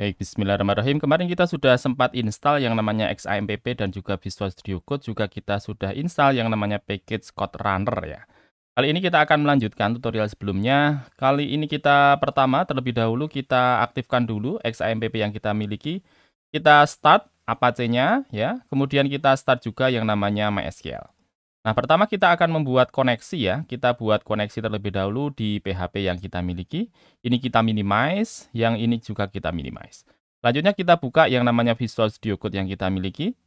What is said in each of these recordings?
Baik, bismillahirrahmanirrahim. Kemarin kita sudah sempat install yang namanya XAMPP dan juga Visual Studio Code, juga kita sudah install yang namanya package Code Runner ya. Kali ini kita akan melanjutkan tutorial sebelumnya. Kali ini kita pertama terlebih dahulu kita aktifkan dulu XAMPP yang kita miliki. Kita start Apache-nya ya. Kemudian kita start juga yang namanya MySQL. Nah, pertama kita akan membuat koneksi ya. Kita buat koneksi terlebih dahulu di PHP yang kita miliki. Ini kita minimize, yang ini juga kita minimize. Selanjutnya kita buka yang namanya Visual Studio Code yang kita miliki.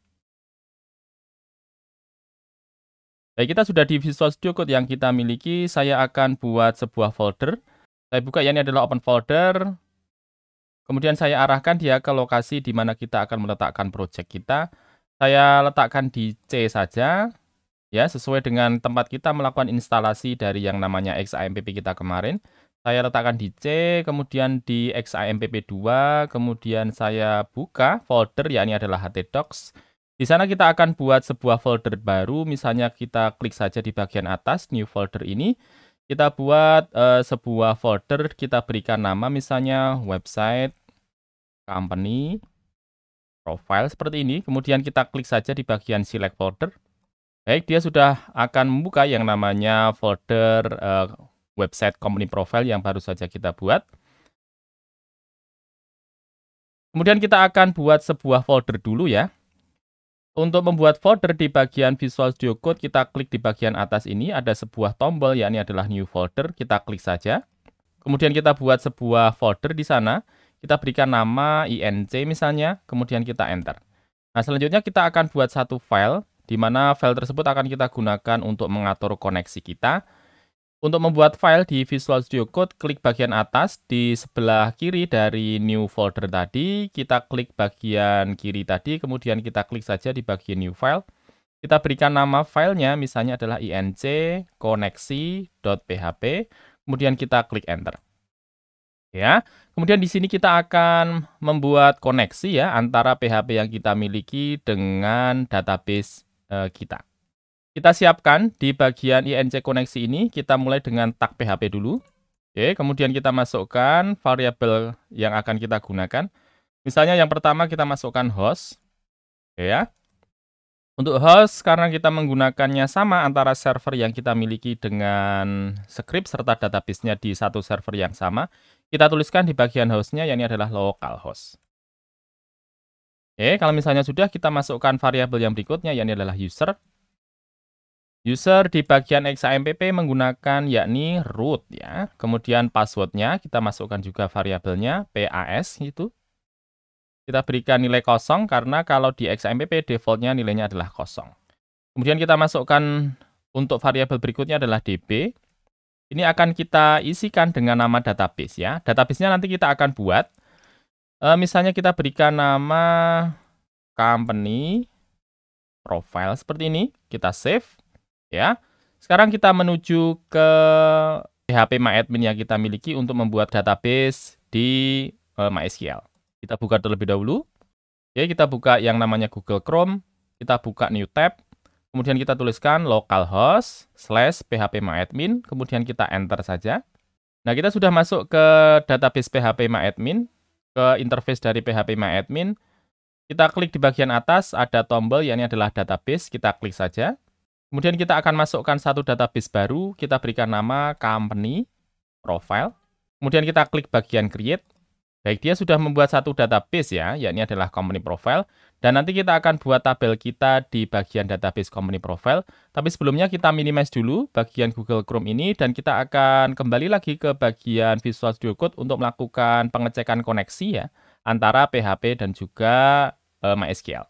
Baik, kita sudah di Visual Studio Code yang kita miliki. Saya akan buat sebuah folder. Saya buka, ya, ini adalah open folder. Kemudian saya arahkan dia ke lokasi di mana kita akan meletakkan project kita. Saya letakkan di C saja. Ya, sesuai dengan tempat kita melakukan instalasi dari yang namanya XAMPP kita kemarin. Saya letakkan di C, kemudian di XAMPP 2, kemudian saya buka folder, ya ini adalah htdocs. Di sana kita akan buat sebuah folder baru, misalnya kita klik saja di bagian atas, new folder ini. Kita buat sebuah folder, kita berikan nama misalnya website, company, profile, seperti ini. Kemudian kita klik saja di bagian select folder. Baik, dia sudah akan membuka yang namanya folder website company profile yang baru saja kita buat. Kemudian kita akan buat sebuah folder dulu ya. Untuk membuat folder di bagian Visual Studio Code, kita klik di bagian atas ini, ada sebuah tombol, yakni adalah new folder, kita klik saja. Kemudian kita buat sebuah folder di sana, kita berikan nama inc misalnya, kemudian kita enter. Nah, selanjutnya kita akan buat satu file, di mana file tersebut akan kita gunakan untuk mengatur koneksi kita. Untuk membuat file di Visual Studio Code, klik bagian atas di sebelah kiri dari new folder tadi. Kita klik bagian kiri tadi, kemudian kita klik saja di bagian new file. Kita berikan nama filenya, misalnya adalah inc koneksi.php. Kemudian kita klik enter. Ya, kemudian di sini kita akan membuat koneksi ya antara PHP yang kita miliki dengan database kita. Kita siapkan di bagian inc koneksi ini, kita mulai dengan tag PHP dulu. Oke, kemudian kita masukkan variabel yang akan kita gunakan. Misalnya yang pertama kita masukkan host. Oke ya. Untuk host, karena kita menggunakannya sama antara server yang kita miliki dengan script serta database-nya di satu server yang sama, kita tuliskan di bagian host-nya, yakni adalah localhost. Oke, kalau misalnya sudah, kita masukkan variabel yang berikutnya, yakni adalah user. User di bagian XAMPP menggunakan yakni root ya. Kemudian passwordnya kita masukkan juga variabelnya PAS itu. Kita berikan nilai 0 karena kalau di XAMPP defaultnya nilainya adalah 0. Kemudian kita masukkan untuk variabel berikutnya adalah DB. Ini akan kita isikan dengan nama database ya. Database-nya nanti kita akan buat. Misalnya kita berikan nama company profile seperti ini. Kita save ya. Sekarang kita menuju ke phpMyAdmin yang kita miliki untuk membuat database di MySQL. Kita buka terlebih dahulu. Oke, kita buka yang namanya Google Chrome. Kita buka new tab. Kemudian kita tuliskan localhost/phpMyAdmin. Kemudian kita enter saja. Nah, kita sudah masuk ke database phpMyAdmin, ke interface dari phpMyAdmin. Kita klik di bagian atas, ada tombol, yakni adalah database. Kita klik saja. Kemudian kita akan masukkan satu database baru. Kita berikan nama company profile. Kemudian kita klik bagian create. Baik, dia sudah membuat satu database ya, yakni adalah company profile. Dan nanti kita akan buat tabel kita di bagian database company profile. Tapi sebelumnya kita minimize dulu bagian Google Chrome ini. Dan kita akan kembali lagi ke bagian Visual Studio Code untuk melakukan pengecekan koneksi ya, antara PHP dan juga MySQL.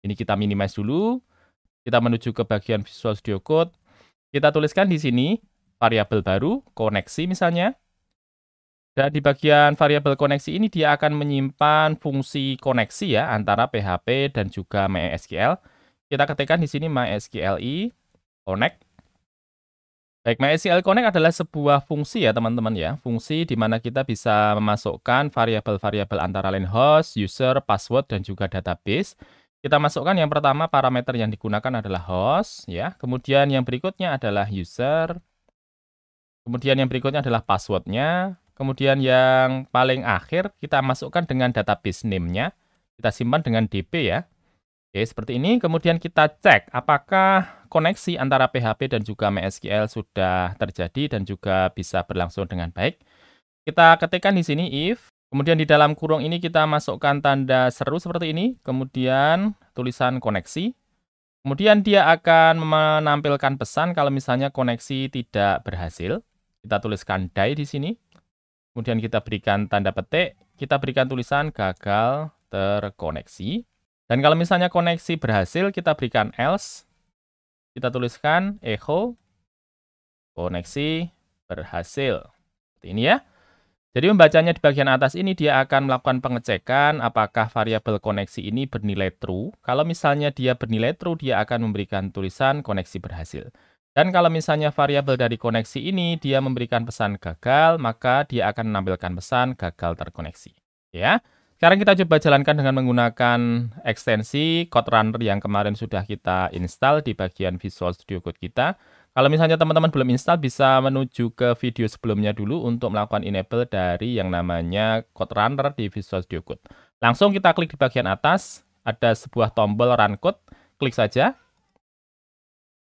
Ini kita minimize dulu. Kita menuju ke bagian Visual Studio Code. Kita tuliskan di sini variabel baru, koneksi misalnya. Dan di bagian variabel koneksi ini dia akan menyimpan fungsi koneksi ya antara PHP dan juga MySQL. Kita ketikkan di sini MySQLi connect. Baik, MySQL connect adalah sebuah fungsi ya teman-teman ya. Fungsi di mana kita bisa memasukkan variabel-variabel antara lain host, user, password, dan juga database. Kita masukkan yang pertama parameter yang digunakan adalah host ya. Kemudian yang berikutnya adalah user. Kemudian yang berikutnya adalah passwordnya. Kemudian yang paling akhir kita masukkan dengan database name-nya. Kita simpan dengan DB ya. Oke, seperti ini. Kemudian kita cek apakah koneksi antara PHP dan juga MySQL sudah terjadi dan juga bisa berlangsung dengan baik. Kita ketikkan di sini if, kemudian di dalam kurung ini kita masukkan tanda seru seperti ini, kemudian tulisan koneksi. Kemudian dia akan menampilkan pesan kalau misalnya koneksi tidak berhasil. Kita tuliskan die di sini. Kemudian kita berikan tanda petik, kita berikan tulisan gagal terkoneksi. Dan kalau misalnya koneksi berhasil, kita berikan else. Kita tuliskan echo koneksi berhasil. Seperti ini ya. Jadi membacanya di bagian atas ini dia akan melakukan pengecekan apakah variabel koneksi ini bernilai true. Kalau misalnya dia bernilai true, dia akan memberikan tulisan koneksi berhasil. Dan kalau misalnya variabel dari koneksi ini dia memberikan pesan gagal, maka dia akan menampilkan pesan gagal terkoneksi. Ya. Sekarang kita coba jalankan dengan menggunakan ekstensi Code Runner yang kemarin sudah kita install di bagian Visual Studio Code kita. Kalau misalnya teman-teman belum install, bisa menuju ke video sebelumnya dulu untuk melakukan enable dari yang namanya Code Runner di Visual Studio Code. Langsung kita klik di bagian atas, ada sebuah tombol Run Code, klik saja.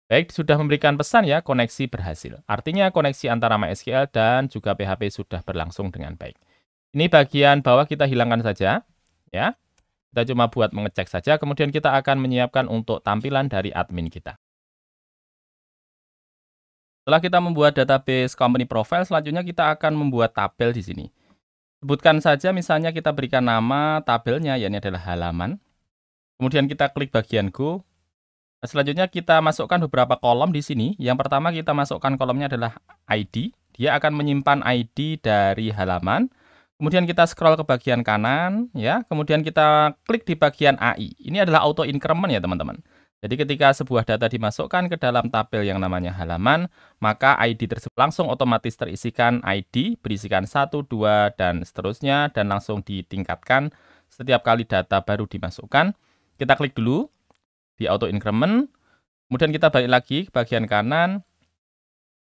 Baik, sudah memberikan pesan ya, koneksi berhasil. Artinya koneksi antara MySQL dan juga PHP sudah berlangsung dengan baik. Ini bagian bawah kita hilangkan saja, ya. Kita cuma buat mengecek saja, kemudian kita akan menyiapkan untuk tampilan dari admin kita. Setelah kita membuat database company profile, selanjutnya kita akan membuat tabel di sini. Sebutkan saja misalnya kita berikan nama tabelnya, yakni adalah halaman. Kemudian kita klik bagian Go. Nah, selanjutnya kita masukkan beberapa kolom di sini. Yang pertama kita masukkan kolomnya adalah ID. Dia akan menyimpan ID dari halaman. Kemudian kita scroll ke bagian kanan, ya. Kemudian kita klik di bagian AI. Ini adalah auto increment ya teman-teman. Jadi ketika sebuah data dimasukkan ke dalam tabel yang namanya halaman, maka ID tersebut langsung otomatis terisikan ID, berisikan 1, 2, dan seterusnya, dan langsung ditingkatkan setiap kali data baru dimasukkan. Kita klik dulu di auto increment, kemudian kita balik lagi ke bagian kanan,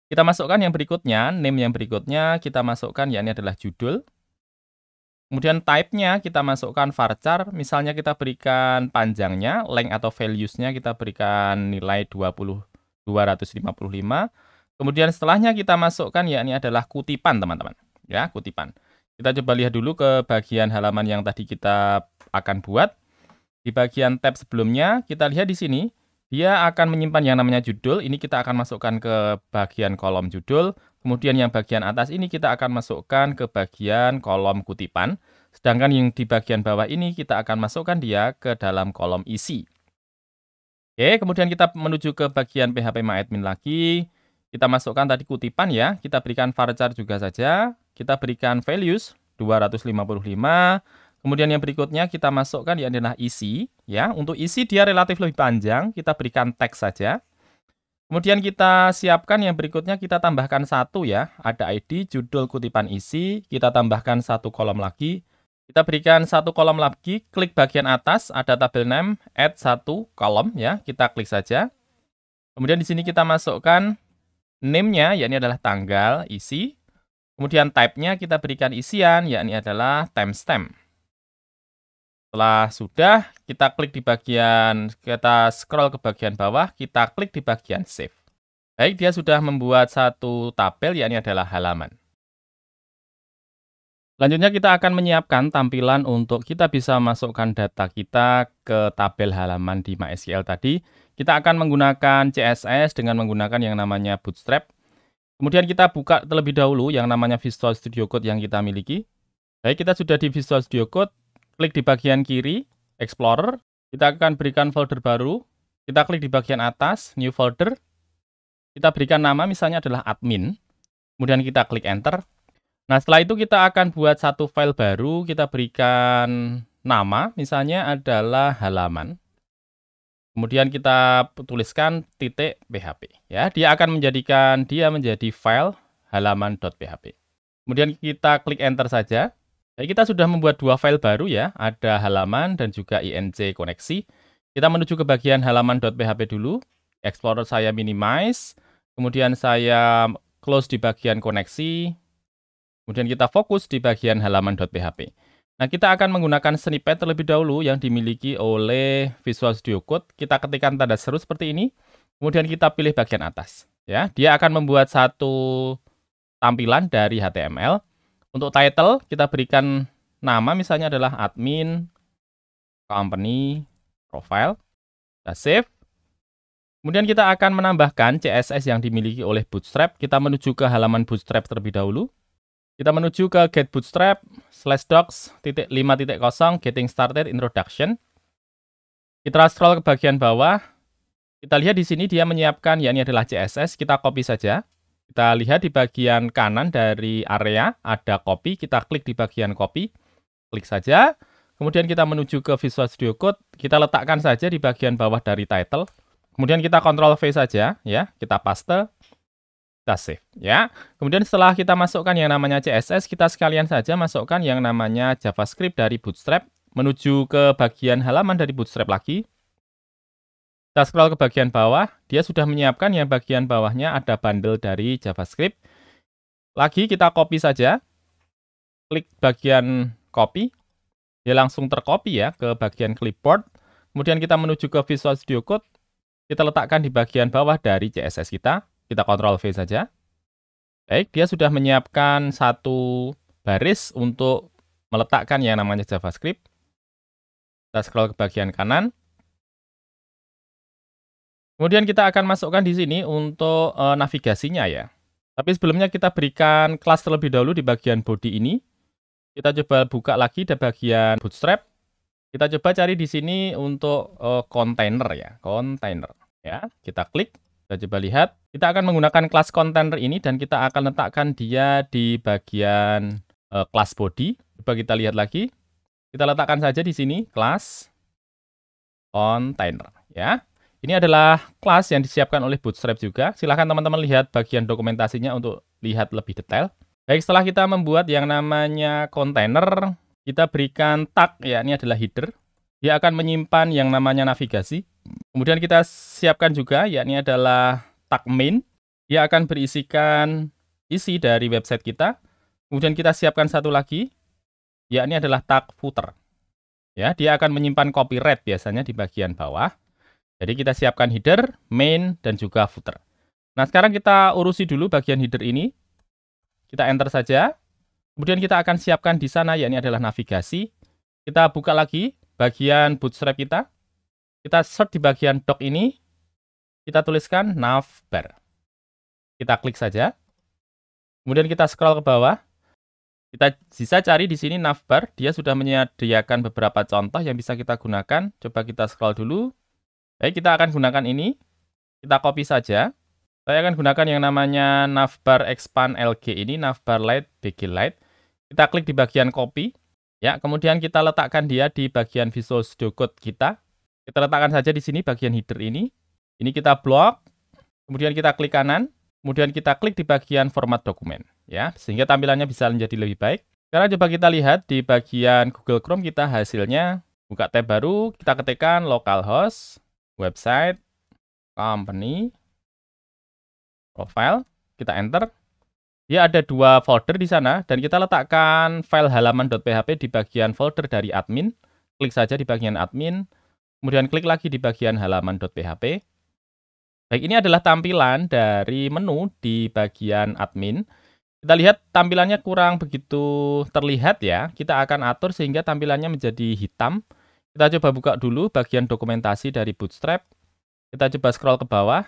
kita masukkan yang berikutnya, name yang berikutnya, kita masukkan yakni adalah judul. Kemudian type-nya kita masukkan varchar, misalnya kita berikan panjangnya, length atau values-nya kita berikan nilai 255. Kemudian setelahnya kita masukkan yakni adalah kutipan teman-teman. Ya, kutipan. Kita coba lihat dulu ke bagian halaman yang tadi kita akan buat. Di bagian tab sebelumnya, kita lihat di sini, dia akan menyimpan yang namanya judul. Ini kita akan masukkan ke bagian kolom judul. Kemudian yang bagian atas ini kita akan masukkan ke bagian kolom kutipan. Sedangkan yang di bagian bawah ini kita akan masukkan dia ke dalam kolom isi. Oke, kemudian kita menuju ke bagian PHPMyAdmin lagi. Kita masukkan tadi kutipan ya. Kita berikan varchar juga saja. Kita berikan values 255. Kemudian yang berikutnya kita masukkan ya adalah isi. Ya, untuk isi dia relatif lebih panjang. Kita berikan teks saja. Kemudian kita siapkan yang berikutnya, kita tambahkan satu ya. Ada ID, judul, kutipan, isi. Kita tambahkan satu kolom lagi. Kita berikan satu kolom lagi, klik bagian atas, ada tabel name, add satu kolom ya. Kita klik saja. Kemudian di sini kita masukkan name-nya, yakni adalah tanggal, isi. Kemudian type-nya kita berikan isian, yakni adalah timestamp. Setelah sudah, kita klik di bagian, kita scroll ke bagian bawah, kita klik di bagian save. Baik, dia sudah membuat satu tabel, yakni adalah halaman. Selanjutnya kita akan menyiapkan tampilan untuk kita bisa masukkan data kita ke tabel halaman di MySQL tadi. Kita akan menggunakan CSS dengan menggunakan yang namanya Bootstrap. Kemudian kita buka terlebih dahulu yang namanya Visual Studio Code yang kita miliki. Baik, kita sudah di Visual Studio Code. Klik di bagian kiri, Explorer. Kita akan berikan folder baru. Kita klik di bagian atas, New Folder. Kita berikan nama misalnya adalah admin. Kemudian kita klik Enter. Nah, setelah itu kita akan buat satu file baru. Kita berikan nama, misalnya adalah halaman. Kemudian kita tuliskan .php. Ya, dia akan menjadikan dia menjadi file halaman.php. Kemudian kita klik Enter saja. Jadi kita sudah membuat dua file baru ya, ada halaman dan juga inc koneksi. Kita menuju ke bagian halaman.php dulu. Explorer saya minimize, kemudian saya close di bagian koneksi. Kemudian kita fokus di bagian halaman.php. Nah, kita akan menggunakan snippet terlebih dahulu yang dimiliki oleh Visual Studio Code. Kita ketikkan tanda seru seperti ini, kemudian kita pilih bagian atas. Ya, dia akan membuat satu tampilan dari HTML. Untuk title, kita berikan nama misalnya adalah admin, company, profile. Kita save. Kemudian kita akan menambahkan CSS yang dimiliki oleh Bootstrap. Kita menuju ke halaman Bootstrap terlebih dahulu. Kita menuju ke get bootstrap /docs.5.0 getting started introduction. Kita scroll ke bagian bawah. Kita lihat di sini dia menyiapkan yakni adalah CSS. Kita copy saja. Kita lihat di bagian kanan dari area ada copy. Kita klik di bagian copy. Klik saja. Kemudian kita menuju ke Visual Studio Code. Kita letakkan saja di bagian bawah dari title. Kemudian kita Ctrl V saja, ya. Kita paste. Kita save, ya. Kemudian setelah kita masukkan yang namanya CSS, kita sekalian saja masukkan yang namanya JavaScript dari Bootstrap, menuju ke bagian halaman dari Bootstrap lagi. Kita scroll ke bagian bawah, dia sudah menyiapkan yang bagian bawahnya ada bundle dari JavaScript. Lagi kita copy saja, klik bagian copy, dia langsung tercopy ya ke bagian clipboard. Kemudian kita menuju ke Visual Studio Code, kita letakkan di bagian bawah dari CSS kita. Kita Ctrl V saja. Baik, dia sudah menyiapkan satu baris untuk meletakkan yang namanya JavaScript. Kita scroll ke bagian kanan. Kemudian kita akan masukkan di sini untuk navigasinya ya. Tapi sebelumnya kita berikan kelas terlebih dahulu di bagian body ini. Kita coba buka lagi di bagian Bootstrap. Kita coba cari di sini untuk container ya, container. Ya, kita klik. Kita coba lihat, kita akan menggunakan kelas container ini dan kita akan letakkan dia di bagian kelas body. Coba kita lihat lagi. Kita letakkan saja di sini kelas container ya. Ini adalah kelas yang disiapkan oleh Bootstrap juga. Silahkan teman-teman lihat bagian dokumentasinya untuk lihat lebih detail. Baik, setelah kita membuat yang namanya container, kita berikan tag ya, ini adalah header. Dia akan menyimpan yang namanya navigasi. Kemudian kita siapkan juga, yakni adalah tag main. Dia akan berisikan isi dari website kita. Kemudian kita siapkan satu lagi, yakni adalah tag footer. Ya, dia akan menyimpan copyright biasanya di bagian bawah. Jadi kita siapkan header, main, dan juga footer. Nah, sekarang kita urusi dulu bagian header ini. Kita enter saja. Kemudian kita akan siapkan di sana, yakni adalah navigasi. Kita buka lagi bagian Bootstrap kita. Kita search di bagian doc ini, kita tuliskan navbar. Kita klik saja. Kemudian kita scroll ke bawah. Kita bisa cari di sini navbar, dia sudah menyediakan beberapa contoh yang bisa kita gunakan. Coba kita scroll dulu. Baik, kita akan gunakan ini. Kita copy saja. Saya akan gunakan yang namanya navbar expand LG ini, navbar light, BG light. Kita klik di bagian copy. Ya, kemudian kita letakkan dia di bagian Visual Studio Code kita. Kita letakkan saja di sini bagian header ini. Ini kita blok, kemudian kita klik kanan, kemudian kita klik di bagian format dokumen, ya, sehingga tampilannya bisa menjadi lebih baik. Sekarang coba kita lihat di bagian Google Chrome kita hasilnya. Buka tab baru, kita ketikkan localhost, website, company, profile, kita enter. Dia ada dua folder di sana, dan kita letakkan file halaman.php di bagian folder dari admin. Klik saja di bagian admin. Kemudian klik lagi di bagian halaman.php. Baik, ini adalah tampilan dari menu di bagian admin. Kita lihat tampilannya kurang begitu terlihat ya. Kita akan atur sehingga tampilannya menjadi hitam. Kita coba buka dulu bagian dokumentasi dari Bootstrap. Kita coba scroll ke bawah.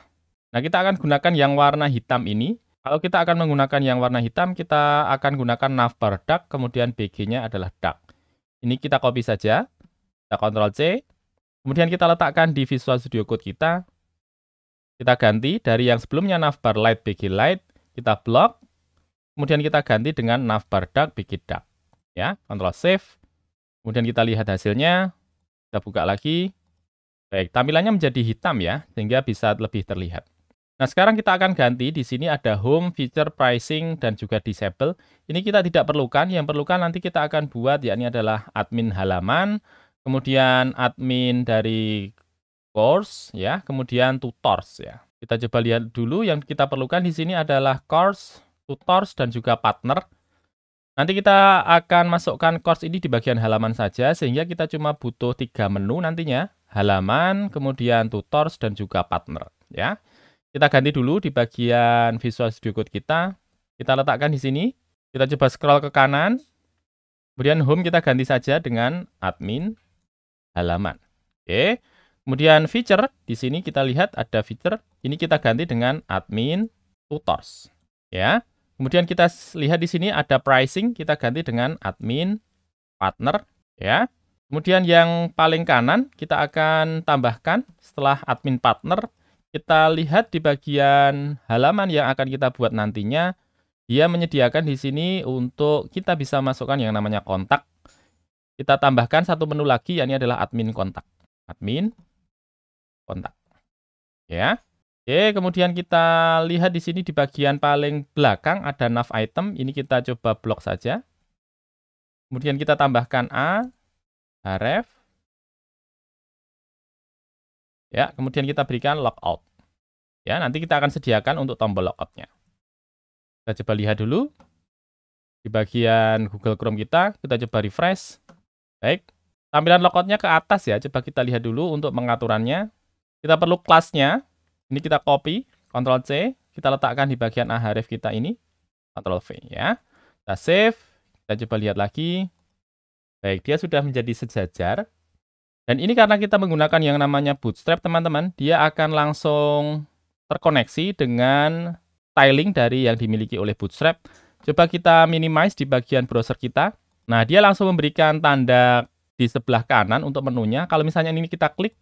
Nah, kita akan gunakan yang warna hitam ini. Kalau kita akan menggunakan yang warna hitam, kita akan gunakan navbar dark, kemudian BG-nya adalah dark. Ini kita copy saja. Kita Ctrl C. Kemudian kita letakkan di Visual Studio Code kita. Kita ganti dari yang sebelumnya navbar light, BG light. Kita blok. Kemudian kita ganti dengan navbar dark, BG dark. Ya, Ctrl Save. Kemudian kita lihat hasilnya. Kita buka lagi. Baik, tampilannya menjadi hitam ya, sehingga bisa lebih terlihat. Nah, sekarang kita akan ganti. Di sini ada home, feature, pricing, dan juga disable. Ini kita tidak perlukan. Yang perlukan nanti kita akan buat, yakni adalah admin halaman, kemudian admin dari course, ya, kemudian tutors, ya. Kita coba lihat dulu yang kita perlukan di sini adalah course, tutors, dan juga partner. Nanti kita akan masukkan course ini di bagian halaman saja, sehingga kita cuma butuh 3 menu nantinya. Halaman, kemudian tutors, dan juga partner. Ya. Kita ganti dulu di bagian Visual Studio Code kita. Kita letakkan di sini. Kita coba scroll ke kanan. Kemudian home kita ganti saja dengan admin halaman. Oke. Kemudian feature, di sini kita lihat ada feature. Ini kita ganti dengan admin tutors. Ya. Kemudian kita lihat di sini ada pricing, kita ganti dengan admin partner, ya. Kemudian yang paling kanan kita akan tambahkan setelah admin partner, kita lihat di bagian halaman yang akan kita buat nantinya, dia menyediakan di sini untuk kita bisa masukkan yang namanya kontak. Kita tambahkan satu menu lagi, yakni adalah admin kontak. Admin kontak. Ya. Oke, kemudian kita lihat di sini di bagian paling belakang ada nav item. Ini kita coba blok saja. Kemudian kita tambahkan A, href. Ya, kemudian kita berikan logout. Ya, nanti kita akan sediakan untuk tombol logoutnya. Kita coba lihat dulu. Di bagian Google Chrome kita coba refresh. Baik, tampilan logoutnya ke atas ya. Coba kita lihat dulu untuk pengaturannya. Kita perlu kelasnya. Ini kita copy, Ctrl C, kita letakkan di bagian href kita ini, Ctrl V ya. Kita save, kita coba lihat lagi. Baik, dia sudah menjadi sejajar. Dan ini karena kita menggunakan yang namanya Bootstrap, teman-teman, dia akan langsung terkoneksi dengan styling dari yang dimiliki oleh Bootstrap. Coba kita minimize di bagian browser kita. Nah, dia langsung memberikan tanda di sebelah kanan untuk menunya. Kalau misalnya ini kita klik,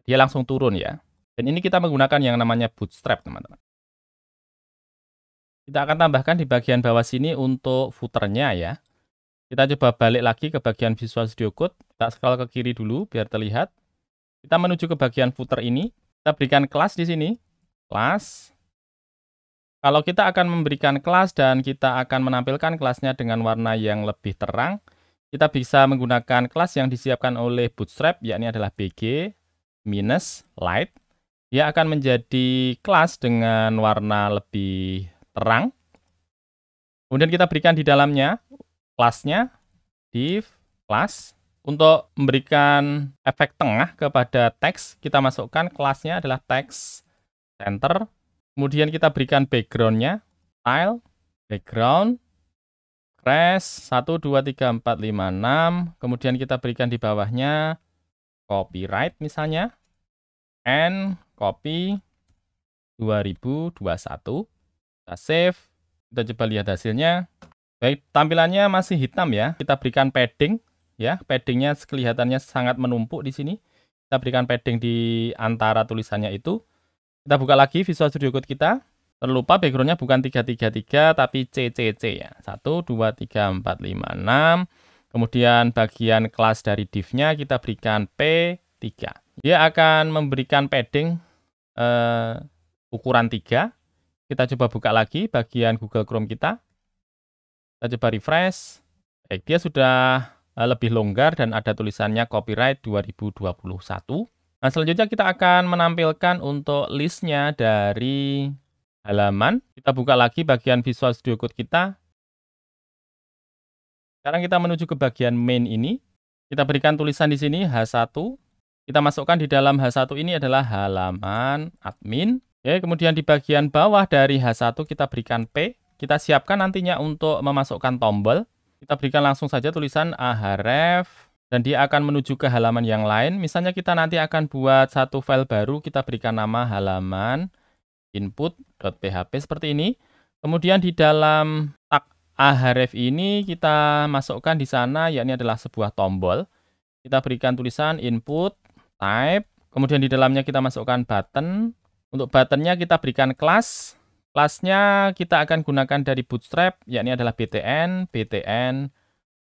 dia langsung turun ya. Dan ini kita menggunakan yang namanya Bootstrap, teman-teman. Kita akan tambahkan di bagian bawah sini untuk footernya ya. Kita coba balik lagi ke bagian Visual Studio Code. Kita scroll ke kiri dulu biar terlihat. Kita menuju ke bagian footer ini. Kita berikan kelas di sini. Kelas. Kalau kita akan memberikan kelas dan kita akan menampilkan kelasnya dengan warna yang lebih terang, kita bisa menggunakan kelas yang disiapkan oleh Bootstrap, yakni adalah bg-light. Dia akan menjadi kelas dengan warna lebih terang. Kemudian kita berikan di dalamnya kelasnya, div, class. Untuk memberikan efek tengah kepada teks, kita masukkan kelasnya adalah text center. Kemudian kita berikan background-nya, style, background, crash, 1, 2, 3, 4, 5, 6. Kemudian kita berikan di bawahnya copyright misalnya. And copy 2021. Kita save. Kita coba lihat hasilnya. Baik, tampilannya masih hitam ya. Kita berikan padding ya. Paddingnya kelihatannya sangat menumpuk di sini. Kita berikan padding di antara tulisannya itu. Kita buka lagi Visual Studio Code kita. Terlupa backgroundnya bukan 333 tapi CCC ya. 1, 2, 3, 4, 5, 6. Kemudian bagian kelas dari div-nya kita berikan P3. Dia akan memberikan padding ukuran 3. Kita coba buka lagi bagian Google Chrome kita. Kita coba refresh. Baik, dia sudah lebih longgar dan ada tulisannya copyright 2021. Nah, selanjutnya kita akan menampilkan untuk listnya dari halaman. Kita buka lagi bagian Visual Studio Code kita. Sekarang kita menuju ke bagian main ini. Kita berikan tulisan di sini H1. Kita masukkan di dalam H1 ini adalah halaman admin. Oke, kemudian di bagian bawah dari H1 kita berikan P. Kita siapkan nantinya untuk memasukkan tombol. Kita berikan langsung saja tulisan ahref. Dan dia akan menuju ke halaman yang lain. Misalnya kita nanti akan buat satu file baru. Kita berikan nama halaman input.php seperti ini. Kemudian di dalam tag ahref ini kita masukkan di sana, yakni adalah sebuah tombol. Kita berikan tulisan input. Type, kemudian di dalamnya kita masukkan button. Untuk buttonnya kita berikan kelas. Kelasnya kita akan gunakan dari Bootstrap, yakni adalah btn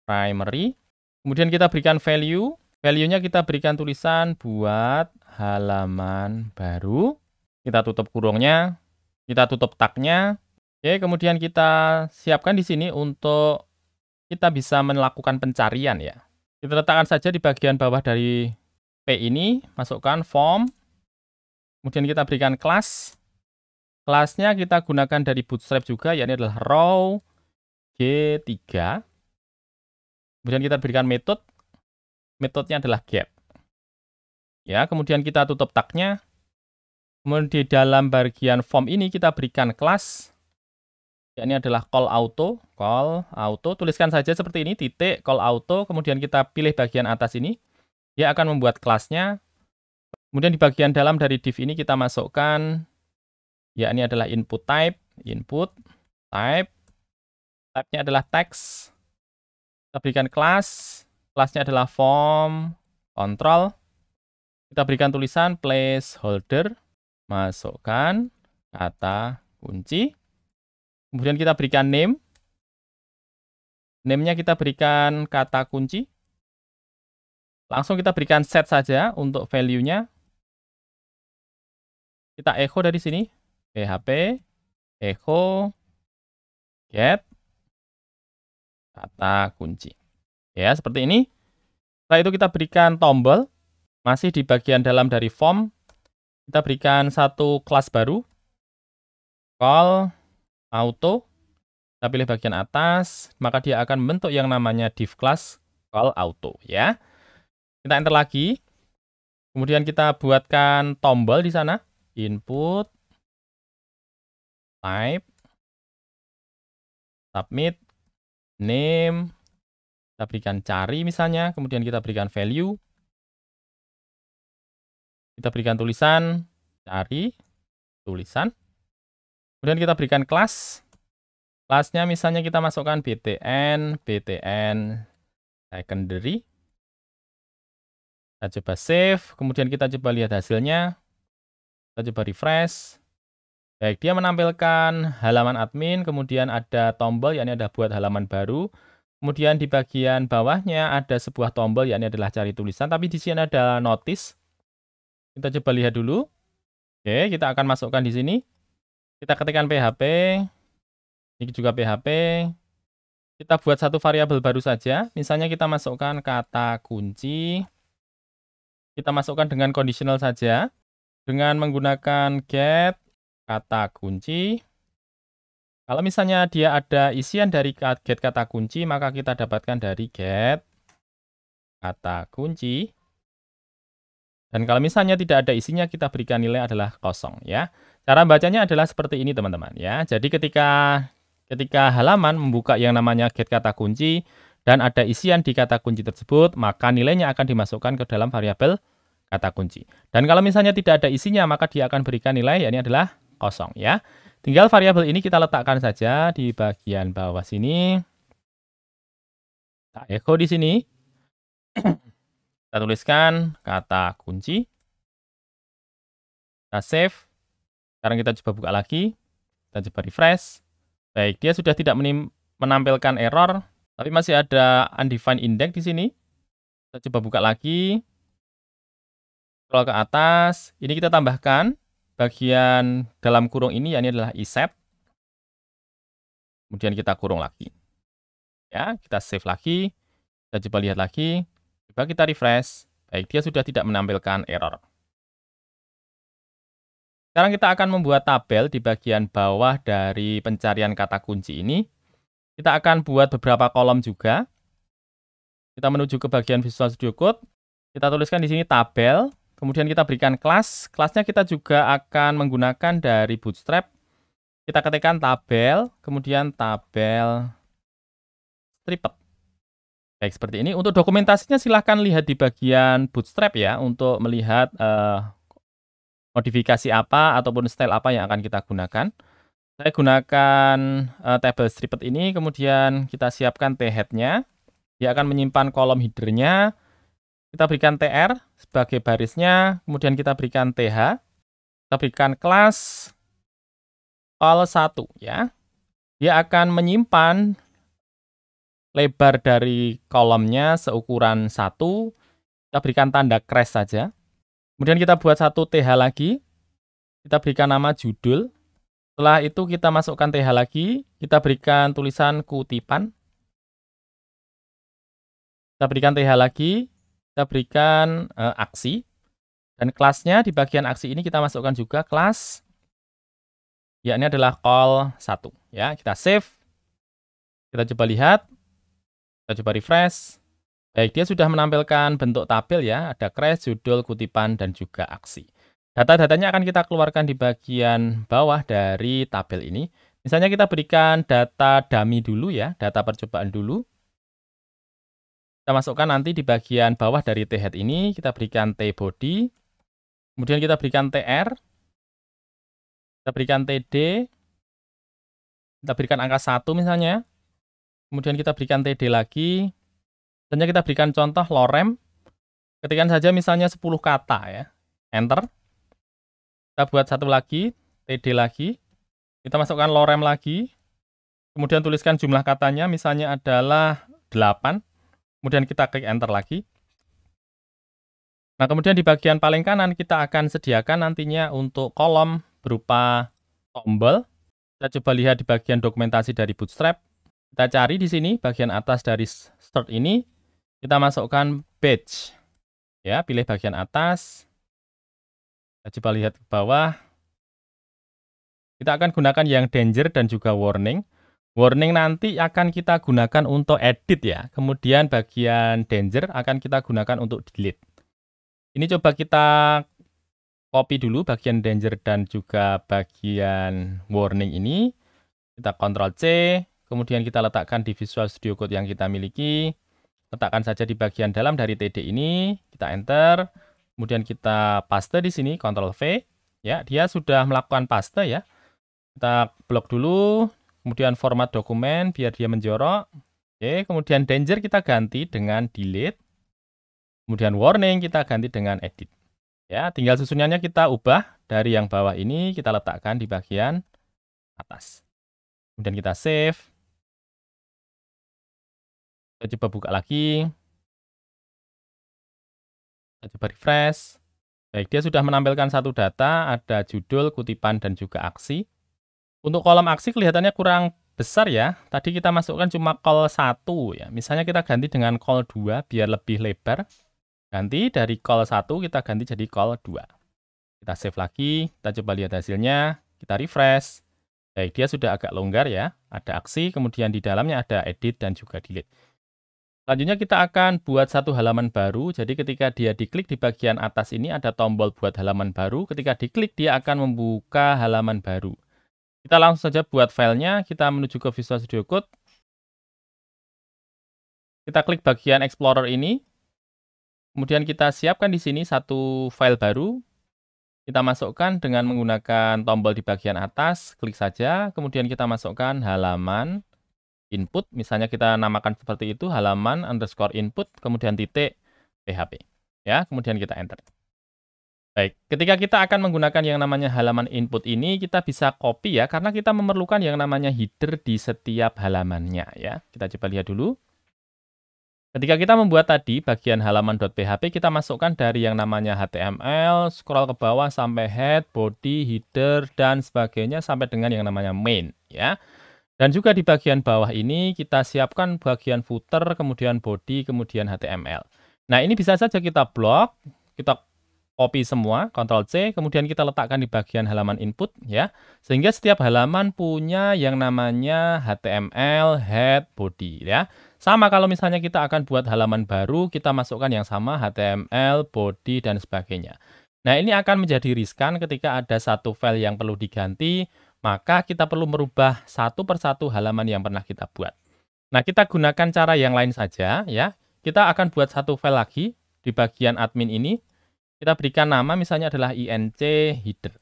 primary. Kemudian kita berikan value. Value-nya kita berikan tulisan buat halaman baru. Kita tutup kurungnya. Kita tutup tag-nya. Oke, kemudian kita siapkan di sini untuk kita bisa melakukan pencarian ya. Kita letakkan saja di bagian bawah dari P ini, masukkan form, kemudian kita berikan kelas. Kelasnya kita gunakan dari Bootstrap juga, yakni adalah row G3. Kemudian kita berikan metodenya adalah get. Ya, kemudian kita tutup tagnya. Kemudian di dalam bagian form ini kita berikan kelas. Ya, ini adalah call auto. Tuliskan saja seperti ini, titik call auto. Kemudian kita pilih bagian atas ini. Dia akan membuat kelasnya. Kemudian di bagian dalam dari div ini kita masukkan, ya ini adalah input type. Type-nya adalah text. Kita berikan kelas. Kelasnya adalah form control. Kita berikan tulisan placeholder. Masukkan kata kunci. Kemudian kita berikan name. Name-nya kita berikan kata kunci. Langsung kita berikan set saja untuk value-nya. Kita echo dari sini. PHP, echo, get, kata kunci. Ya, seperti ini. Setelah itu kita berikan tombol. Masih di bagian dalam dari form. Kita berikan satu kelas baru. Call auto. Kita pilih bagian atas. Maka dia akan membentuk yang namanya div class call auto. Ya. Kita enter lagi. Kemudian kita buatkan tombol di sana. Input. Type. Submit. Name. Kita berikan cari misalnya. Kemudian kita berikan value. Kita berikan tulisan, cari, tulisan. Kemudian kita berikan kelas. Kelasnya misalnya kita masukkan btn secondary. Kita coba save, kemudian kita coba lihat hasilnya. Kita coba refresh. Baik, dia menampilkan halaman admin, kemudian ada tombol, yakni ada buat halaman baru. Kemudian di bagian bawahnya ada sebuah tombol, yakni adalah cari tulisan, tapi di sini ada notice. Kita coba lihat dulu. Oke, kita akan masukkan di sini. Kita ketikkan PHP. Ini juga PHP. Kita buat satu variabel baru saja. Misalnya kita masukkan kata kunci. Kita masukkan dengan conditional saja. Dengan menggunakan get kata kunci. Kalau misalnya dia ada isian dari get kata kunci, maka kita dapatkan dari get kata kunci. Dan kalau misalnya tidak ada isinya, kita berikan nilai adalah kosong, ya. Cara bacanya adalah seperti ini, teman-teman, ya. Jadi ketika halaman membuka yang namanya get kata kunci dan ada isian di kata kunci tersebut, maka nilainya akan dimasukkan ke dalam variabel kata kunci. Dan kalau misalnya tidak ada isinya, maka dia akan berikan nilai, yakni adalah kosong, ya. Tinggal variabel ini kita letakkan saja di bagian bawah sini. Kita echo di sini. Kita tuliskan kata kunci. Kita save. Sekarang kita coba buka lagi. Kita coba refresh. Baik, dia sudah tidak menampilkan error, tapi masih ada undefined index di sini. Kita coba buka lagi. Scroll ke atas. Ini kita tambahkan bagian dalam kurung ini, yakni adalah iset. Kemudian kita kurung lagi. Ya, kita save lagi. Kita coba lihat lagi. Coba kita refresh. Baik, dia sudah tidak menampilkan error. Sekarang kita akan membuat tabel di bagian bawah dari pencarian kata kunci ini. Kita akan buat beberapa kolom juga. Kita menuju ke bagian Visual Studio Code. Kita tuliskan di sini tabel. Kemudian kita berikan kelas. Kelasnya kita juga akan menggunakan dari Bootstrap. Kita ketikkan tabel, kemudian tabel stripped. Baik, seperti ini. Untuk dokumentasinya silahkan lihat di bagian Bootstrap ya, untuk melihat modifikasi apa ataupun style apa yang akan kita gunakan. Saya gunakan tabel stripped ini, kemudian kita siapkan t-head-nya. Dia akan menyimpan kolom header-nya. Kita berikan tr sebagai barisnya, kemudian kita berikan th. Kita berikan kelas call1 ya. Dia akan menyimpan lebar dari kolomnya seukuran 1. Kita berikan tanda crash saja. Kemudian kita buat satu th lagi. Kita berikan nama judul. Setelah itu kita masukkan th lagi. Kita berikan tulisan kutipan. Kita berikan th lagi. Kita berikan aksi. Dan kelasnya di bagian aksi ini kita masukkan juga kelas. Yakni adalah call1. Ya, kita save. Kita coba lihat. Kita coba refresh. Baik, dia sudah menampilkan bentuk tabel ya, ada crash, judul, kutipan, dan juga aksi. Data-datanya akan kita keluarkan di bagian bawah dari tabel ini. Misalnya kita berikan data dummy dulu ya, data percobaan dulu. Kita masukkan nanti di bagian bawah dari T-head ini, kita berikan T-body, kemudian kita berikan TR, kita berikan TD, kita berikan angka 1 misalnya, kemudian kita berikan TD lagi, misalnya kita berikan contoh lorem, ketikkan saja misalnya 10 kata ya, enter, kita buat satu lagi, TD lagi, kita masukkan lorem lagi, kemudian tuliskan jumlah katanya, misalnya adalah 8, kemudian kita klik enter lagi. Nah, kemudian di bagian paling kanan kita akan sediakan nantinya untuk kolom berupa tombol. Kita coba lihat di bagian dokumentasi dari Bootstrap. Kita cari di sini bagian atas dari start ini, kita masukkan badge. Ya, pilih bagian atas. Kita coba lihat ke bawah. Kita akan gunakan yang danger dan juga warning. Warning nanti akan kita gunakan untuk edit ya. Kemudian bagian danger akan kita gunakan untuk delete. Ini coba kita copy dulu bagian danger dan juga bagian warning ini. Kita Ctrl C, kemudian kita letakkan di Visual Studio Code yang kita miliki. Letakkan saja di bagian dalam dari TD ini, kita enter. Kemudian kita paste di sini, Ctrl V. Ya, dia sudah melakukan paste ya. Kita blok dulu, kemudian format dokumen biar dia menjorok. Oke, kemudian danger kita ganti dengan delete. Kemudian warning kita ganti dengan edit. Ya, tinggal susunannya kita ubah dari yang bawah ini kita letakkan di bagian atas. Kemudian kita save. Kita coba buka lagi. Kita coba refresh. Baik, dia sudah menampilkan satu data, ada judul, kutipan, dan juga aksi. Untuk kolom aksi kelihatannya kurang besar ya. Tadi kita masukkan cuma call 1 ya. Misalnya kita ganti dengan call 2 biar lebih lebar. Ganti dari call 1 kita ganti jadi call 2. Kita save lagi, kita coba lihat hasilnya, kita refresh. Baik, dia sudah agak longgar ya. Ada aksi, kemudian di dalamnya ada edit dan juga delete. Selanjutnya kita akan buat satu halaman baru. Jadi ketika dia diklik di bagian atas ini ada tombol buat halaman baru. Ketika diklik dia akan membuka halaman baru. Kita langsung saja buat filenya, kita menuju ke Visual Studio Code. Kita klik bagian Explorer ini. Kemudian kita siapkan di sini satu file baru. Kita masukkan dengan menggunakan tombol di bagian atas, klik saja. Kemudian kita masukkan halaman input. Misalnya kita namakan seperti itu, halaman underscore input, kemudian titik PHP. Ya, kemudian kita enter. Baik, ketika kita akan menggunakan yang namanya halaman input ini, kita bisa copy ya, karena kita memerlukan yang namanya header di setiap halamannya ya. Kita coba lihat dulu. Ketika kita membuat tadi bagian halaman.php, kita masukkan dari yang namanya HTML, scroll ke bawah sampai head, body, header, dan sebagainya sampai dengan yang namanya main ya. Dan juga di bagian bawah ini kita siapkan bagian footer, kemudian body, kemudian HTML. Nah, ini bisa saja kita blok, kita copy semua, Ctrl C, kemudian kita letakkan di bagian halaman input ya. Sehingga setiap halaman punya yang namanya HTML, head, body ya. Sama kalau misalnya kita akan buat halaman baru, kita masukkan yang sama HTML, body, dan sebagainya. Nah, ini akan menjadi riskan ketika ada satu file yang perlu diganti, maka kita perlu merubah satu persatu halaman yang pernah kita buat. Nah, kita gunakan cara yang lain saja ya. Kita akan buat satu file lagi di bagian admin ini. Kita berikan nama misalnya adalah inc header.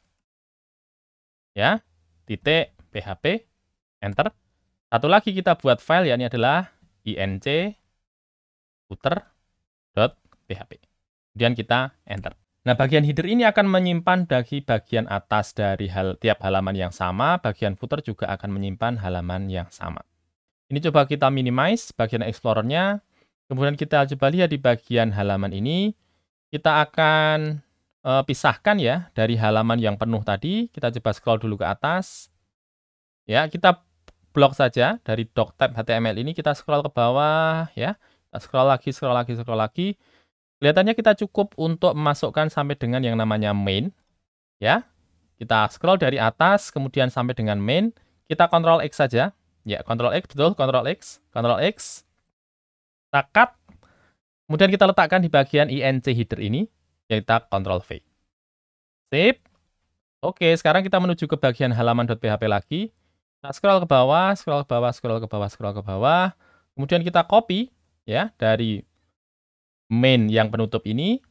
Ya, titik php, enter. Satu lagi kita buat file yakni adalah inc footer.php. Kemudian kita enter. Nah, bagian header ini akan menyimpan dari bagian atas dari tiap halaman yang sama, bagian footer juga akan menyimpan halaman yang sama. Ini coba kita minimize bagian Explorer-nya. Kemudian kita coba lihat di bagian halaman ini. Kita akan pisahkan ya dari halaman yang penuh tadi. Kita coba scroll dulu ke atas. Ya, kita blok saja dari doctype HTML ini, kita scroll ke bawah ya. Kita scroll lagi, scroll lagi, scroll lagi. Kelihatannya kita cukup untuk memasukkan sampai dengan yang namanya main ya. Kita scroll dari atas kemudian sampai dengan main. Kita Ctrl X saja. Ya, Ctrl X betul, Ctrl X, Ctrl X. Kita cut. Kemudian kita letakkan di bagian INC header ini. Kita Ctrl V. Sip. Oke, sekarang kita menuju ke bagian halaman.php lagi. Kita scroll ke bawah, scroll ke bawah, scroll ke bawah, scroll ke bawah. Kemudian kita copy ya dari main yang penutup ini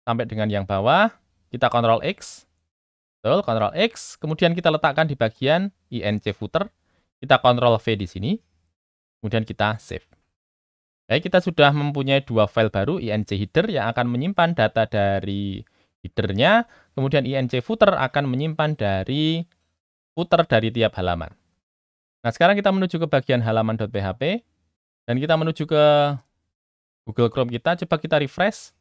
sampai dengan yang bawah. Kita Ctrl X. Betul, Ctrl X. Kemudian kita letakkan di bagian INC footer. Kita Ctrl V di sini. Kemudian kita save. Baik, kita sudah mempunyai dua file baru, INC header yang akan menyimpan data dari headernya, kemudian INC footer akan menyimpan dari footer dari tiap halaman. Nah, sekarang kita menuju ke bagian halaman.php, dan kita menuju ke Google Chrome kita, coba kita refresh.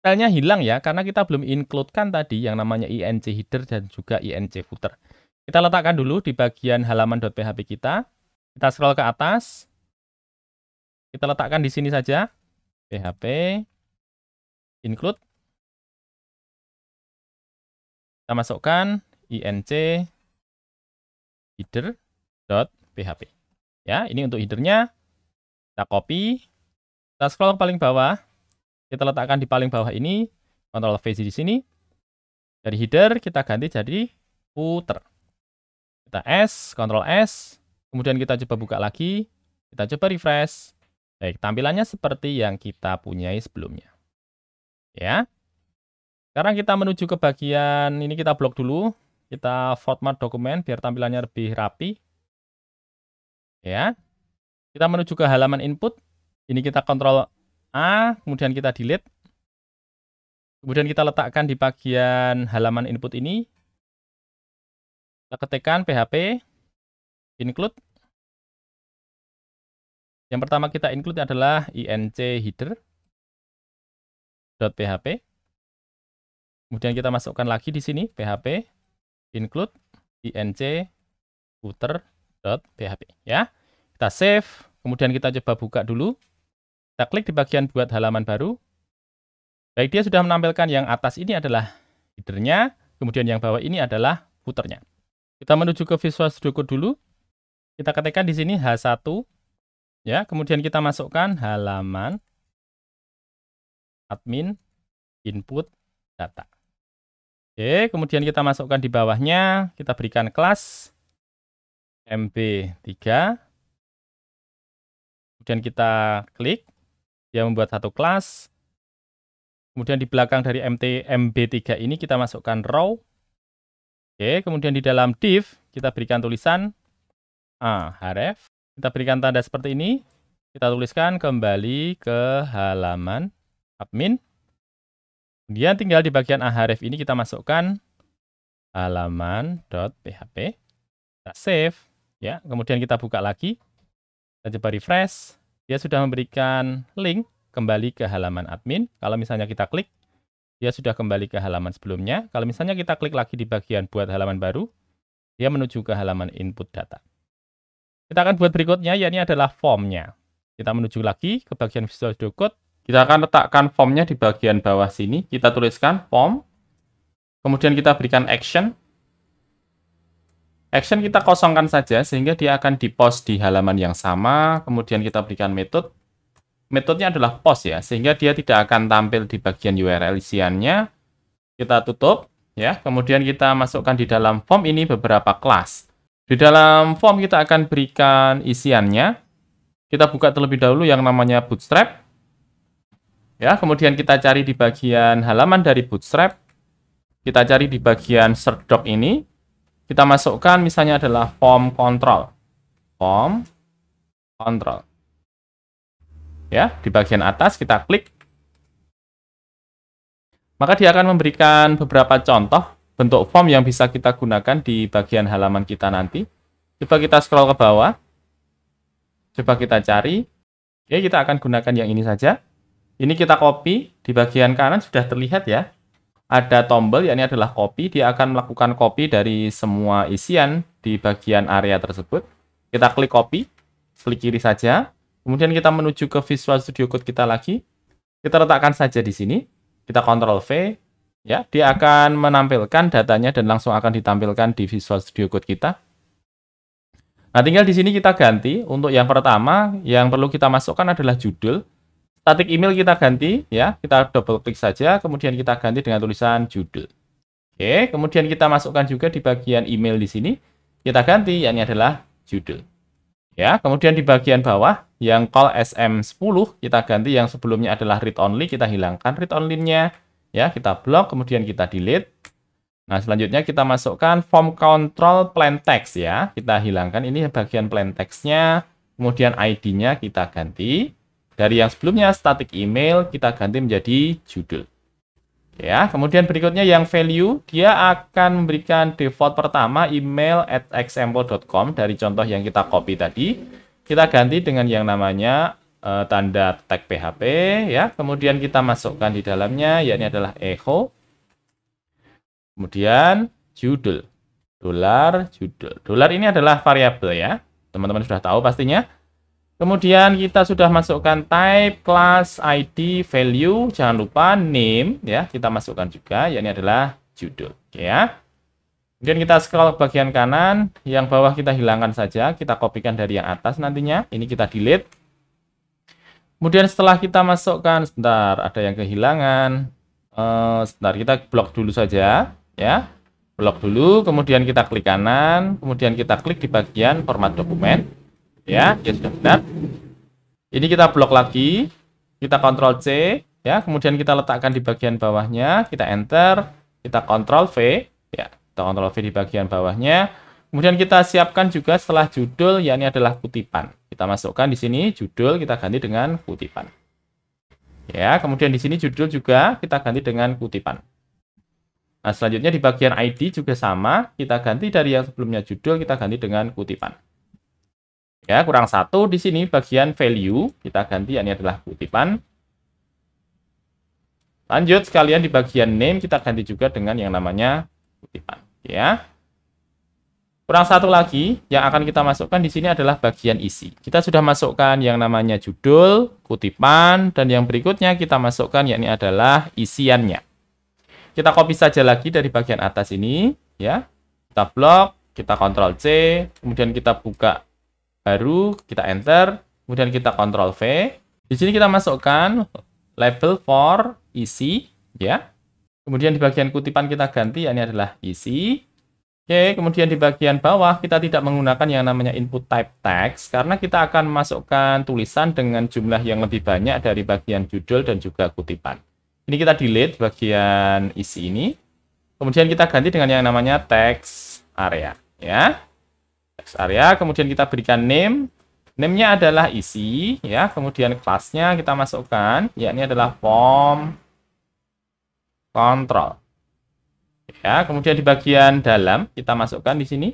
Filenya hilang ya, karena kita belum include-kan tadi yang namanya INC header dan juga INC footer. Kita letakkan dulu di bagian halaman.php kita scroll ke atas, kita letakkan di sini saja, php include. Kita masukkan INC header.php. Ya, ini untuk headernya. Kita copy, kita scroll ke paling bawah, kita letakkan di paling bawah ini, Ctrl V di sini. Dari header kita ganti jadi footer. Kita S, Ctrl S, kemudian kita coba buka lagi, kita coba refresh. Baik, tampilannya seperti yang kita punyai sebelumnya. Ya. Sekarang kita menuju ke bagian ini, kita blok dulu. Kita format dokumen biar tampilannya lebih rapi. Ya. Kita menuju ke halaman input. Ini kita Ctrl A, kemudian kita delete. Kemudian kita letakkan di bagian halaman input ini. Kita ketikkan php include. Yang pertama kita include adalah INC header.php. Kemudian kita masukkan lagi di sini php include INC footer.php ya. Kita save, kemudian kita coba buka dulu. Kita klik di bagian buat halaman baru. Baik, dia sudah menampilkan yang atas ini adalah headernya, kemudian yang bawah ini adalah footernya. Kita menuju ke Visual Studio Code dulu. Kita ketikkan di sini H1 ya, kemudian kita masukkan halaman admin input data. Oke, kemudian kita masukkan di bawahnya, kita berikan kelas MB3. Kemudian kita klik, dia membuat satu kelas. Kemudian di belakang dari MB3 ini kita masukkan row. Oke, kemudian di dalam div kita berikan tulisan href. Kita berikan tanda seperti ini. Kita tuliskan kembali ke halaman admin. Kemudian tinggal di bagian href ini kita masukkan halaman.php. Kita save ya. Kemudian kita buka lagi. Kita coba refresh. Dia sudah memberikan link kembali ke halaman admin. Kalau misalnya kita klik, dia sudah kembali ke halaman sebelumnya. Kalau misalnya kita klik lagi di bagian buat halaman baru, dia menuju ke halaman input data. Kita akan buat berikutnya, yakni adalah formnya. Kita menuju lagi ke bagian Visual Studio Code. Kita akan letakkan formnya di bagian bawah sini. Kita tuliskan form. Kemudian kita berikan action. Action kita kosongkan saja, sehingga dia akan di-post di halaman yang sama. Kemudian kita berikan method. Metodenya adalah post ya, sehingga dia tidak akan tampil di bagian URL isiannya. Kita tutup. Ya, kemudian kita masukkan di dalam form ini beberapa kelas. Di dalam form kita akan berikan isiannya. Kita buka terlebih dahulu yang namanya Bootstrap. Ya, kemudian kita cari di bagian halaman dari Bootstrap. Kita cari di bagian search doc ini. Kita masukkan misalnya adalah form control. Form control. Ya, di bagian atas kita klik. Maka dia akan memberikan beberapa contoh bentuk form yang bisa kita gunakan di bagian halaman kita nanti. Coba kita scroll ke bawah. Coba kita cari. Oke, kita akan gunakan yang ini saja. Ini kita copy. Di bagian kanan sudah terlihat ya. Ada tombol, yakni adalah copy. Dia akan melakukan copy dari semua isian di bagian area tersebut. Kita klik copy. Klik kiri saja. Kemudian kita menuju ke Visual Studio Code kita lagi. Kita letakkan saja di sini. Kita Ctrl V. Ya, dia akan menampilkan datanya dan langsung akan ditampilkan di Visual Studio Code kita. Nah, tinggal di sini kita ganti. Untuk yang pertama, yang perlu kita masukkan adalah judul. Static email kita ganti, ya. Kita double klik saja, kemudian kita ganti dengan tulisan judul. Oke, kemudian kita masukkan juga di bagian email di sini. Kita ganti, yakni adalah judul. Ya, kemudian di bagian bawah, yang call SM10, kita ganti yang sebelumnya adalah read only, kita hilangkan read only-nya. Ya, kita blok, kemudian kita delete. Nah, selanjutnya kita masukkan form control plain text ya. Kita hilangkan ini bagian plain text-nya. Kemudian ID-nya kita ganti. Dari yang sebelumnya static email, kita ganti menjadi judul. Ya, kemudian berikutnya yang value, dia akan memberikan default pertama email @example.com dari contoh yang kita copy tadi. Kita ganti dengan yang namanya tanda tag PHP ya. Kemudian kita masukkan di dalamnya, yakni adalah echo. Kemudian judul, judul. Dolar ini adalah variabel ya. Teman-teman sudah tahu pastinya. Kemudian kita sudah masukkan type, class, ID, value. Jangan lupa name ya. Kita masukkan juga, yakni adalah judul. Ya. Kemudian kita scroll ke bagian kanan. Yang bawah kita hilangkan saja. Kita kopikan dari yang atas nantinya. Ini kita delete. Kemudian setelah kita masukkan, sebentar ada yang kehilangan. Sebentar kita blok dulu saja. Ya, blok dulu, kemudian kita klik kanan, kemudian kita klik di bagian format dokumen. Ya, sudah benar. Ini kita blok lagi, kita Ctrl C, ya, kemudian kita letakkan di bagian bawahnya, kita enter, kita Ctrl V, ya, kita Ctrl V di bagian bawahnya. Kemudian kita siapkan juga setelah judul, yakni adalah kutipan. Kita masukkan di sini judul, kita ganti dengan kutipan. Ya, kemudian di sini judul juga kita ganti dengan kutipan. Nah, selanjutnya di bagian ID juga sama, kita ganti dari yang sebelumnya judul, kita ganti dengan kutipan. Ya, kurang satu di sini bagian value, kita ganti, yakni adalah kutipan. Lanjut, sekalian di bagian name, kita ganti juga dengan yang namanya kutipan. Ya. Kurang satu lagi, yang akan kita masukkan di sini adalah bagian isi. Kita sudah masukkan yang namanya judul, kutipan, dan yang berikutnya kita masukkan, yakni adalah isiannya. Kita copy saja lagi dari bagian atas ini, ya. Kita blok, kita Ctrl C, kemudian kita buka baru, kita enter, kemudian kita Ctrl V. Di sini kita masukkan label for isi, ya. Kemudian di bagian kutipan kita ganti, yakni adalah isi. Oke, kemudian di bagian bawah kita tidak menggunakan yang namanya input type text karena kita akan masukkan tulisan dengan jumlah yang lebih banyak dari bagian judul dan juga kutipan. Ini kita delete bagian isi ini. Kemudian kita ganti dengan yang namanya text area. Ya. Text area, kemudian kita berikan name. Name-nya adalah isi. Ya. Kemudian kelasnya kita masukkan, yakni adalah form control. Ya. Kemudian di bagian dalam, kita masukkan di sini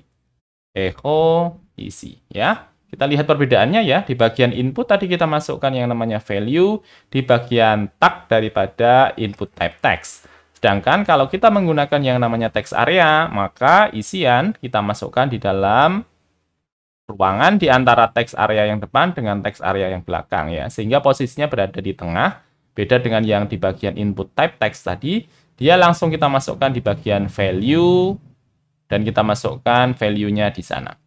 echo isi. Ya. Kita lihat perbedaannya ya, di bagian input tadi kita masukkan yang namanya value, di bagian tag daripada input type text. Sedangkan kalau kita menggunakan yang namanya text area, maka isian kita masukkan di dalam ruangan di antara text area yang depan dengan text area yang belakang ya, sehingga posisinya berada di tengah, beda dengan yang di bagian input type text tadi, dia langsung kita masukkan di bagian value, dan kita masukkan value-nya di sana.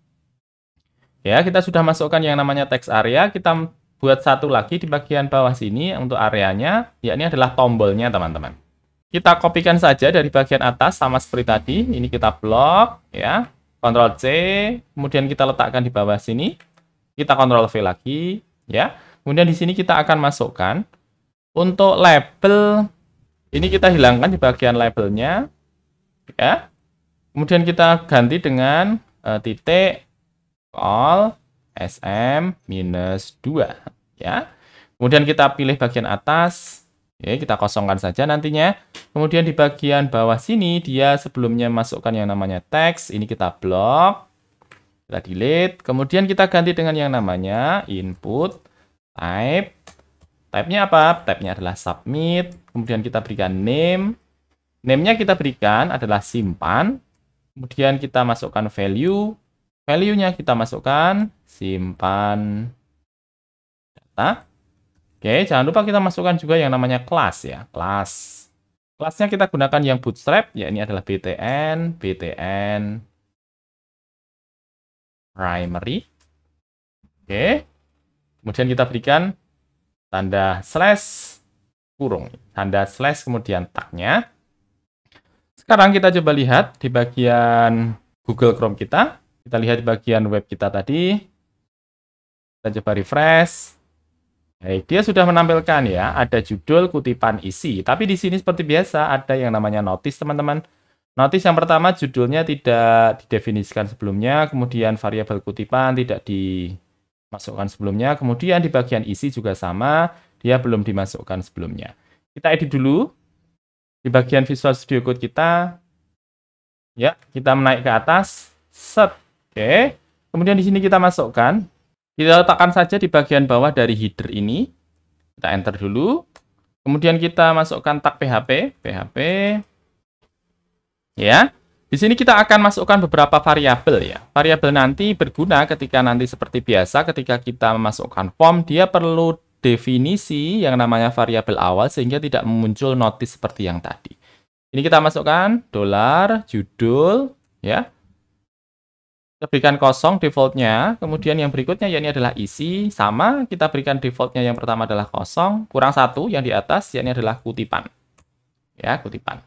Ya, kita sudah masukkan yang namanya text area, kita buat satu lagi di bagian bawah sini untuk areanya, yakni adalah tombolnya, teman-teman. Kita kopikan saja dari bagian atas sama seperti tadi, ini kita blok, ya, Ctrl C, kemudian kita letakkan di bawah sini, kita Ctrl V lagi, ya. Kemudian di sini kita akan masukkan untuk label, ini kita hilangkan di bagian labelnya, ya. Kemudian kita ganti dengan titik call SM-2 ya. Kemudian kita pilih bagian atas. Oke, kita kosongkan saja nantinya. Kemudian di bagian bawah sini dia sebelumnya masukkan yang namanya teks, ini kita blok. Kita delete. Kemudian kita ganti dengan yang namanya input type. Type-nya apa? Type-nya adalah submit. Kemudian kita berikan name. Name-nya kita berikan adalah simpan. Kemudian kita masukkan value. Value-nya kita masukkan simpan data. Oke, jangan lupa kita masukkan juga yang namanya kelas ya, kelas. Kelasnya kita gunakan yang bootstrap, ya ini adalah btn, primary. Oke. Kemudian kita berikan tanda slash kurung, tanda slash kemudian tagnya. Sekarang kita coba lihat di bagian Google Chrome kita. Kita lihat di bagian web kita tadi. Kita coba refresh. Baik, dia sudah menampilkan ya, ada judul, kutipan, isi. Tapi di sini seperti biasa ada yang namanya notice, teman-teman. Notice yang pertama judulnya tidak didefinisikan sebelumnya, kemudian variabel kutipan tidak dimasukkan sebelumnya, kemudian di bagian isi juga sama, dia belum dimasukkan sebelumnya. Kita edit dulu. Di bagian Visual Studio Code kita, ya, kita menaik ke atas, set. Oke. Kemudian di sini kita masukkan. Kita letakkan saja di bagian bawah dari header ini. Kita enter dulu. Kemudian kita masukkan tag PHP. Ya. Di sini kita akan masukkan beberapa variabel ya. Variabel nanti berguna ketika nanti seperti biasa ketika kita memasukkan form, dia perlu definisi yang namanya variabel awal sehingga tidak muncul notice seperti yang tadi. Ini kita masukkan $judul ya. Kita berikan kosong defaultnya, kemudian yang berikutnya yakni adalah isi, sama kita berikan defaultnya yang pertama adalah kosong, kurang satu yang di atas yakni adalah kutipan. Ya, kutipan.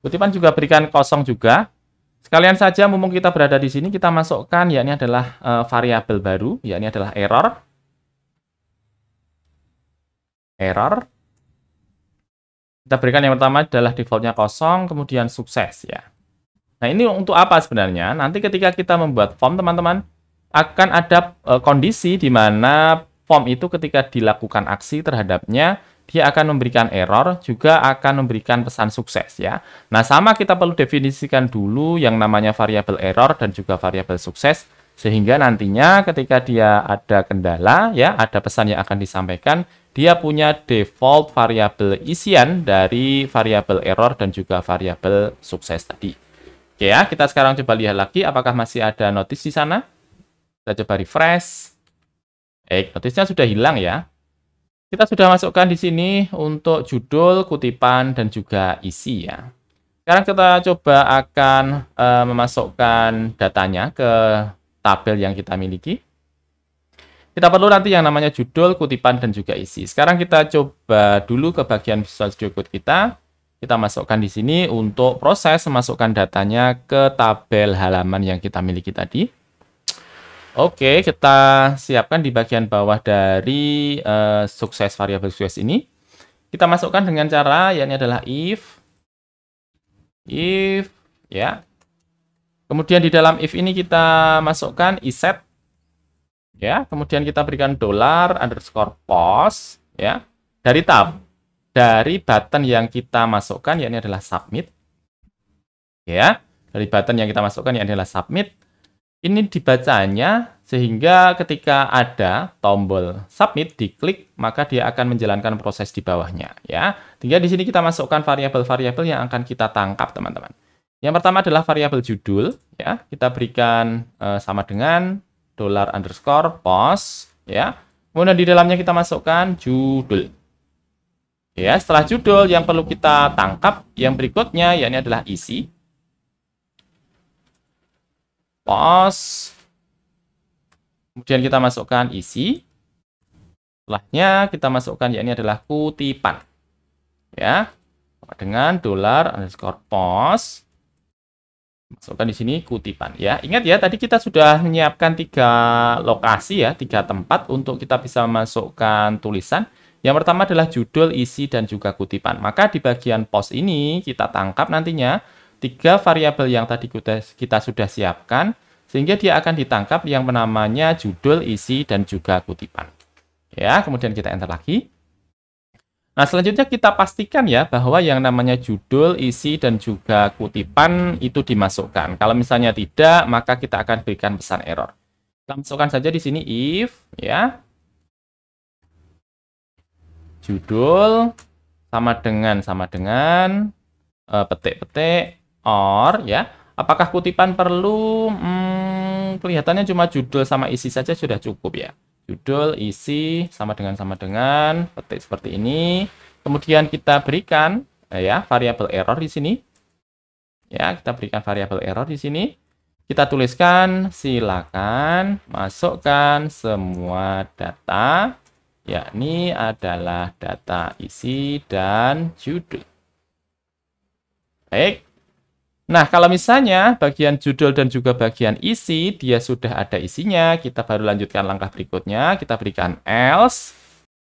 Kutipan juga berikan kosong juga. Sekalian saja mumpung kita berada di sini, kita masukkan yakni adalah variabel baru, yakni adalah error. Kita berikan yang pertama adalah defaultnya kosong, kemudian sukses ya. Nah, ini untuk apa sebenarnya? Nanti ketika kita membuat form, teman-teman, akan ada kondisi di mana form itu ketika dilakukan aksi terhadapnya, dia akan memberikan error, juga akan memberikan pesan sukses ya. Nah, sama kita perlu definisikan dulu yang namanya variabel error dan juga variabel sukses, sehingga nantinya ketika dia ada kendala, ya, ada pesan yang akan disampaikan, dia punya default variabel isian dari variabel error dan juga variabel sukses tadi. Oke ya, kita sekarang coba lihat lagi apakah masih ada notice di sana. Kita coba refresh. Notice-nya sudah hilang ya. Kita sudah masukkan di sini untuk judul, kutipan, dan juga isi ya. Sekarang kita coba akan memasukkan datanya ke tabel yang kita miliki. Kita perlu nanti yang namanya judul, kutipan, dan juga isi. Sekarang kita coba dulu ke bagian Visual Studio Code kita. Kita masukkan di sini untuk proses memasukkan datanya ke tabel halaman yang kita miliki tadi. Oke, kita siapkan di bagian bawah dari sukses variabel sukses ini. Kita masukkan dengan cara yakni adalah if ya. Kemudian di dalam if ini kita masukkan iset ya. Kemudian kita berikan $_post ya dari tab. Dari button yang kita masukkan, yakni adalah submit. Ya, dari button yang kita masukkan, yakni adalah submit. Ini dibacanya, sehingga ketika ada tombol submit, diklik, maka dia akan menjalankan proses di bawahnya. Ya, tinggal di sini kita masukkan variabel-variabel yang akan kita tangkap, teman-teman. Yang pertama adalah variabel judul. Ya, kita berikan sama dengan $_post. Ya, kemudian di dalamnya kita masukkan judul. Ya, setelah judul yang perlu kita tangkap, yang berikutnya yakni adalah isi. Post. Kemudian kita masukkan isi. Setelahnya kita masukkan yakni adalah kutipan. Ya, dengan $_post. Masukkan di sini kutipan ya. Ingat ya, tadi kita sudah menyiapkan 3 lokasi ya, 3 tempat untuk kita bisa memasukkan tulisan. Yang pertama adalah judul, isi, dan juga kutipan. Maka di bagian post ini kita tangkap nantinya 3 variabel yang tadi kita sudah siapkan, sehingga dia akan ditangkap yang namanya judul, isi, dan juga kutipan. Ya, kemudian kita enter lagi. Nah, selanjutnya kita pastikan ya bahwa yang namanya judul, isi, dan juga kutipan itu dimasukkan. Kalau misalnya tidak, maka kita akan berikan pesan error. Kita masukkan saja di sini if ya. Judul sama dengan petik-petik or ya. Apakah kutipan perlu? Kelihatannya cuma judul sama isi saja sudah cukup ya. Judul, isi sama dengan petik seperti ini. Kemudian kita berikan ya variabel error di sini. Ya, kita berikan variabel error di sini. Kita tuliskan, silakan masukkan semua data, yakni adalah data isi dan judul. Baik. Nah, kalau misalnya bagian judul dan juga bagian isi, dia sudah ada isinya, kita baru lanjutkan langkah berikutnya, kita berikan else,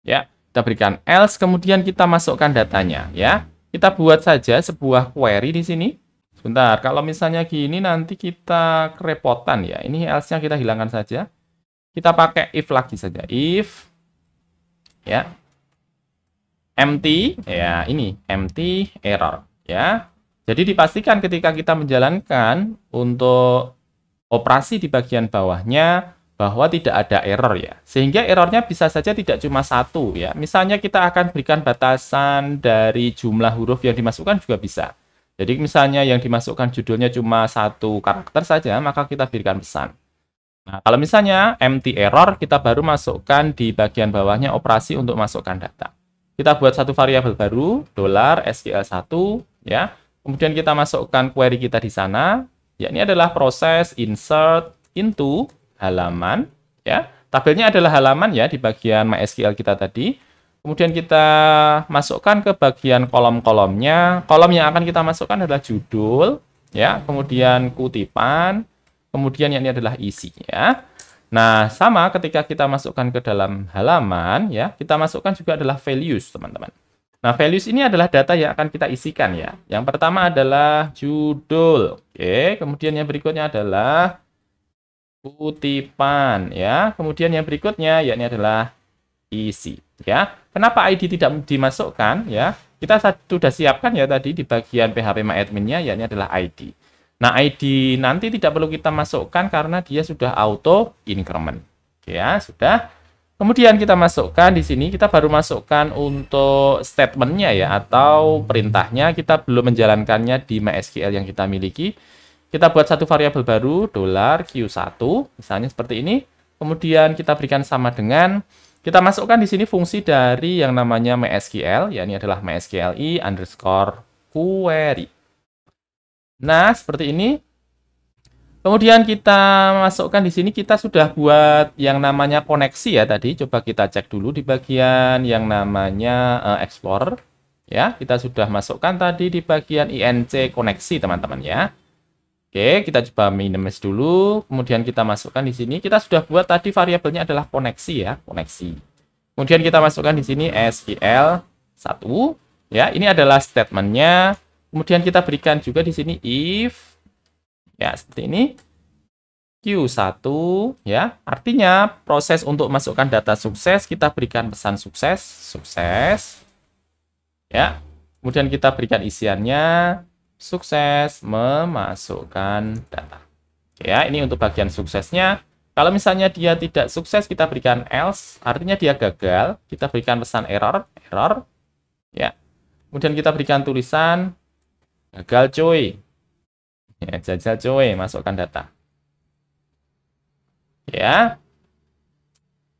ya, kita berikan else, kemudian kita masukkan datanya, ya. Kita buat saja sebuah query di sini. Sebentar, kalau misalnya gini nanti kita kerepotan ya. Ini else-nya kita hilangkan saja. Kita pakai if lagi saja. If, ya, empty, ya, ini empty error, ya. Jadi dipastikan ketika kita menjalankan untuk operasi di bagian bawahnya bahwa tidak ada error ya. Sehingga errornya bisa saja tidak cuma satu ya. Misalnya kita akan berikan batasan dari jumlah huruf yang dimasukkan juga bisa. Jadi misalnya yang dimasukkan judulnya cuma 1 karakter saja, maka kita berikan pesan. Nah, kalau misalnya empty error, kita baru masukkan di bagian bawahnya operasi untuk masukkan data. Kita buat satu variabel baru, $SQL1 ya. Kemudian kita masukkan query kita di sana, yakni adalah proses insert into halaman, ya. Tabelnya adalah halaman ya di bagian MySQL kita tadi. Kemudian kita masukkan ke bagian kolom-kolomnya. Kolom yang akan kita masukkan adalah judul, ya. Kemudian kutipan, kemudian yakni adalah isi, ya. Nah, sama ketika kita masukkan ke dalam halaman, ya, kita masukkan juga adalah values, teman-teman. Nah, values ini adalah data yang akan kita isikan ya. Yang pertama adalah judul. Oke, kemudian yang berikutnya adalah kutipan ya. Kemudian yang berikutnya yakni adalah isi ya. Kenapa ID tidak dimasukkan ya? Kita sudah siapkan ya tadi di bagian PHP-MyAdmin-nya yakni adalah ID. Nah, ID nanti tidak perlu kita masukkan karena dia sudah auto increment. Oke ya, sudah. Kemudian kita masukkan di sini, kita baru masukkan untuk statementnya ya, atau perintahnya, kita belum menjalankannya di MySQL yang kita miliki. Kita buat satu variabel baru, $Q1, misalnya seperti ini. Kemudian kita berikan sama dengan, kita masukkan di sini fungsi dari yang namanya MySQL, ya ini adalah MySQLi_query. Nah, seperti ini. Kemudian kita masukkan di sini, kita sudah buat yang namanya koneksi ya tadi. Coba kita cek dulu di bagian yang namanya Explorer. Ya, kita sudah masukkan tadi di bagian INC koneksi teman-teman ya. Oke, kita coba minimize dulu. Kemudian kita masukkan di sini. Kita sudah buat tadi variabelnya adalah koneksi ya, koneksi. Kemudian kita masukkan di sini SQL1. Ya, ini adalah statementnya. Kemudian kita berikan juga di sini if. Ya, seperti ini. Q1, ya. Artinya, proses untuk masukkan data sukses, kita berikan pesan sukses, sukses. Ya. Kemudian kita berikan isiannya, sukses memasukkan data. Ya, ini untuk bagian suksesnya. Kalau misalnya dia tidak sukses, kita berikan else, artinya dia gagal. Kita berikan pesan error, error. Ya. Kemudian kita berikan tulisan, gagal coy. Ya, jajal coy, masukkan data. Ya.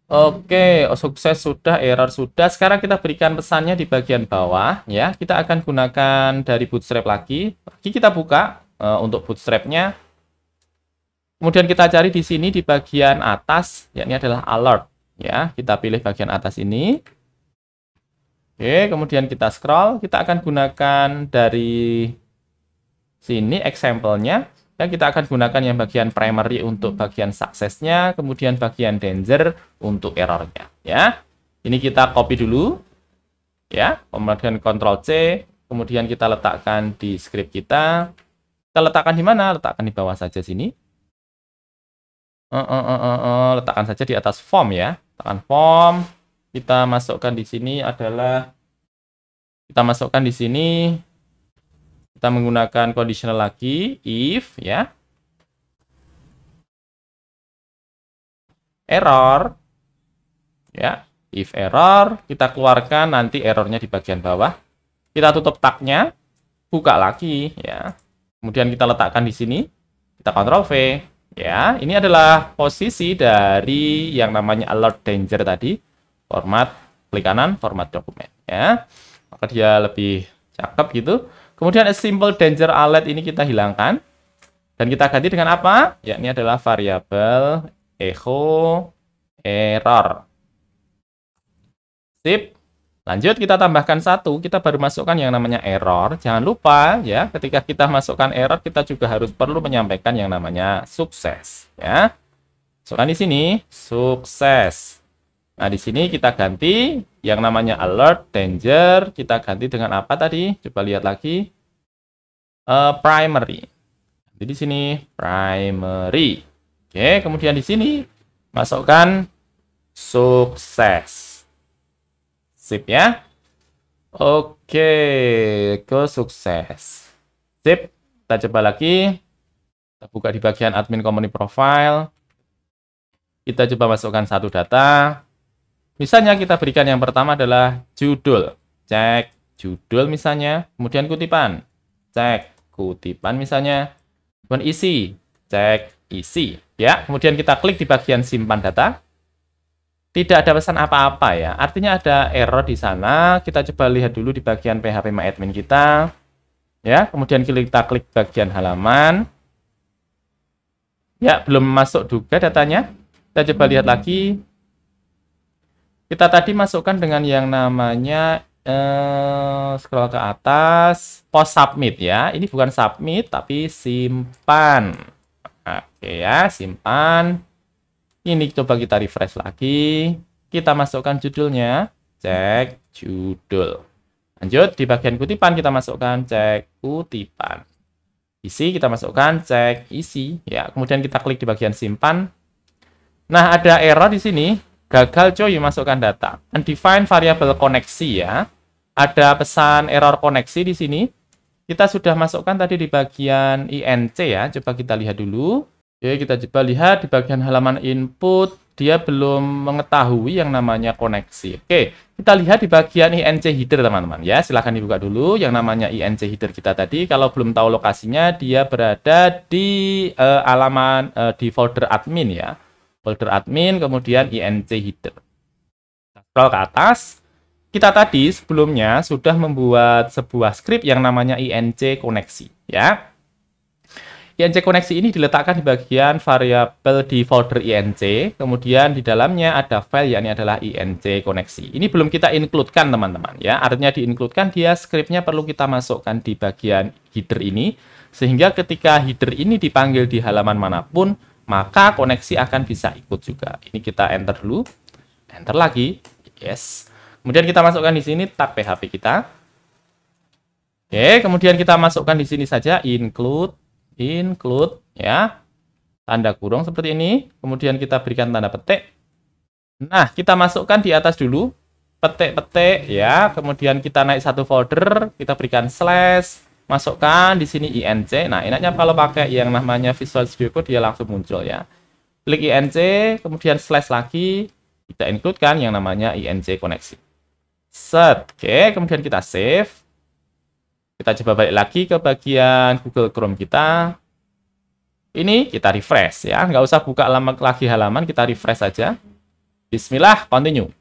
Oke, sukses sudah, error sudah. Sekarang kita berikan pesannya di bagian bawah. Ya, kita akan gunakan dari Bootstrap lagi. Kita buka untuk Bootstrap-nya. Kemudian kita cari di sini di bagian atas, yakni adalah alert. Ya, kita pilih bagian atas ini. Oke, kemudian kita scroll. Kita akan gunakan dari sini example-nya, dan kita akan gunakan yang bagian primary untuk bagian suksesnya, kemudian bagian danger untuk errornya. Ya, ini kita copy dulu, ya, kemudian Ctrl C, kemudian kita letakkan di script kita. Kita letakkan di mana? Letakkan di bawah saja sini. Letakkan saja di atas form ya. Letakkan form. Kita masukkan di sini adalah, kita masukkan di sini. Kita menggunakan conditional lagi, if, ya. Error. Ya, if error, kita keluarkan nanti errornya di bagian bawah. Kita tutup tag-nya, buka lagi, ya. Kemudian kita letakkan di sini, kita Ctrl V. Ya, ini adalah posisi dari yang namanya alert danger tadi. Format, klik kanan, format dokumen, ya. Maka dia lebih cakep gitu. Kemudian a simple danger alert ini kita hilangkan. Dan kita ganti dengan apa? Ya, ini adalah variabel echo error. Sip. Lanjut, kita tambahkan 1. Kita baru masukkan yang namanya error. Jangan lupa ya, ketika kita masukkan error, kita juga perlu menyampaikan yang namanya sukses. Ya. Masukkan di sini, sukses. Nah, di sini kita ganti yang namanya alert, danger. Kita ganti dengan apa tadi? Coba lihat lagi. Primary. Jadi di sini, primary. Oke, kemudian di sini, masukkan sukses. Sip ya. Oke, ke sukses. Sip. Kita coba lagi. Kita buka di bagian admin company profile. Kita coba masukkan satu data. Misalnya kita berikan yang pertama adalah judul. Cek judul misalnya. Kemudian kutipan. Cek kutipan misalnya. Kemudian isi. Cek isi. Ya, kemudian kita klik di bagian simpan data. Tidak ada pesan apa-apa ya. Artinya ada error di sana. Kita coba lihat dulu di bagian PHPMyAdmin kita. Ya, kemudian kita klik bagian halaman. Ya, belum masuk juga datanya. Kita coba lihat lagi. Kita tadi masukkan dengan yang namanya scroll ke atas, post submit ya. Ini bukan submit tapi simpan. Oke ya, simpan. Ini coba kita refresh lagi. Kita masukkan judulnya. Cek judul. Lanjut, di bagian kutipan kita masukkan cek kutipan. Isi kita masukkan cek isi. Ya, kemudian kita klik di bagian simpan. Nah, ada error di sini. Gagal coy masukkan data. Undefined variable koneksi ya. Ada pesan error koneksi di sini. Kita sudah masukkan tadi di bagian INC ya. Coba kita lihat dulu. Oke, kita coba lihat di bagian halaman input, dia belum mengetahui yang namanya koneksi. Oke, kita lihat di bagian INC header, teman-teman. Ya, silahkan dibuka dulu yang namanya INC header kita tadi. Kalau belum tahu lokasinya, dia berada di di folder admin ya. Folder admin, kemudian INC header. Scroll ke atas. Kita tadi sebelumnya sudah membuat sebuah script yang namanya INC koneksi. Ya. INC koneksi ini diletakkan di bagian variabel di folder INC, kemudian di dalamnya ada file yakni adalah INC koneksi. Ini belum kita include-kan teman-teman ya, artinya di-include-kan dia script-nya perlu kita masukkan di bagian header ini, sehingga ketika header ini dipanggil di halaman manapun, maka koneksi akan bisa ikut juga. Ini kita enter dulu, enter lagi, yes. Kemudian kita masukkan di sini tag PHP kita. Oke, kemudian kita masukkan di sini saja include ya, tanda kurung seperti ini, kemudian kita berikan tanda petik. Nah, kita masukkan di atas dulu petik-petik ya, kemudian kita naik satu folder, kita berikan slash, masukkan di sini INC. Nah, enaknya kalau pakai yang namanya Visual Studio Code dia langsung muncul ya. Klik INC, kemudian slash lagi, kita include-kan yang namanya INC koneksi. Set. Oke, kemudian kita save. Kita coba balik lagi ke bagian Google Chrome kita. Ini kita refresh ya. Nggak usah buka lagi halaman, kita refresh saja. Bismillah, continue.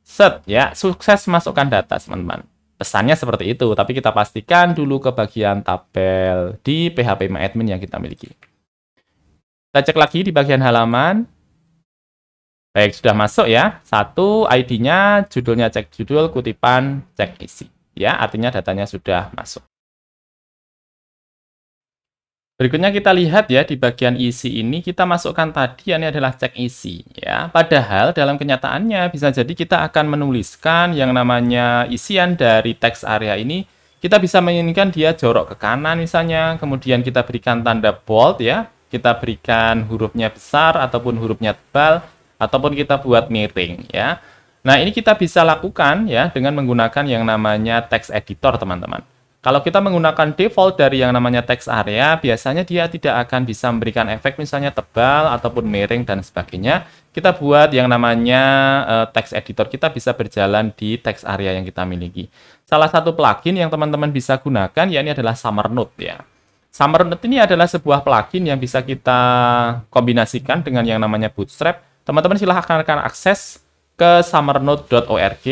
Set ya, sukses masukkan data teman-teman. Pesannya seperti itu, tapi kita pastikan dulu ke bagian tabel di PHPMyAdmin yang kita miliki. Kita cek lagi di bagian halaman. Baik, sudah masuk ya. Satu, ID-nya, judulnya cek judul, kutipan, cek isi. Ya, artinya datanya sudah masuk. Berikutnya kita lihat ya di bagian isi ini kita masukkan tadi ini adalah cek isi ya. Padahal dalam kenyataannya bisa jadi kita akan menuliskan yang namanya isian dari teks area ini. Kita bisa menginginkan dia jorok ke kanan misalnya, kemudian kita berikan tanda bold ya. Kita berikan hurufnya besar ataupun hurufnya tebal ataupun kita buat miring ya. Nah, ini kita bisa lakukan ya dengan menggunakan yang namanya text editor, teman-teman. Kalau kita menggunakan default dari yang namanya text area, biasanya dia tidak akan bisa memberikan efek misalnya tebal ataupun miring dan sebagainya. Kita buat yang namanya text editor, kita bisa berjalan di text area yang kita miliki. Salah satu plugin yang teman-teman bisa gunakan yakni adalah Summernote ya. Summernote ini adalah sebuah plugin yang bisa kita kombinasikan dengan yang namanya Bootstrap. Teman-teman silahkan akses ke summernote.org,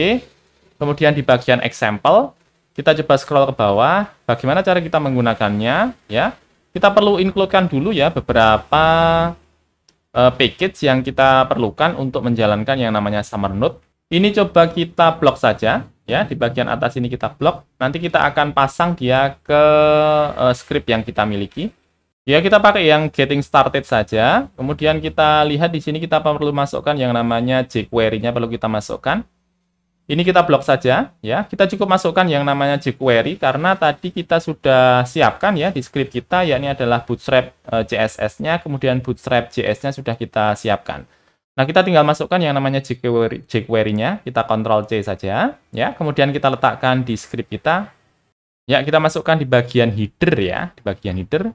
kemudian di bagian example, kita coba scroll ke bawah, bagaimana cara kita menggunakannya, ya. kita perlu include-kan dulu ya beberapa package yang kita perlukan untuk menjalankan yang namanya Summer Node. Ini coba kita blok saja ya, di bagian atas ini kita blok. Nanti kita akan pasang dia ke script yang kita miliki. Ya, kita pakai yang getting started saja. Kemudian kita lihat di sini kita perlu masukkan yang namanya jQuery-nya perlu kita masukkan. Ini kita blok saja ya. Kita cukup masukkan yang namanya jQuery karena tadi kita sudah siapkan ya di script kita, yakni adalah Bootstrap CSS-nya, kemudian Bootstrap JS-nya sudah kita siapkan. Nah, kita tinggal masukkan yang namanya jQuery-nya, kita Ctrl C saja ya. Kemudian kita letakkan di script kita. Ya, kita masukkan di bagian header ya, di bagian header.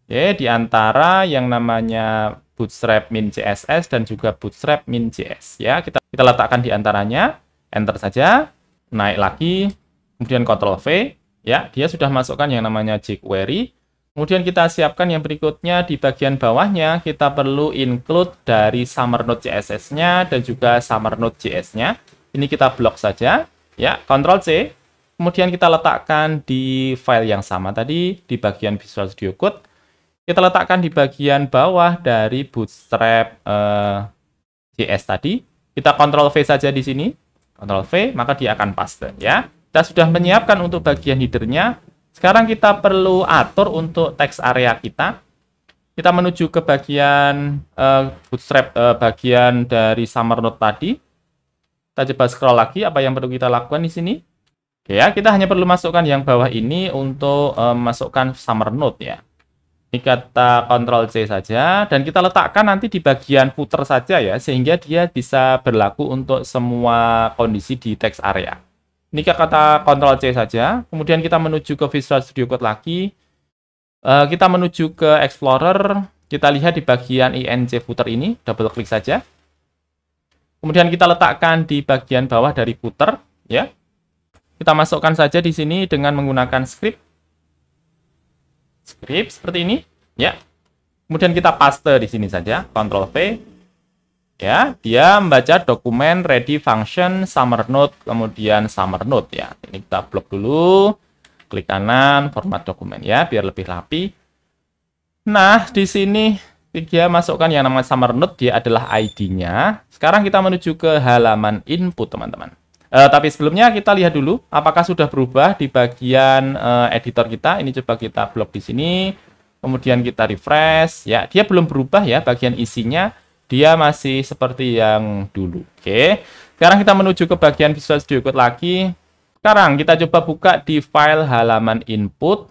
Ya, di antara yang namanya Bootstrap min CSS dan juga Bootstrap min JS ya, kita letakkan di antaranya, enter saja, naik lagi, kemudian Ctrl V ya, dia sudah masukkan yang namanya jQuery. Kemudian kita siapkan yang berikutnya di bagian bawahnya, kita perlu include dari Summer Node CSS-nya dan juga Summer Node JS-nya. Ini kita blok saja ya, Ctrl C. Kemudian kita letakkan di file yang sama tadi di bagian Visual Studio Code. Kita letakkan di bagian bawah dari Bootstrap JS tadi. Kita Ctrl V saja di sini. Ctrl V, maka dia akan paste ya. Kita sudah menyiapkan untuk bagian header-nya. Sekarang kita perlu atur untuk text area kita. Kita menuju ke bagian Bootstrap bagian dari Summer Node tadi. Kita coba scroll lagi apa yang perlu kita lakukan di sini. Oke ya, kita hanya perlu masukkan yang bawah ini untuk masukkan Summer Node ya. Ini kata Ctrl C saja, dan kita letakkan nanti di bagian footer saja ya, sehingga dia bisa berlaku untuk semua kondisi di text area. Ini kata Ctrl C saja, kemudian kita menuju ke Visual Studio Code lagi, kita menuju ke Explorer, kita lihat di bagian INC footer ini, double klik saja. Kemudian kita letakkan di bagian bawah dari footer, ya. Kita masukkan saja di sini dengan menggunakan script seperti ini ya. Kemudian kita paste di sini saja, Ctrl V ya, dia membaca dokumen ready function Summer Node, kemudian Summer Node ya. Ini kita blok dulu, klik kanan format dokumen ya biar lebih rapi. Nah, di sini dia masukkan yang namanya Summer Node, dia adalah ID-nya. Sekarang kita menuju ke halaman input teman-teman. Tapi sebelumnya kita lihat dulu apakah sudah berubah di bagian editor kita. Ini coba kita blok di sini. Kemudian kita refresh. Ya, dia belum berubah ya bagian isinya. Dia masih seperti yang dulu. Oke. Sekarang kita menuju ke bagian Visual Studio Code lagi. Sekarang kita coba buka di file halaman input.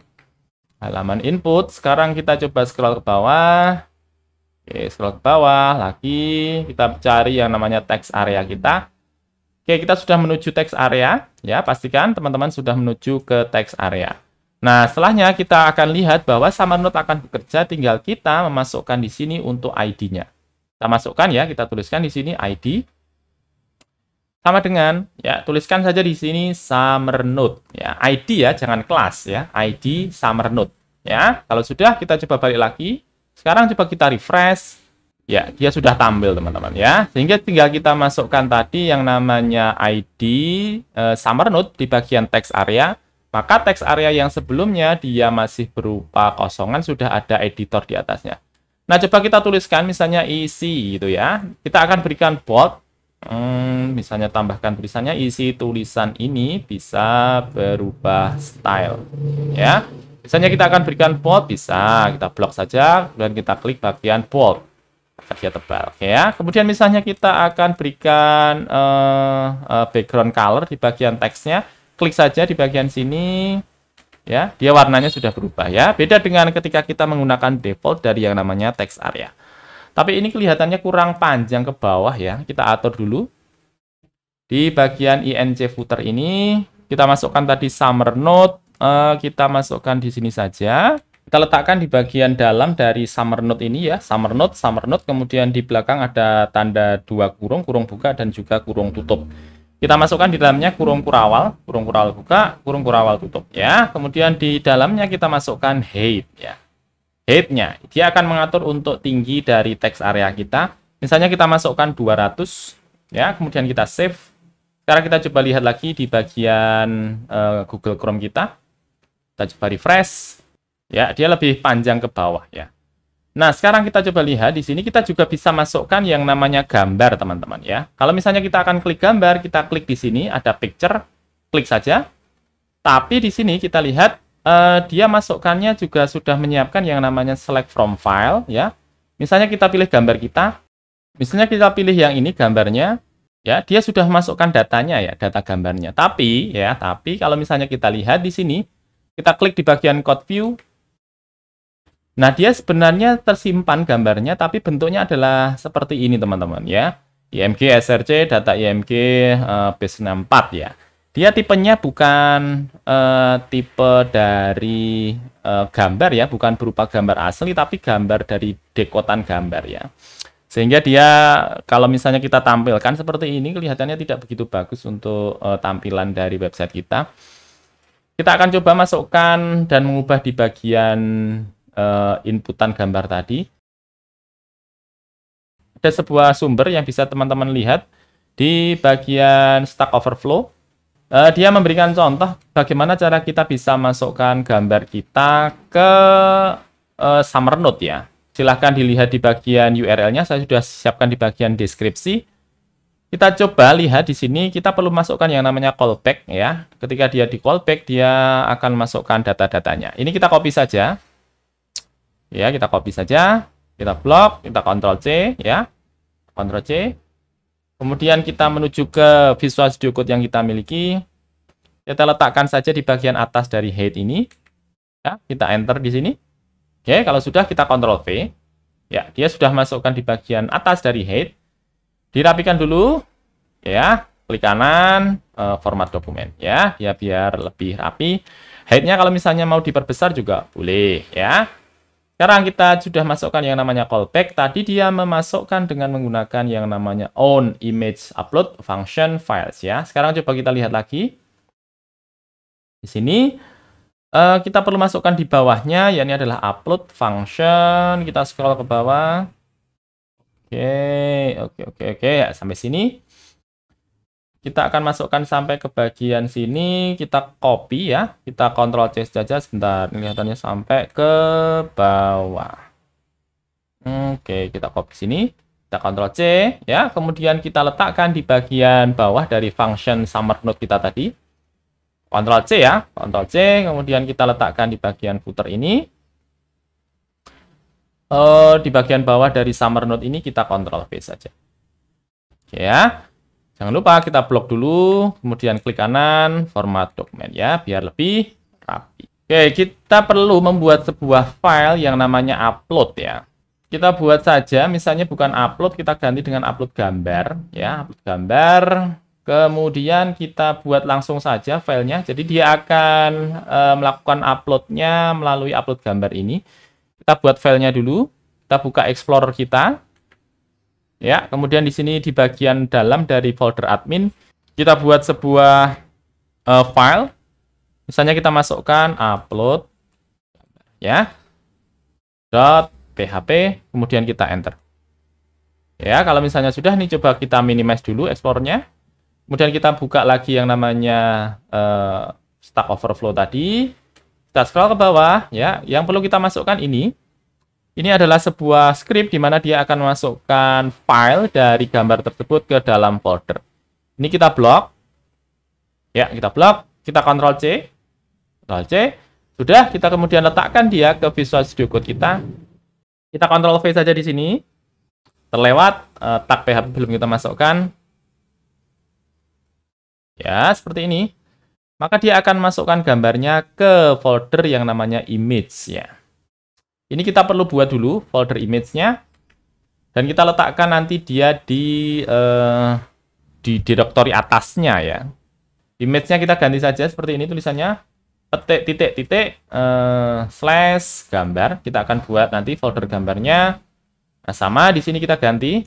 Halaman input. Sekarang kita coba scroll ke bawah. Oke, scroll ke bawah lagi. Kita cari yang namanya text area kita. Oke, kita sudah menuju text area, ya. Pastikan teman-teman sudah menuju ke text area. Nah, setelahnya kita akan lihat bahwa Summer Node akan bekerja, tinggal kita memasukkan di sini untuk ID-nya. Kita masukkan ya, kita tuliskan di sini ID. Sama dengan, ya, tuliskan saja di sini Summer Node. Ya, ID ya, jangan kelas ya, ID Summer Node. Ya, kalau sudah, kita coba balik lagi. Sekarang coba kita refresh. Ya, dia sudah tampil teman-teman ya. Sehingga tinggal kita masukkan tadi yang namanya ID Summer Node di bagian text area. Maka text area yang sebelumnya dia masih berupa kosongan, sudah ada editor di atasnya. Nah, coba kita tuliskan misalnya isi gitu ya. Kita akan berikan bold. Misalnya tambahkan tulisannya isi tulisan ini bisa berubah style ya. Misalnya kita akan berikan bold, bisa kita blok saja, kemudian kita klik bagian bold. Dia tebal ya. Kemudian misalnya kita akan berikan background color di bagian teksnya, klik saja di bagian sini ya, dia warnanya sudah berubah ya. Beda dengan ketika kita menggunakan default dari yang namanya text area. Tapi ini kelihatannya kurang panjang ke bawah ya. Kita atur dulu di bagian INC footer ini. Kita masukkan tadi Summer Node, kita masukkan di sini saja. Kita letakkan di bagian dalam dari Summer Node ini ya, Summer Node, kemudian di belakang ada tanda dua kurung, kurung buka dan juga kurung tutup. Kita masukkan di dalamnya kurung kurawal buka, kurung kurawal tutup ya. Kemudian di dalamnya kita masukkan height ya. Height-nya, dia akan mengatur untuk tinggi dari text area kita. Misalnya kita masukkan 200 ya, kemudian kita save. Sekarang kita coba lihat lagi di bagian Google Chrome kita. Kita coba refresh. Ya, dia lebih panjang ke bawah ya. Nah, sekarang kita coba lihat di sini kita juga bisa masukkan yang namanya gambar, teman-teman ya. Kalau misalnya kita akan klik gambar, kita klik di sini ada picture, klik saja. Tapi di sini kita lihat dia masukkannya juga sudah menyiapkan yang namanya select from file ya. Misalnya kita pilih gambar kita. Misalnya kita pilih yang ini gambarnya ya, dia sudah masukkan datanya ya, data gambarnya. Tapi kalau misalnya kita lihat di sini, kita klik di bagian code view. Nah, dia sebenarnya tersimpan gambarnya, tapi bentuknya adalah seperti ini, teman-teman, ya. IMG SRC, data IMG base64, ya. Dia tipenya bukan tipe dari gambar, ya. Bukan berupa gambar asli, tapi gambar dari dekotan gambar, ya. Sehingga dia, kalau misalnya kita tampilkan seperti ini, kelihatannya tidak begitu bagus untuk tampilan dari website kita. Kita akan coba masukkan dan mengubah di bagian inputan gambar tadi. Ada sebuah sumber yang bisa teman-teman lihat di bagian Stack Overflow. Dia memberikan contoh bagaimana cara kita bisa masukkan gambar kita ke SummerNote ya. Silahkan dilihat di bagian URL-nya, saya sudah siapkan di bagian deskripsi. Kita coba lihat di sini, kita perlu masukkan yang namanya callback ya. Ketika dia di callback, dia akan masukkan data-datanya. Ini kita copy saja. Ya, kita copy saja, kita blok, kita Ctrl C, ya, Ctrl C. Kemudian kita menuju ke Visual Studio Code yang kita miliki. Kita letakkan saja di bagian atas dari head ini. Ya, kita enter di sini. Oke, kalau sudah kita Ctrl V. Ya, dia sudah masukkan di bagian atas dari head. Dirapikan dulu, ya, klik kanan, format dokumen, ya, dia biar lebih rapi. Headnya kalau misalnya mau diperbesar juga boleh, ya. Sekarang kita sudah masukkan yang namanya callback. Tadi dia memasukkan dengan menggunakan yang namanya on image upload function files ya. Sekarang coba kita lihat lagi. Di sini kita perlu masukkan di bawahnya, yakni adalah upload function. Kita scroll ke bawah. Oke ya, sampai sini. Kita akan masukkan sampai ke bagian sini, kita copy ya, kita Ctrl C saja sebentar, kelihatannya sampai ke bawah. Oke, kita copy sini, kita Ctrl C ya, kemudian kita letakkan di bagian bawah dari function SummerNote kita tadi. Ctrl C ya, Ctrl C, kemudian kita letakkan di bagian footer ini. Di bagian bawah dari SummerNote ini kita Ctrl V saja. Oke ya. Jangan lupa kita blok dulu, kemudian klik kanan, format dokumen ya, biar lebih rapi. Oke, kita perlu membuat sebuah file yang namanya upload ya. Kita buat saja, misalnya bukan upload, kita ganti dengan upload gambar ya, upload gambar. Kemudian kita buat langsung saja filenya, jadi dia akan melakukan uploadnya melalui upload gambar ini. Kita buat filenya dulu, kita buka Explorer kita. Ya, kemudian di sini di bagian dalam dari folder admin, kita buat sebuah file. Misalnya kita masukkan upload ya, .php, kemudian kita enter. Ya, kalau misalnya sudah nih, coba kita minimize dulu Explorernya. Kemudian kita buka lagi yang namanya Stack Overflow tadi. Kita scroll ke bawah ya, yang perlu kita masukkan ini. Ini adalah sebuah script di mana dia akan memasukkan file dari gambar tersebut ke dalam folder. Ini kita blok. Ya, kita blok. Kita Ctrl C. Ctrl C. Sudah, kita kemudian letakkan dia ke Visual Studio Code kita. Kita Ctrl V saja di sini. Terlewat, tag PHP belum kita masukkan. Ya, seperti ini. Maka dia akan masukkan gambarnya ke folder yang namanya image ya. Ini kita perlu buat dulu folder image-nya. Dan kita letakkan nanti dia di direktori atasnya ya. Image-nya kita ganti saja seperti ini tulisannya. Titik slash gambar. Kita akan buat nanti folder gambarnya. Nah, sama di sini kita ganti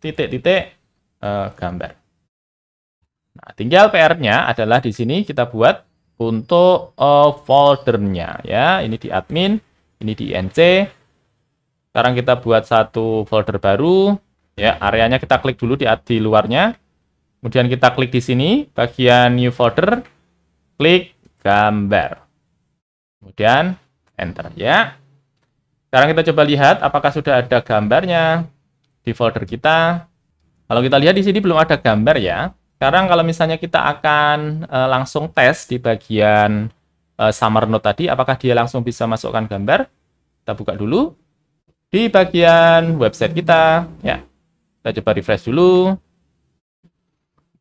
titik gambar. Nah, tinggal PR-nya adalah di sini kita buat untuk foldernya ya. Ini di admin. Ini di INC. Sekarang kita buat satu folder baru. Ya, areanya kita klik dulu di luarnya. Kemudian kita klik di sini, bagian new folder. Klik gambar. Kemudian enter ya. Sekarang kita coba lihat apakah sudah ada gambarnya di folder kita. Kalau kita lihat di sini belum ada gambar ya. Sekarang kalau misalnya kita akan langsung tes di bagian Summer Note tadi, apakah dia langsung bisa masukkan gambar? Kita buka dulu di bagian website kita ya. Kita coba refresh dulu.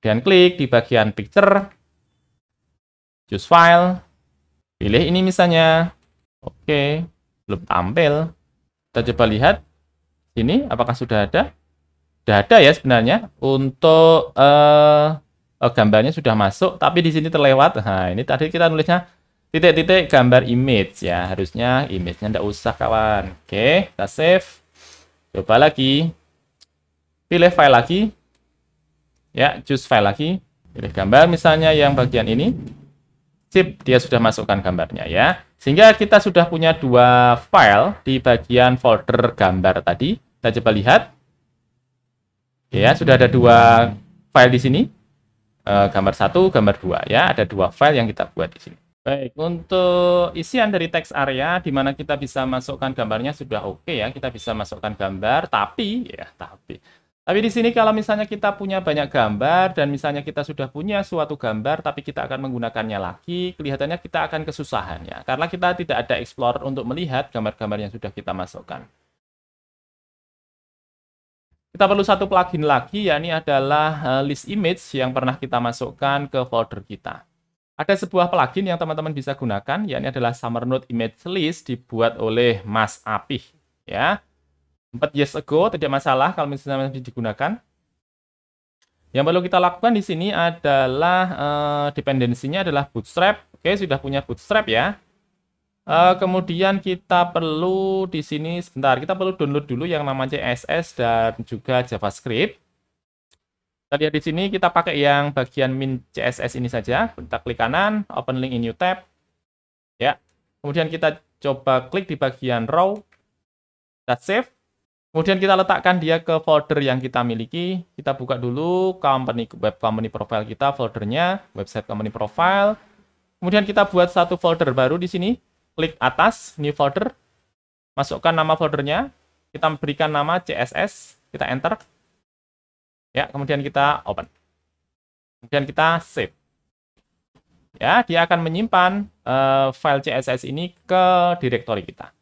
Kemudian klik di bagian picture, choose file, pilih ini misalnya. Oke, belum tampil. Kita coba lihat ini apakah sudah ada. Sudah ada ya sebenarnya untuk gambarnya sudah masuk, tapi di sini terlewat. Nah, ini tadi kita nulisnya titik-titik gambar image ya, harusnya image-nya enggak usah kawan. Oke, kita save. Coba lagi. Pilih file lagi. Ya, choose file lagi. Pilih gambar misalnya yang bagian ini. Sip, dia sudah masukkan gambarnya ya. Sehingga kita sudah punya dua file di bagian folder gambar tadi. Kita coba lihat. Ya, sudah ada dua file di sini. Gambar 1, gambar 2 ya. Ada dua file yang kita buat di sini. Baik, untuk isian dari text area di mana kita bisa masukkan gambarnya sudah oke ya. Kita bisa masukkan gambar, tapi di sini kalau misalnya kita punya banyak gambar dan misalnya kita sudah punya suatu gambar tapi kita akan menggunakannya lagi, kelihatannya kita akan kesusahan ya. Karena kita tidak ada Explorer untuk melihat gambar-gambar yang sudah kita masukkan. Kita perlu satu plugin lagi, yakni adalah list image yang pernah kita masukkan ke folder kita. Ada sebuah plugin yang teman-teman bisa gunakan, yakni adalah Summer Note Image List, dibuat oleh Mas Apih. Ya, 4 years ago, tidak masalah kalau misalnya masih digunakan. Yang perlu kita lakukan di sini adalah dependensinya adalah Bootstrap. Oke, sudah punya Bootstrap ya. Kemudian kita perlu di sini sebentar, kita perlu download dulu yang namanya CSS dan juga JavaScript. Kita lihat di sini kita pakai yang bagian min CSS ini saja. Kita klik kanan, open link in new tab. Ya. Kemudian kita coba klik di bagian raw. Kita save. Kemudian kita letakkan dia ke folder yang kita miliki. Kita buka dulu web company profile kita, foldernya website company profile. Kemudian kita buat satu folder baru di sini. Klik atas, new folder, masukkan nama foldernya, kita berikan nama CSS, kita enter, ya, kemudian kita open, kemudian kita save. Ya, dia akan menyimpan file CSS ini ke directory kita.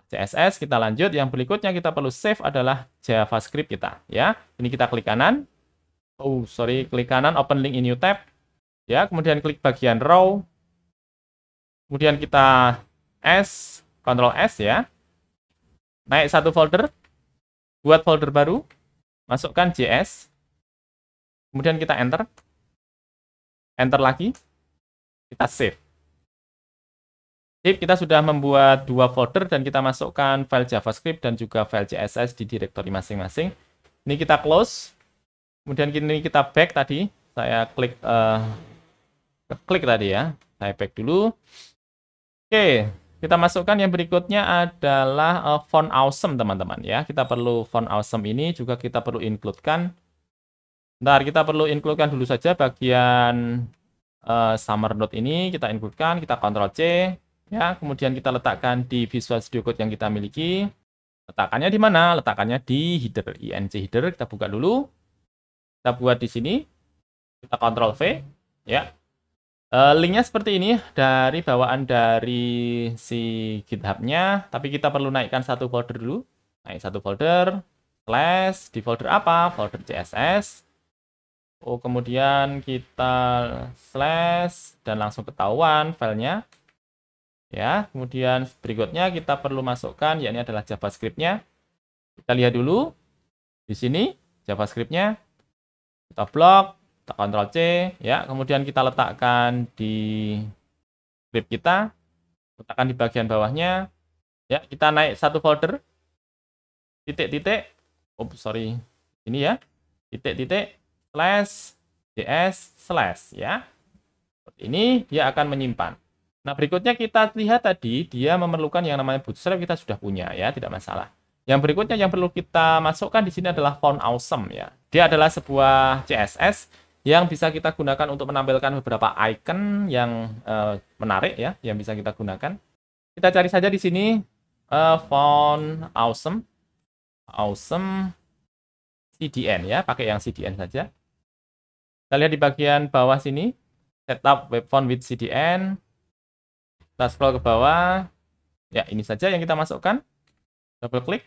CSS kita lanjut, yang berikutnya kita perlu save adalah JavaScript kita. Ya, ini kita klik kanan, klik kanan, open link in new tab, ya, kemudian klik bagian raw. Kemudian kita Ctrl S ya. Naik satu folder. Buat folder baru. Masukkan JS. Kemudian kita enter. Enter lagi. Kita save. Kita sudah membuat dua folder dan kita masukkan file JavaScript dan juga file CSS di directory masing-masing. Ini kita close. Kemudian ini kita back tadi. Saya klik tadi ya. Saya back dulu. Oke, kita masukkan yang berikutnya adalah font awesome teman-teman ya. Kita perlu font awesome ini juga kita perlu include-kan. Bentar, kita perlu include-kan dulu saja bagian Summer Note ini. Kita include-kan, kita Ctrl C ya. Kemudian kita letakkan di Visual Studio Code yang kita miliki. Letakkannya di mana? Letakkannya di header, INC header. Kita buka dulu. Kita buat di sini. Kita Ctrl V ya. Linknya seperti ini dari bawaan dari si GitHub-nya, tapi kita perlu naikkan satu folder dulu. Naik satu folder, slash, di folder apa? Folder CSS. Kemudian kita slash, dan langsung ketahuan filenya. Ya, kemudian berikutnya kita perlu masukkan, yakni adalah JavaScript-nya. Kita lihat dulu, di sini JavaScript-nya. Kita blok. Kita Ctrl C, ya. Kemudian kita letakkan di script kita, letakkan di bagian bawahnya, ya. Kita naik satu folder, titik-titik, ini ya, titik-titik, slash, js, slash, ya. Ini dia akan menyimpan. Nah, berikutnya kita lihat tadi, dia memerlukan yang namanya Bootstrap, kita sudah punya, ya, tidak masalah. Yang berikutnya yang perlu kita masukkan di sini adalah font awesome, ya. Dia adalah sebuah CSS yang bisa kita gunakan untuk menampilkan beberapa icon yang menarik ya, yang bisa kita gunakan. Kita cari saja di sini font awesome CDN ya, pakai yang CDN saja. Kita lihat di bagian bawah sini, setup web font with CDN. Kita scroll ke bawah. Ya, ini saja yang kita masukkan. Double klik,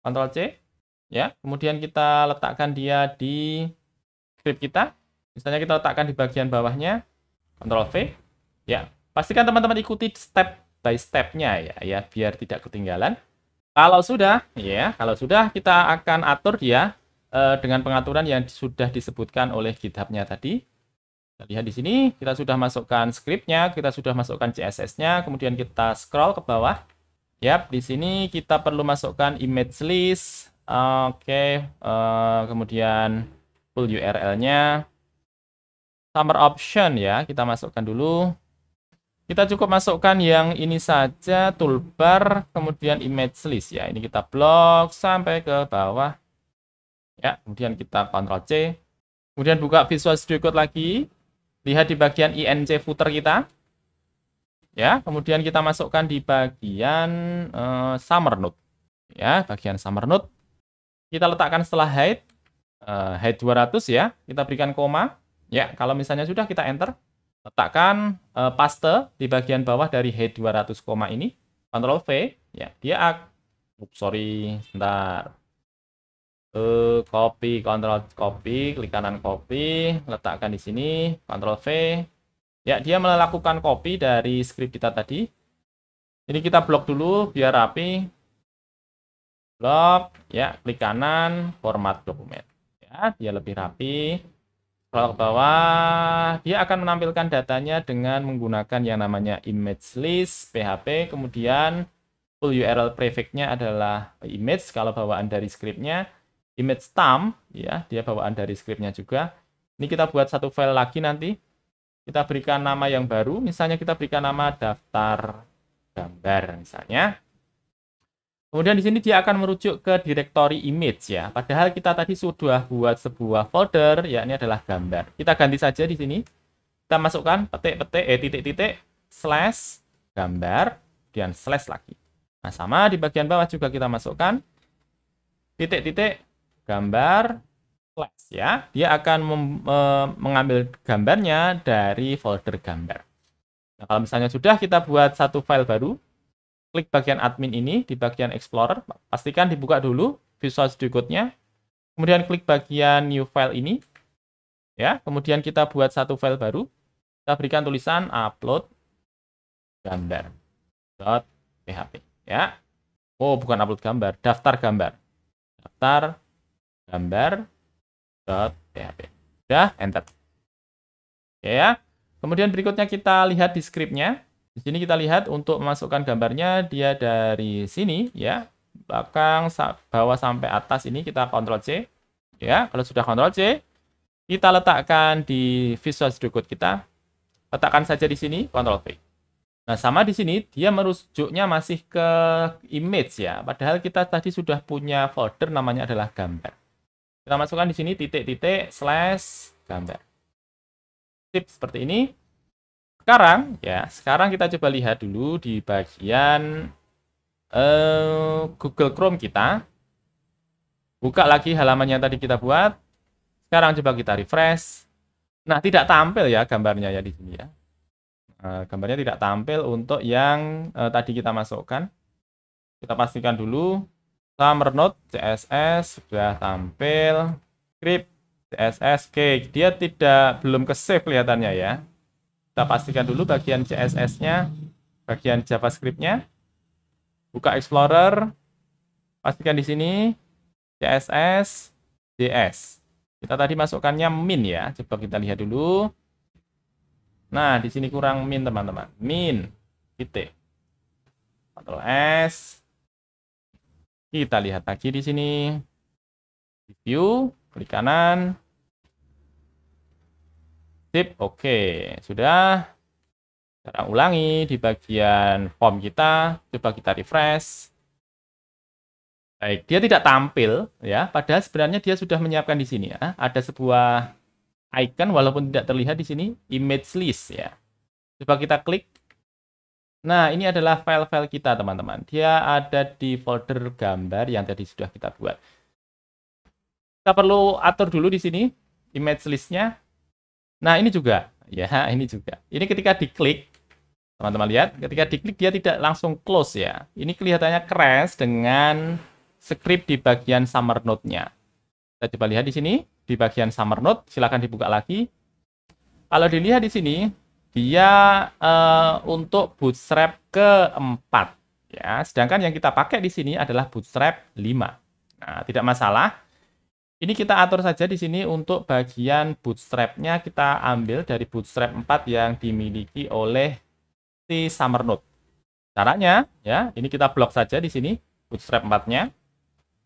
Ctrl C. Ya, kemudian kita letakkan dia di script kita. Misalnya kita letakkan di bagian bawahnya, Ctrl V. Ya, pastikan teman-teman ikuti step by step-nya ya, biar tidak ketinggalan. Kalau sudah, kita akan atur dia dengan pengaturan yang sudah disebutkan oleh GitHub-nya tadi. Kita lihat di sini, kita sudah masukkan script-nya, kita sudah masukkan CSS-nya, kemudian kita scroll ke bawah. Yap, di sini kita perlu masukkan image list. Oke, kemudian full URL-nya. Summer option ya, kita masukkan dulu. Kita cukup masukkan yang ini saja, toolbar, kemudian image list ya. Ini kita blok sampai ke bawah. Ya, kemudian kita Ctrl C. Kemudian buka Visual Studio Code lagi. Lihat di bagian INC footer kita. Ya, kemudian kita masukkan di bagian summer node. Ya, bagian summer node. Kita letakkan setelah height 200 ya. Kita berikan koma. Ya, kalau misalnya sudah kita enter. Letakkan paste di bagian bawah dari height 200 koma ini. Ctrl V. Ya, dia sebentar. Copy, Ctrl copy, klik kanan copy, letakkan di sini, Ctrl V. Ya, dia melakukan copy dari script kita tadi. Ini kita blok dulu biar rapi. Blok, ya, klik kanan, format dokumen. Ya, dia lebih rapi. Scroll ke bawah, dia akan menampilkan datanya dengan menggunakan yang namanya image list PHP, kemudian full URL prefix-nya adalah image kalau bawaan dari script-nya. Image thumb, ya, dia bawaan dari script-nya juga. Ini kita buat satu file lagi nanti. Kita berikan nama yang baru, misalnya kita berikan nama daftar gambar, misalnya. Kemudian di sini dia akan merujuk ke direktori image, ya. Padahal kita tadi sudah buat sebuah folder, ya, ini adalah gambar. Kita ganti saja di sini. Kita masukkan titik-titik, slash gambar, kemudian slash lagi. Nah, sama di bagian bawah juga kita masukkan titik-titik gambar slash ya. Dia akan mengambil gambarnya dari folder gambar. Nah, kalau misalnya sudah kita buat satu file baru, klik bagian admin ini di bagian Explorer, pastikan dibuka dulu Visual Studio Code-nya. Kemudian klik bagian new file ini. Ya, kemudian kita buat satu file baru. Kita berikan tulisan upload gambar.php ya. Oh, bukan upload gambar, daftar gambar. Daftar gambar.php. Sudah, enter. Ya. Kemudian berikutnya kita lihat di script-nya. Di sini kita lihat untuk memasukkan gambarnya dia dari sini ya. Belakang bawah sampai atas ini kita Ctrl C. Ya, kalau sudah Ctrl C, kita letakkan di Visual Studio Code kita. Letakkan saja di sini Ctrl V. Nah, sama di sini dia merujuknya masih ke image ya. Padahal kita tadi sudah punya folder namanya adalah gambar. Kita masukkan di sini titik-titik slash gambar. Sip, seperti ini. Sekarang kita coba lihat dulu di bagian Google Chrome kita. Buka lagi halaman yang tadi kita buat. Sekarang coba kita refresh. Nah, tidak tampil ya gambarnya ya di sini ya. Gambarnya tidak tampil untuk yang tadi kita masukkan. Kita pastikan dulu. Summer node CSS sudah tampil. Script CSS, oke, dia belum ke save kelihatannya ya. Kita pastikan dulu bagian CSS-nya, bagian JavaScript-nya. Buka Explorer, pastikan di sini CSS, JS. Kita tadi masukkannya min ya. Coba kita lihat dulu. Nah, di sini kurang min teman-teman. Min, titik. Ctrl S. Kita lihat lagi di sini. View, klik kanan. Sip, oke. Sudah. Sekarang ulangi di bagian form kita. Coba kita refresh. Baik, dia tidak tampil ya. Padahal sebenarnya dia sudah menyiapkan di sini ya. Ada sebuah icon walaupun tidak terlihat di sini, image list ya. Coba kita klik. Nah, ini adalah file-file kita, teman-teman. Dia ada di folder gambar yang tadi sudah kita buat. Kita perlu atur dulu di sini image list-nya. Nah, ini juga. Ya, ini juga. Ini ketika diklik, teman-teman lihat, ketika diklik dia tidak langsung close ya. Ini kelihatannya crash dengan script di bagian summer node-nya. Kita coba lihat di sini, di bagian summer node, silakan dibuka lagi. Kalau dilihat di sini, dia untuk bootstrap keempat. Ya, sedangkan yang kita pakai di sini adalah bootstrap 5. Nah, tidak masalah. Ini kita atur saja di sini untuk bagian bootstrap-nya kita ambil dari bootstrap 4 yang dimiliki oleh si summer node. Caranya, ya, ini kita blok saja di sini bootstrap 4-nya.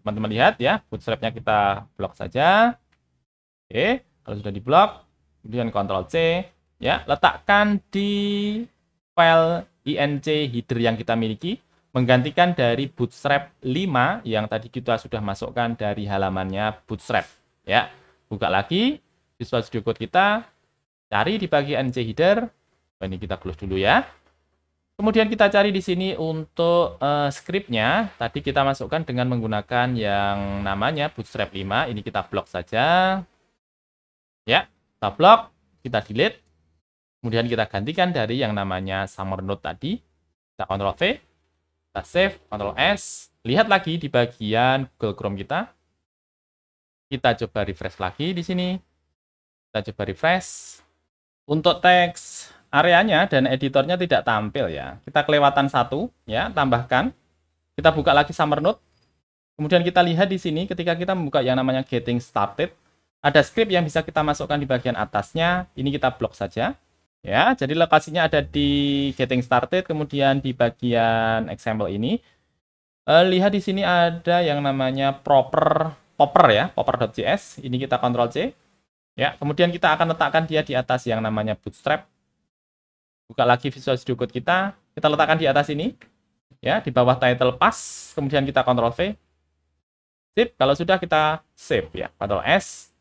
Teman-teman lihat ya, bootstrap-nya kita blok saja. Oke, kalau sudah diblok, kemudian Ctrl C, ya, letakkan di file inc header yang kita miliki, menggantikan dari bootstrap 5 yang tadi kita sudah masukkan dari halamannya bootstrap. Ya, buka lagi Visual Studio Code kita, cari di bagian inc header. Ini kita close dulu ya. Kemudian kita cari di sini untuk script-nya. Tadi kita masukkan dengan menggunakan yang namanya bootstrap 5. Ini kita blok saja. Ya, kita blok, kita delete. Kemudian kita gantikan dari yang namanya summer node tadi. Kita Ctrl V, kita save, Ctrl S. Lihat lagi di bagian Google Chrome kita. Kita coba refresh lagi di sini. Kita coba refresh. Untuk teks areanya dan editornya tidak tampil ya. Kita kelewatan satu, ya, tambahkan. Kita buka lagi summer node. Kemudian kita lihat di sini ketika kita membuka yang namanya getting started, ada script yang bisa kita masukkan di bagian atasnya. Ini kita blok saja. Ya, jadi lokasinya ada di getting started, kemudian di bagian example ini. Lihat di sini ada yang namanya popper ya, popper.js. Ini kita Ctrl C. Ya, kemudian kita akan letakkan dia di atas yang namanya bootstrap. Buka lagi Visual Studio Code kita letakkan di atas ini. Ya, di bawah title pass, kemudian kita Ctrl V. Sip, kalau sudah kita save ya, Ctrl S.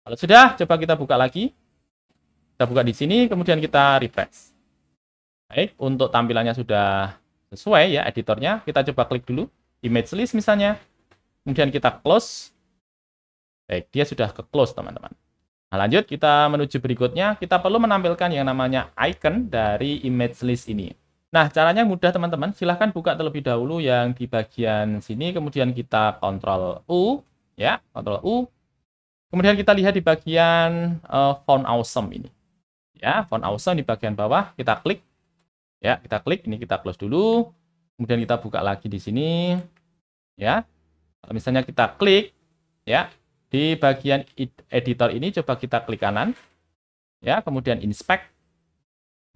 Kalau sudah, coba kita buka lagi. Kita buka di sini, kemudian kita refresh. Baik, untuk tampilannya sudah sesuai ya editornya. Kita coba klik dulu image list misalnya. Kemudian kita close. Baik, dia sudah ke close teman-teman. Nah, lanjut kita menuju berikutnya. Kita perlu menampilkan yang namanya icon dari image list ini. Nah, caranya mudah teman-teman. Silahkan buka terlebih dahulu yang di bagian sini. Kemudian kita Ctrl U. Ya, Ctrl U. Kemudian kita lihat di bagian font awesome ini. Ya, font awesome di bagian bawah, kita klik. Ya, kita klik, ini kita close dulu. Kemudian kita buka lagi di sini. Ya. Kalau misalnya kita klik, ya, di bagian editor ini coba kita klik kanan. Ya, kemudian inspect.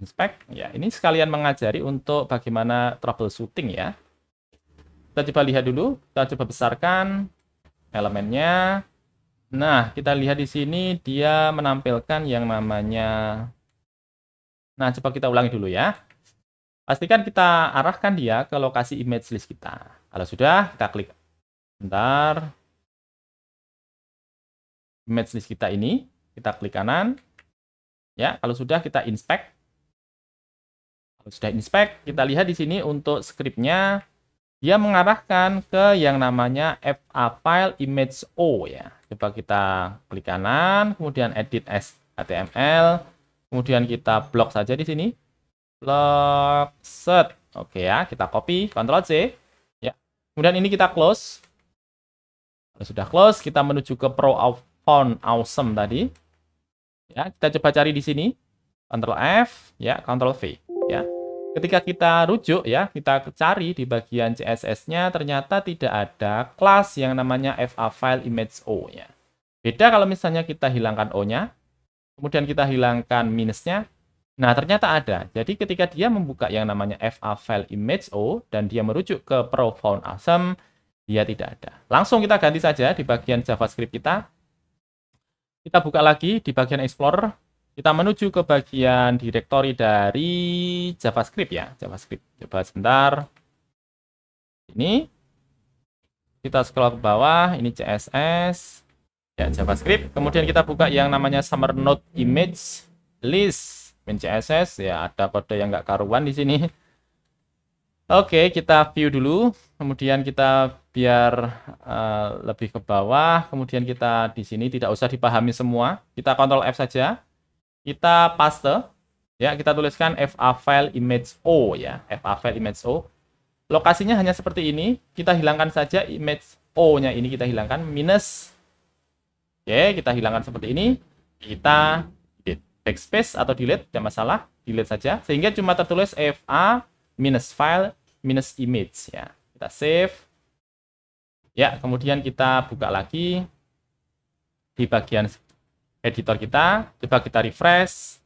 Inspect, ya, ini sekalian mengajari untuk bagaimana troubleshooting ya. Kita coba lihat dulu, kita coba besarkan elemennya. Nah, kita lihat di sini dia menampilkan yang namanya. Nah, coba kita ulangi dulu ya. Pastikan kita arahkan dia ke lokasi image list kita. Kalau sudah, kita klik. Bentar. Image list kita ini, kita klik kanan. Ya, kalau sudah kita inspect. Kalau sudah inspect, kita lihat di sini untuk script-nya. Dia mengarahkan ke yang namanya FA file image O ya. Coba kita klik kanan, kemudian edit as HTML, kemudian kita blok saja di sini. Blok set. Oke ya, kita copy, Ctrl C. Ya. Kemudian ini kita close. Kalau sudah close, kita menuju ke font awesome tadi. Ya, kita coba cari di sini. Ctrl F, ya, Ctrl V, ya. Ketika kita rujuk ya, kita cari di bagian CSS-nya ternyata tidak ada kelas yang namanya FA file image O ya. Beda kalau misalnya kita hilangkan O-nya, kemudian kita hilangkan minusnya. Nah, ternyata ada. Jadi ketika dia membuka yang namanya FA file image O dan dia merujuk ke font awesome, dia tidak ada. Langsung kita ganti saja di bagian JavaScript kita. Kita buka lagi di bagian Explorer. Kita menuju ke bagian directory dari JavaScript ya. JavaScript. Coba sebentar. Ini. Kita scroll ke bawah. Ini CSS. Ya, JavaScript. Kemudian kita buka yang namanya summer node image list. Min CSS. Ya, ada kode yang nggak karuan di sini. Oke, kita view dulu. Kemudian kita biar lebih ke bawah. Kemudian kita di sini tidak usah dipahami semua. Kita Ctrl F saja. Kita paste. Ya, kita tuliskan FA file image O ya. FA file image O. Lokasinya hanya seperti ini. Kita hilangkan saja image O-nya ini, kita hilangkan minus. Oke, kita hilangkan seperti ini. Kita delete. Backspace atau delete, tidak masalah. Delete saja. Sehingga cuma tertulis FA minus file minus image ya. Kita save. Ya, kemudian kita buka lagi di bagian editor kita. Coba kita refresh.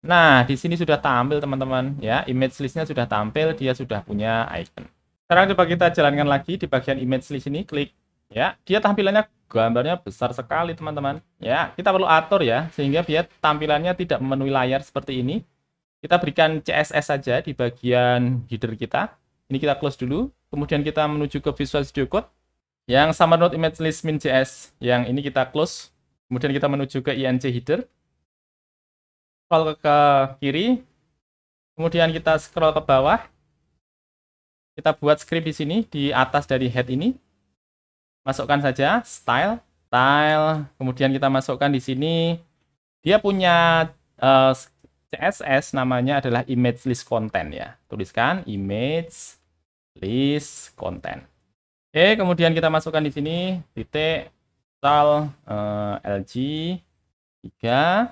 Nah, di sini sudah tampil teman-teman ya. Image listnya sudah tampil, dia sudah punya icon. Sekarang coba kita jalankan lagi di bagian image list ini, klik ya. Dia tampilannya gambarnya besar sekali teman-teman. Ya, kita perlu atur ya sehingga dia tampilannya tidak memenuhi layar seperti ini. Kita berikan CSS saja di bagian header kita. Ini kita close dulu. Kemudian kita menuju ke Visual Studio Code yang Summernote Image List min.js. Yang ini kita close. Kemudian kita menuju ke INC header. Scroll ke kiri. Kemudian kita scroll ke bawah. Kita buat script di sini di atas dari head ini. Masukkan saja style. Kemudian kita masukkan di sini. Dia punya CSS namanya adalah image list content ya. Tuliskan image list content. Oke, kemudian kita masukkan di sini titik style LG 3.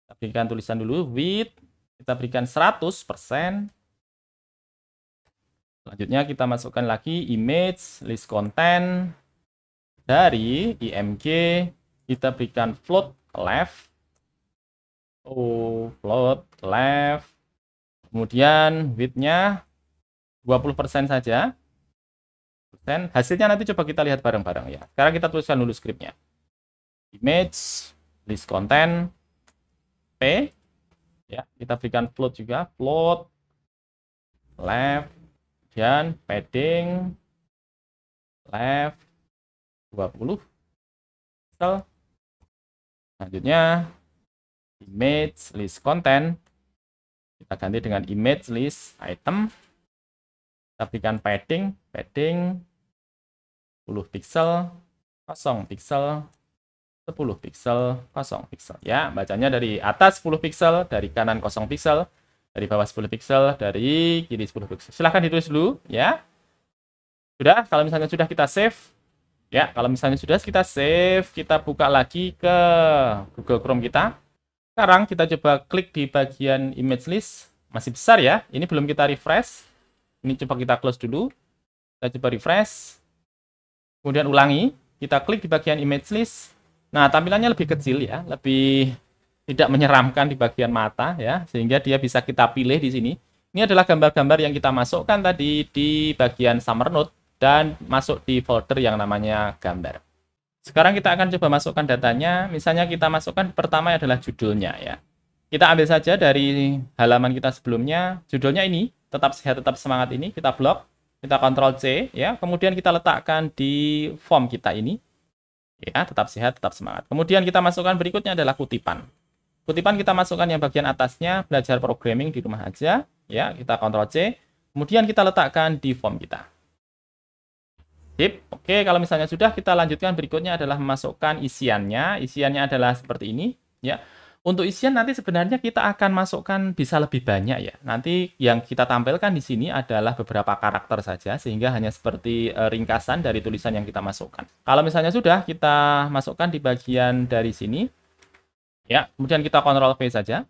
Kita berikan tulisan dulu width. Kita berikan 100%. Selanjutnya kita masukkan lagi image list content dari IMG, kita berikan float left. Float left. Kemudian width-nya 20% saja. Hasilnya nanti coba kita lihat bareng-bareng ya. Sekarang kita tuliskan dulu script-nya. Image list content P ya, kita berikan float juga, float left. Dan padding left 20 pixel. Selanjutnya image list content kita ganti dengan image list item. Kita berikan padding 10 pixel, 0 pixel, 10 pixel, 0 pixel ya. Bacanya dari atas 10 pixel, dari kanan 0 pixel, dari bawah 10 pixel, dari kiri 10 pixel. Silahkan ditulis dulu ya. Sudah, kalau misalnya sudah kita save. Ya, kalau misalnya sudah kita save, kita buka lagi ke Google Chrome kita. Sekarang kita coba klik di bagian image list. Masih besar ya. Ini belum kita refresh. Ini coba kita close dulu. Kita coba refresh. Kemudian ulangi. Kita klik di bagian image list. Nah, tampilannya lebih kecil ya. Lebih tidak menyeramkan di bagian mata ya, sehingga dia bisa kita pilih di sini. Ini adalah gambar-gambar yang kita masukkan tadi di bagian Summernote dan masuk di folder yang namanya gambar. Sekarang kita akan coba masukkan datanya. Misalnya kita masukkan pertama adalah judulnya ya. Kita ambil saja dari halaman kita sebelumnya, judulnya ini, tetap sehat tetap semangat ini, kita blok, kita Ctrl C ya. Kemudian kita letakkan di form kita ini. Ya, tetap sehat tetap semangat. Kemudian kita masukkan berikutnya adalah kutipan. Kutipan kita masukkan yang bagian atasnya, belajar programming di rumah aja. Ya, kita Ctrl C. Kemudian kita letakkan di form kita. Sip. Oke, kalau misalnya sudah, kita lanjutkan berikutnya adalah memasukkan isiannya. Isiannya adalah seperti ini. Ya. Untuk isian nanti sebenarnya kita akan masukkan bisa lebih banyak ya. Nanti yang kita tampilkan di sini adalah beberapa karakter saja, sehingga hanya seperti ringkasan dari tulisan yang kita masukkan. Kalau misalnya sudah, kita masukkan di bagian dari sini. Ya, kemudian kita Ctrl V saja.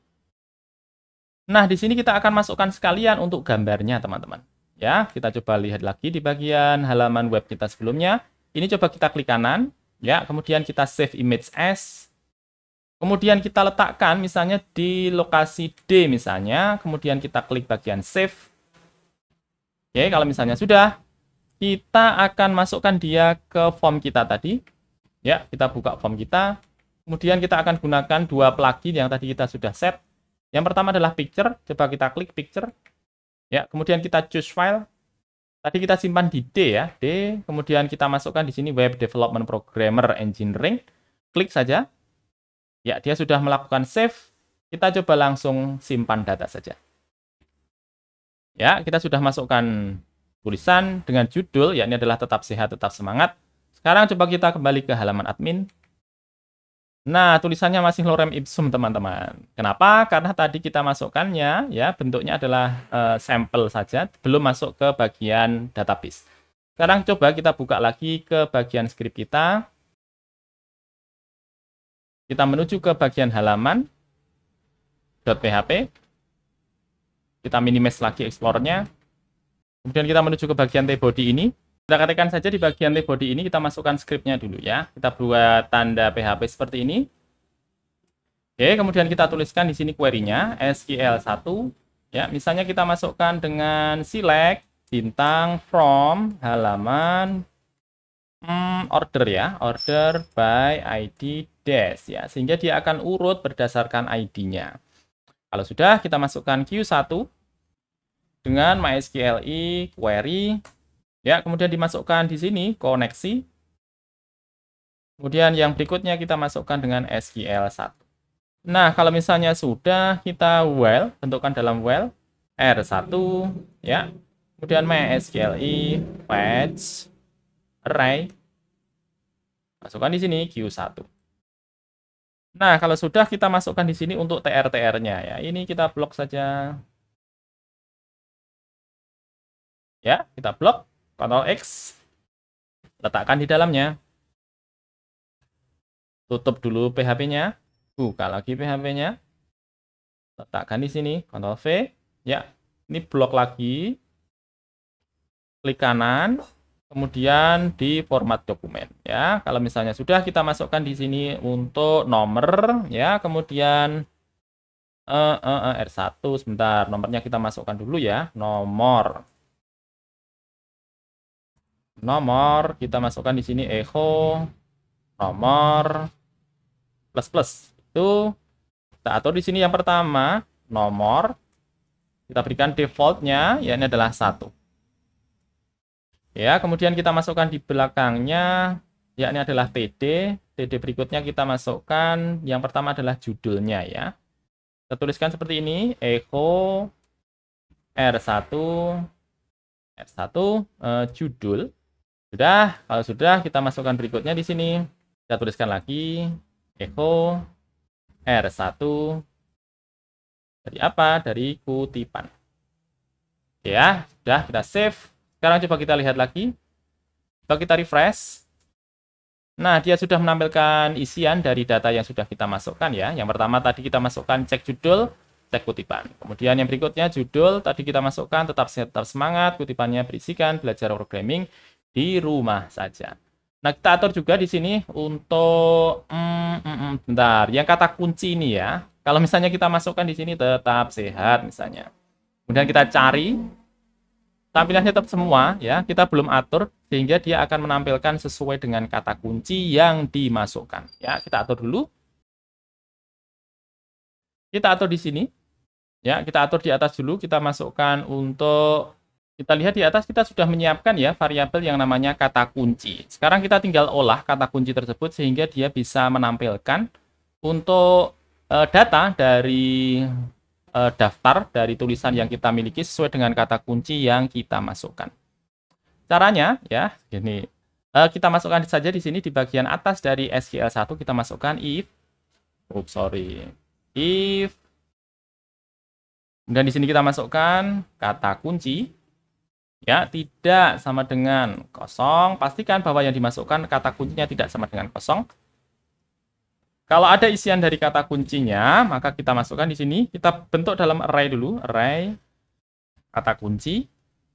Nah, di sini kita akan masukkan sekalian untuk gambarnya, teman-teman. Ya, kita coba lihat lagi di bagian halaman web kita sebelumnya. Ini coba kita klik kanan. Ya, kemudian kita save image as. Kemudian kita letakkan misalnya di lokasi D misalnya. Kemudian kita klik bagian save. Oke, kalau misalnya sudah, kita akan masukkan dia ke form kita tadi. Ya, kita buka form kita. Kemudian kita akan gunakan dua plugin yang tadi kita sudah set. Yang pertama adalah picture. Coba kita klik picture. Ya, kemudian kita choose file. Tadi kita simpan di D ya, D. Kemudian kita masukkan di sini Web Development Programmer Engineering. Klik saja. Ya, dia sudah melakukan save. Kita coba langsung simpan data saja. Ya, kita sudah masukkan tulisan dengan judul, yakni adalah tetap sehat, tetap semangat. Sekarang coba kita kembali ke halaman admin. Nah, tulisannya masih lorem ipsum, teman-teman. Kenapa? Karena tadi kita masukkannya, ya, bentuknya adalah sampel saja, belum masuk ke bagian database. Sekarang coba kita buka lagi ke bagian script kita. Kita menuju ke bagian halaman .php. Kita minimize lagi Explorer-nya. Kemudian kita menuju ke bagian T-body ini. Kita ketikkan saja di bagian T-body ini, kita masukkan script-nya dulu ya. Kita buat tanda PHP seperti ini. Oke, kemudian kita tuliskan di sini query-nya, SQL1. Ya, misalnya kita masukkan dengan select, bintang, from, halaman, order ya, order by ID dash ya, sehingga dia akan urut berdasarkan ID-nya. Kalau sudah, kita masukkan Q1 dengan MySQLi query. Ya, kemudian dimasukkan di sini koneksi. Kemudian yang berikutnya kita masukkan dengan SQL1. Nah, kalau misalnya sudah, kita while, bentukkan dalam while R1 ya. Kemudian MySQLi fetch array. Masukkan di sini Q1. Nah, kalau sudah, kita masukkan di sini untuk TR-TR-nya ya. Ini kita blok saja. Ya, kita blok. Ctrl X, letakkan di dalamnya. Tutup dulu PHP-nya. Buka lagi PHP-nya. Letakkan di sini. Ctrl V. Ya, ini blok lagi. Klik kanan. Kemudian di format dokumen. Ya, kalau misalnya sudah, kita masukkan di sini untuk nomor. Ya, kemudian R1. Sebentar, nomornya kita masukkan dulu ya. Nomor kita masukkan di sini echo nomor plus itu kita atur di sini. Yang pertama nomor kita berikan defaultnya, ya ini adalah 1 ya. Kemudian kita masukkan di belakangnya, ya ini adalah TD berikutnya kita masukkan yang pertama adalah judulnya ya. Kita tuliskan seperti ini, echo R1 judul. Sudah, kalau sudah, kita masukkan berikutnya di sini. Kita tuliskan lagi echo R1 dari apa? Dari kutipan. Oke ya, sudah kita save. Sekarang coba kita lihat lagi. Coba kita refresh. Nah, dia sudah menampilkan isian dari data yang sudah kita masukkan ya. Yang pertama tadi kita masukkan cek judul, cek kutipan. Kemudian yang berikutnya judul, tadi kita masukkan tetap sehat, tetap semangat, kutipannya berisikan belajar programming di rumah saja. Nah, kita atur juga di sini untuk bentar, yang kata kunci ini ya. Kalau misalnya kita masukkan di sini tetap sehat misalnya. Kemudian kita cari tampilannya tetap semua ya. Kita belum atur sehingga dia akan menampilkan sesuai dengan kata kunci yang dimasukkan. Ya, kita atur dulu. Kita atur di sini. Ya, kita atur di atas dulu, kita masukkan untuk kita lihat di atas kita sudah menyiapkan ya variabel yang namanya kata kunci. Sekarang kita tinggal olah kata kunci tersebut sehingga dia bisa menampilkan untuk data dari daftar dari tulisan yang kita miliki sesuai dengan kata kunci yang kita masukkan. Caranya ya, gini. Kita masukkan saja di sini di bagian atas dari SQL1 kita masukkan if dan di sini kita masukkan kata kunci. Ya, tidak sama dengan kosong. Pastikan bahwa yang dimasukkan kata kuncinya tidak sama dengan kosong. Kalau ada isian dari kata kuncinya, maka kita masukkan di sini. Kita bentuk dalam array dulu, array kata kunci.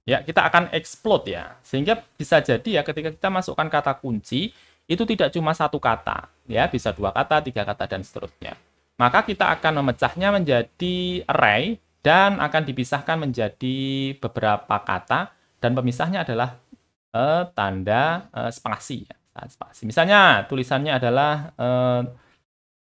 Ya, kita akan explode ya. Sehingga bisa jadi ya ketika kita masukkan kata kunci, itu tidak cuma satu kata, ya, bisa 2 kata, 3 kata dan seterusnya. Maka kita akan memecahnya menjadi array dan akan dipisahkan menjadi beberapa kata dan pemisahnya adalah tanda spasi ya. Spasi. Misalnya tulisannya adalah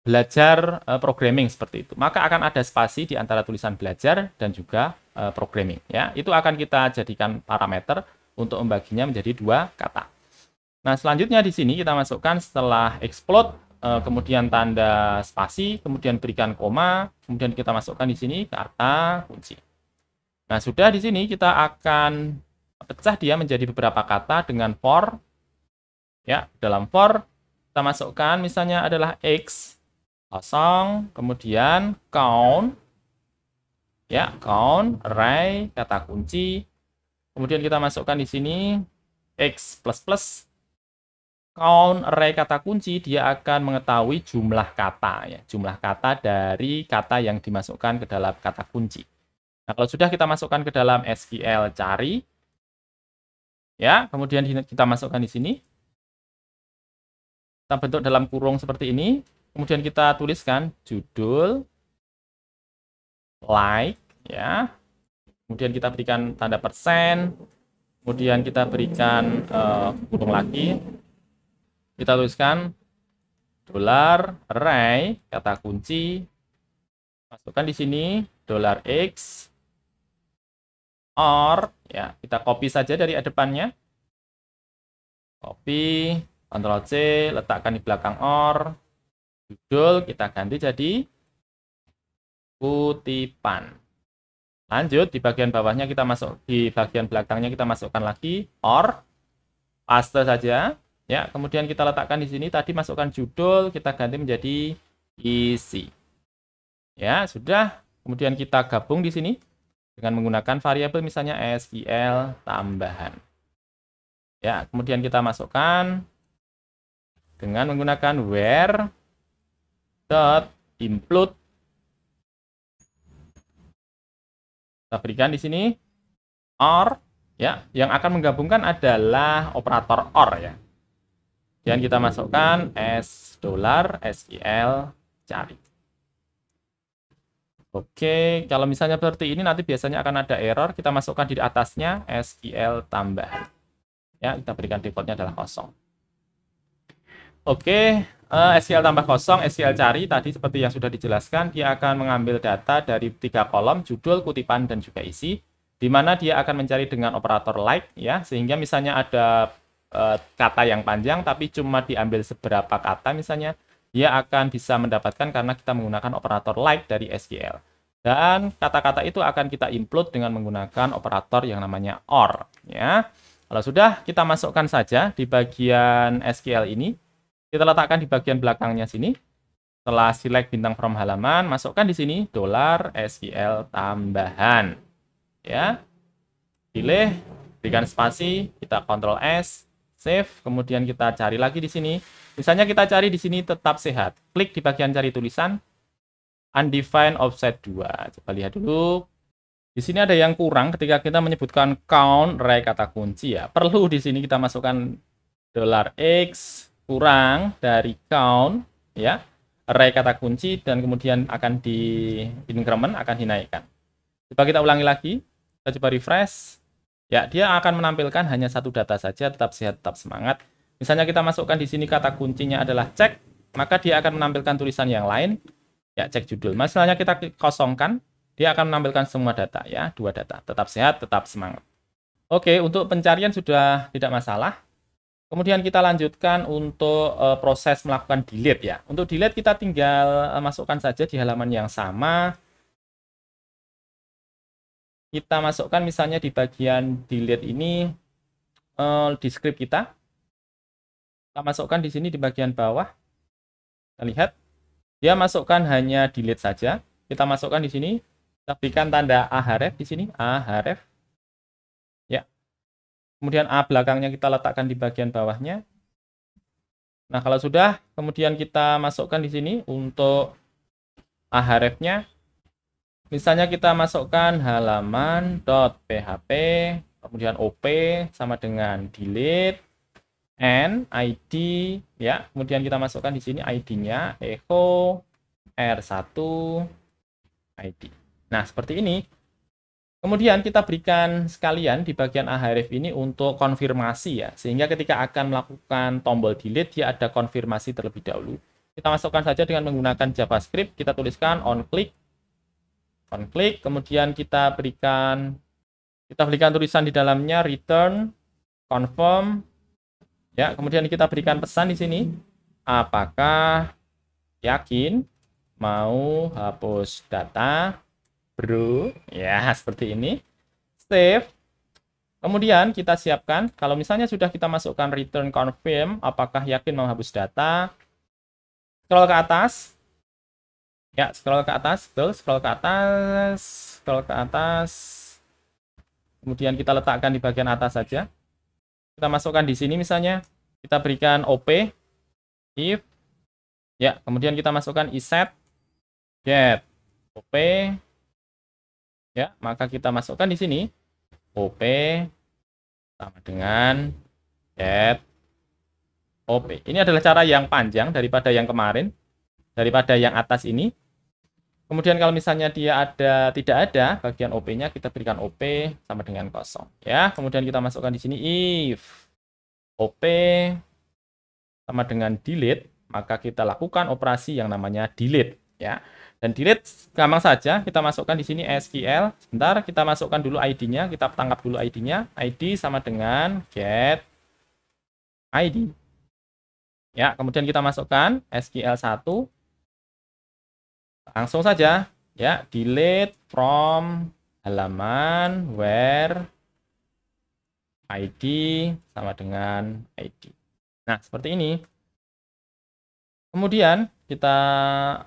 belajar programming seperti itu. Maka akan ada spasi di antara tulisan belajar dan juga programming ya. Itu akan kita jadikan parameter untuk membaginya menjadi 2 kata. Nah, selanjutnya di sini kita masukkan setelah explode kemudian tanda spasi, kemudian berikan koma, kemudian kita masukkan di sini kata kunci. Nah, sudah di sini kita akan pecah dia menjadi beberapa kata dengan for. Ya, dalam for kita masukkan misalnya adalah x kosong, kemudian count, ya count, array, kata kunci. Kemudian kita masukkan di sini x plus plus, count, array, kata kunci, dia akan mengetahui jumlah kata, ya jumlah kata dari kata yang dimasukkan ke dalam kata kunci. Nah, kalau sudah kita masukkan ke dalam SQL cari, ya kemudian kita masukkan di sini, kita bentuk dalam kurung seperti ini. Kemudian kita tuliskan judul, like, ya. Kemudian kita berikan tanda persen. Kemudian kita berikan kurung lagi. Kita tuliskan dolar, array, kata kunci. Masukkan di sini dolar $x, or, ya kita copy saja dari depannya. Copy, Ctrl C, letakkan di belakang or. Judul kita ganti jadi kutipan. Lanjut di bagian bawahnya kita masuk, di bagian belakangnya kita masukkan lagi or, paste saja. Ya, kemudian kita letakkan di sini tadi masukkan judul, kita ganti menjadi isi. Ya, sudah. Kemudian kita gabung di sini dengan menggunakan variabel misalnya SQL tambahan. Ya, kemudian kita masukkan dengan menggunakan where dot include. Kita berikan di sini or, ya, yang akan menggabungkan adalah operator or, ya. Dan kita masukkan $, SQL cari. Oke, kalau misalnya seperti ini nanti biasanya akan ada error, kita masukkan di atasnya SQL tambahan. Ya, kita berikan defaultnya adalah kosong. Oke, SQL tambah kosong, SQL cari tadi seperti yang sudah dijelaskan, dia akan mengambil data dari 3 kolom, judul, kutipan, dan juga isi, di mana dia akan mencari dengan operator like, ya, sehingga misalnya ada kata yang panjang, tapi cuma diambil seberapa kata misalnya, dia akan bisa mendapatkan karena kita menggunakan operator like dari SQL. Dan kata-kata itu akan kita include dengan menggunakan operator yang namanya or. Ya. Kalau sudah, kita masukkan saja di bagian SQL ini. Kita letakkan di bagian belakangnya sini. Setelah select bintang from halaman, masukkan di sini $SQL tambahan. Ya. Pilih, berikan spasi, kita Ctrl S, save, kemudian kita cari lagi di sini. Misalnya kita cari di sini tetap sehat. Klik di bagian cari tulisan undefined offset 2. Coba lihat dulu. Di sini ada yang kurang ketika kita menyebutkan count array kata kunci, ya. Perlu di sini kita masukkan $x kurang dari count, ya. Array kata kunci dan kemudian akan di increment, akan dinaikkan. Coba kita ulangi lagi. Kita coba refresh. Ya, dia akan menampilkan hanya satu data saja, tetap sehat, tetap semangat. Misalnya kita masukkan di sini kata kuncinya adalah cek, maka dia akan menampilkan tulisan yang lain. Ya, cek judul. Misalnya kita kosongkan, dia akan menampilkan semua data, ya, 2 data. Tetap sehat, tetap semangat. Oke, untuk pencarian sudah tidak masalah. Kemudian kita lanjutkan untuk proses melakukan delete, ya. Untuk delete kita tinggal masukkan saja di halaman yang sama. Kita masukkan misalnya di bagian delete ini di script kita. Kita masukkan di sini di bagian bawah. Kita lihat, dia masukkan hanya delete saja. Kita masukkan di sini, kita berikan tanda ahref di sini, ahref. Ya. Kemudian A belakangnya kita letakkan di bagian bawahnya. Nah, kalau sudah, kemudian kita masukkan di sini untuk ahrefnya. Misalnya kita masukkan halaman.php, kemudian op sama dengan delete. And ID, ya, kemudian kita masukkan di sini ID-nya echo R1 ID. Nah, seperti ini. Kemudian kita berikan sekalian di bagian ahref ini untuk konfirmasi, ya, sehingga ketika akan melakukan tombol delete dia ada konfirmasi terlebih dahulu. Kita masukkan saja dengan menggunakan JavaScript, kita tuliskan on click, kemudian kita berikan tulisan di dalamnya return, confirm. Ya, kemudian kita berikan pesan di sini. Apakah yakin mau hapus data, bro? Ya, seperti ini. Save. Kemudian kita siapkan, kalau misalnya sudah kita masukkan return confirm, apakah yakin menghapus data, scroll ke atas, ya scroll ke atas, betul, scroll ke atas, scroll ke atas, kemudian kita letakkan di bagian atas saja, kita masukkan di sini misalnya, kita berikan OP, if, ya, kemudian kita masukkan iset, get, OP, ya, maka kita masukkan di sini, OP, sama dengan get OP. Ini adalah cara yang panjang daripada yang kemarin, daripada yang atas ini. Kemudian kalau misalnya dia tidak ada bagian OP-nya, kita berikan OP sama dengan kosong. Ya, kemudian kita masukkan di sini if OP sama dengan delete, maka kita lakukan operasi yang namanya delete. Ya, dan delete gampang saja, kita masukkan di sini SQL. Sebentar, kita masukkan dulu ID-nya, kita tangkap dulu ID-nya. ID sama dengan get ID. Ya, kemudian kita masukkan SQL 1. Langsung saja, ya, delete from halaman where ID sama dengan ID. Nah, seperti ini. Kemudian kita